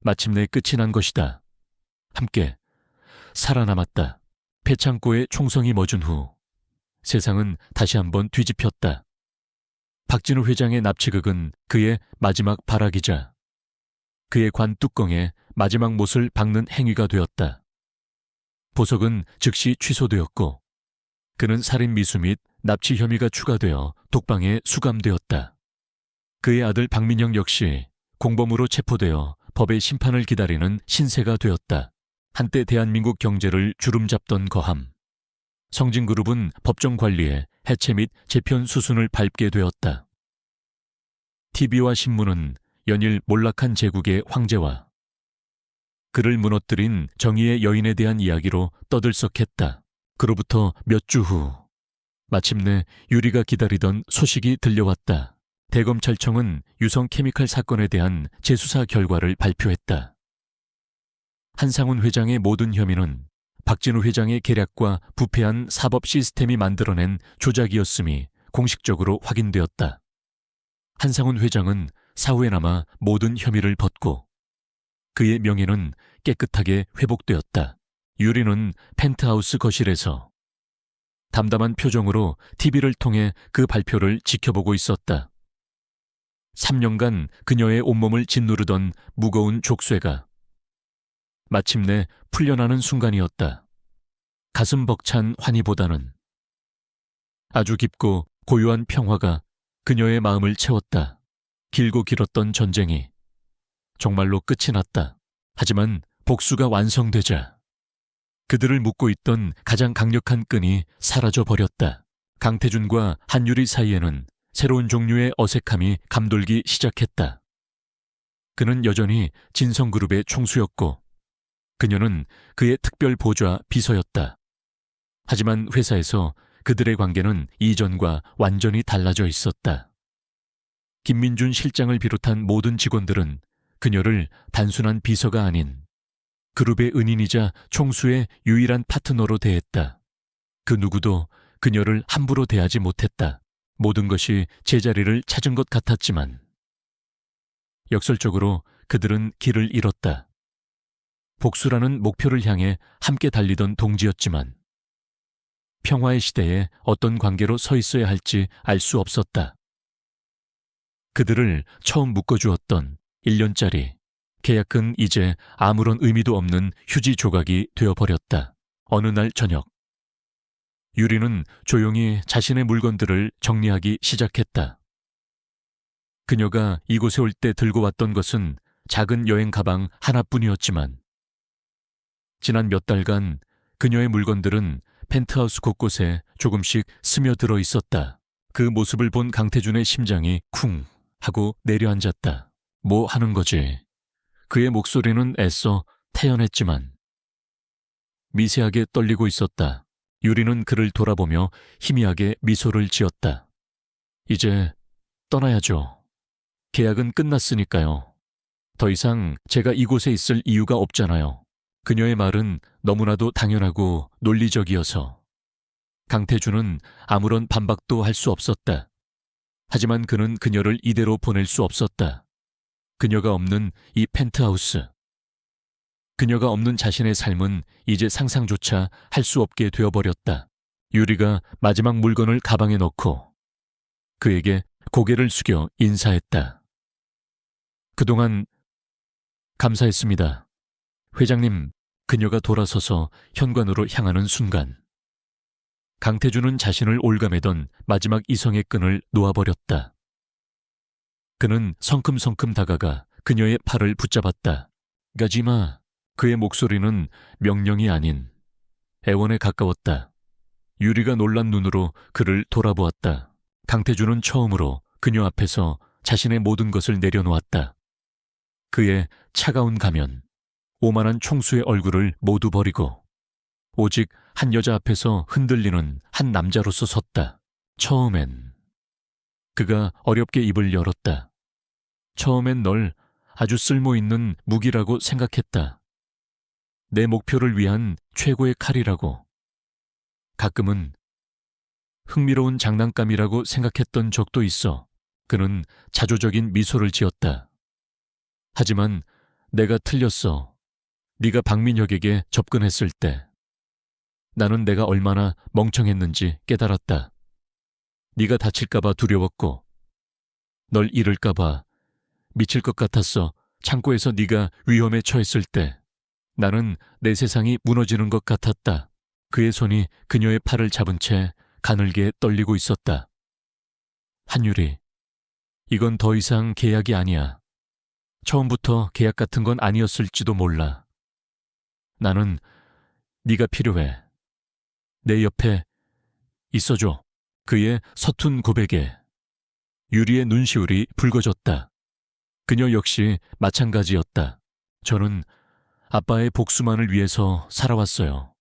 마침내 끝이 난 것이다. 함께 살아남았다. 폐창고에 총성이 멎은 후 세상은 다시 한번 뒤집혔다. 박진우 회장의 납치극은 그의 마지막 발악이자 그의 관 뚜껑에 마지막 못을 박는 행위가 되었다. 보석은 즉시 취소되었고 그는 살인 미수 및 납치 혐의가 추가되어 독방에 수감되었다. 그의 아들 박민영 역시 공범으로 체포되어 법의 심판을 기다리는 신세가 되었다. 한때 대한민국 경제를 주름잡던 거함. 성진그룹은 법정 관리에 해체 및 재편 수순을 밟게 되었다. TV와 신문은 연일 몰락한 제국의 황제와 그를 무너뜨린 정의의 여인에 대한 이야기로 떠들썩했다. 그로부터 몇 주 후 마침내 유리가 기다리던 소식이 들려왔다. 대검찰청은 유성 케미칼 사건에 대한 재수사 결과를 발표했다. 한상훈 회장의 모든 혐의는 박진우 회장의 계략과 부패한 사법 시스템이 만들어낸 조작이었음이 공식적으로 확인되었다. 한상훈 회장은 사후에 남아 모든 혐의를 벗고 그의 명예는 깨끗하게 회복되었다. 유리는 펜트하우스 거실에서 담담한 표정으로 TV를 통해 그 발표를 지켜보고 있었다. 3년간 그녀의 온몸을 짓누르던 무거운 족쇄가 마침내 풀려나는 순간이었다. 가슴 벅찬 환희보다는 아주 깊고 고요한 평화가 그녀의 마음을 채웠다. 길고 길었던 전쟁이 정말로 끝이 났다. 하지만 복수가 완성되자 그들을 묶고 있던 가장 강력한 끈이 사라져 버렸다. 강태준과 한유리 사이에는 새로운 종류의 어색함이 감돌기 시작했다. 그는 여전히 진성그룹의 총수였고 그녀는 그의 특별 보좌 비서였다. 하지만 회사에서 그들의 관계는 이전과 완전히 달라져 있었다. 김민준 실장을 비롯한 모든 직원들은 그녀를 단순한 비서가 아닌 그룹의 은인이자 총수의 유일한 파트너로 대했다. 그 누구도 그녀를 함부로 대하지 못했다. 모든 것이 제자리를 찾은 것 같았지만 역설적으로 그들은 길을 잃었다. 복수라는 목표를 향해 함께 달리던 동지였지만 평화의 시대에 어떤 관계로 서 있어야 할지 알 수 없었다. 그들을 처음 묶어주었던 1년짜리 계약은 이제 아무런 의미도 없는 휴지 조각이 되어버렸다. 어느 날 저녁, 유리는 조용히 자신의 물건들을 정리하기 시작했다. 그녀가 이곳에 올 때 들고 왔던 것은 작은 여행 가방 하나뿐이었지만 지난 몇 달간 그녀의 물건들은 펜트하우스 곳곳에 조금씩 스며들어 있었다. 그 모습을 본 강태준의 심장이 쿵 하고 내려앉았다. 뭐 하는 거지? 그의 목소리는 애써 태연했지만 미세하게 떨리고 있었다. 유리는 그를 돌아보며 희미하게 미소를 지었다. 이제 떠나야죠. 계약은 끝났으니까요. 더 이상 제가 이곳에 있을 이유가 없잖아요. 그녀의 말은 너무나도 당연하고 논리적이어서 강태준은 아무런 반박도 할 수 없었다. 하지만 그는 그녀를 이대로 보낼 수 없었다. 그녀가 없는 이 펜트하우스. 그녀가 없는 자신의 삶은 이제 상상조차 할 수 없게 되어버렸다. 유리가 마지막 물건을 가방에 넣고 그에게 고개를 숙여 인사했다. 그동안 감사했습니다. 회장님. 그녀가 돌아서서 현관으로 향하는 순간 강태준은 자신을 올가매던 마지막 이성의 끈을 놓아버렸다. 그는 성큼성큼 다가가 그녀의 팔을 붙잡았다. 가지마. 그의 목소리는 명령이 아닌 애원에 가까웠다. 유리가 놀란 눈으로 그를 돌아보았다. 강태준은 처음으로 그녀 앞에서 자신의 모든 것을 내려놓았다. 그의 차가운 가면, 오만한 총수의 얼굴을 모두 버리고 오직 한 여자 앞에서 흔들리는 한 남자로서 섰다. 처음엔 그가 어렵게 입을 열었다. 처음엔 널 아주 쓸모있는 무기라고 생각했다. 내 목표를 위한 최고의 칼이라고. 가끔은 흥미로운 장난감이라고 생각했던 적도 있어. 그는 자조적인 미소를 지었다. 하지만 내가 틀렸어. 네가 박민혁에게 접근했을 때 나는 내가 얼마나 멍청했는지 깨달았다. 네가 다칠까봐 두려웠고 널 잃을까봐 미칠 것 같았어. 창고에서 네가 위험에 처했을 때 나는 내 세상이 무너지는 것 같았다. 그의 손이 그녀의 팔을 잡은 채 가늘게 떨리고 있었다. 한유리, 이건 더 이상 계약이 아니야. 처음부터 계약 같은 건 아니었을지도 몰라. 나는 네가 필요해. 내 옆에 있어줘. 그의 서툰 고백에 유리의 눈시울이 붉어졌다. 그녀 역시 마찬가지였다. 저는 아빠의 복수만을 위해서 살아왔어요.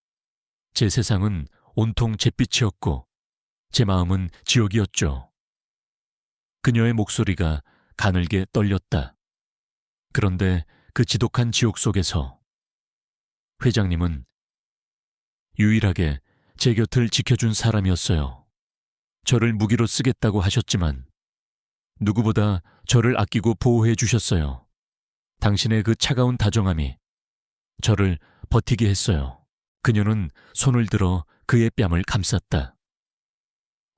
제 세상은 온통 잿빛이었고 제 마음은 지옥이었죠. 그녀의 목소리가 가늘게 떨렸다. 그런데 그 지독한 지옥 속에서 회장님은 유일하게 제 곁을 지켜준 사람이었어요. 저를 무기로 쓰겠다고 하셨지만 누구보다 저를 아끼고 보호해 주셨어요. 당신의 그 차가운 다정함이 저를 버티게 했어요. 그녀는 손을 들어 그의 뺨을 감쌌다.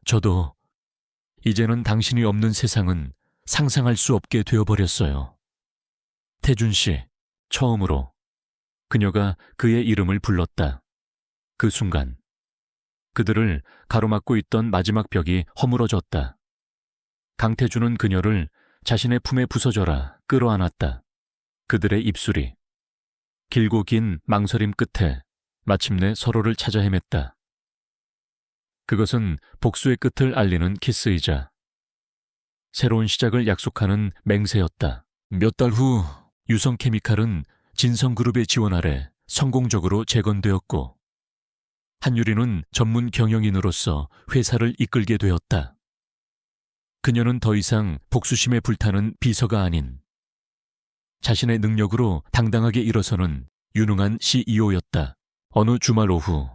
저도 이제는 당신이 없는 세상은 상상할 수 없게 되어버렸어요. 태준 씨, 처음으로 그녀가 그의 이름을 불렀다. 그 순간 그들을 가로막고 있던 마지막 벽이 허물어졌다. 강태준은 그녀를 자신의 품에 부서져라 끌어안았다. 그들의 입술이 길고 긴 망설임 끝에 마침내 서로를 찾아 헤맸다. 그것은 복수의 끝을 알리는 키스이자 새로운 시작을 약속하는 맹세였다. 몇 달 후 유성케미칼은 진성그룹의 지원 아래 성공적으로 재건되었고 한유리는 전문 경영인으로서 회사를 이끌게 되었다. 그녀는 더 이상 복수심에 불타는 비서가 아닌 자신의 능력으로 당당하게 일어서는 유능한 CEO였다. 어느 주말 오후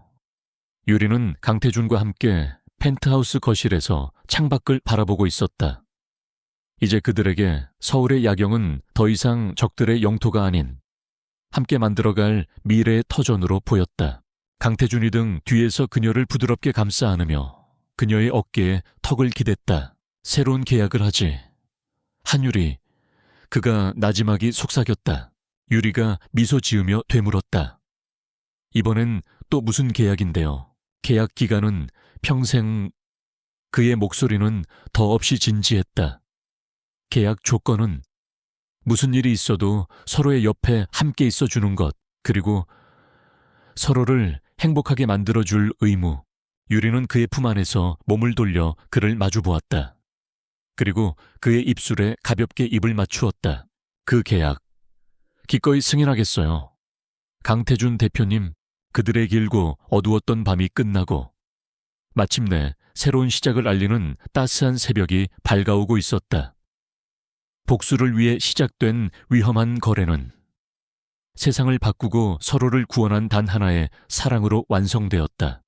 유리는 강태준과 함께 펜트하우스 거실에서 창밖을 바라보고 있었다. 이제 그들에게 서울의 야경은 더 이상 적들의 영토가 아닌 함께 만들어갈 미래의 터전으로 보였다. 강태준이 등 뒤에서 그녀를 부드럽게 감싸 안으며 그녀의 어깨에 턱을 기댔다. 새로운 계약을 하지. 한유리, 그가 나지막이 속삭였다. 유리가 미소 지으며 되물었다. 이번엔 또 무슨 계약인데요? 계약 기간은 평생... 그의 목소리는 더없이 진지했다. 계약 조건은 무슨 일이 있어도 서로의 옆에 함께 있어주는 것, 그리고 서로를 행복하게 만들어줄 의무. 유리는 그의 품 안에서 몸을 돌려 그를 마주보았다. 그리고 그의 입술에 가볍게 입을 맞추었다. 그 계약, 기꺼이 승인하겠어요. 강태준 대표님, 그들의 길고 어두웠던 밤이 끝나고 마침내 새로운 시작을 알리는 따스한 새벽이 밝아오고 있었다. 복수를 위해 시작된 위험한 거래는 세상을 바꾸고 서로를 구원한 단 하나의 사랑으로 완성되었다.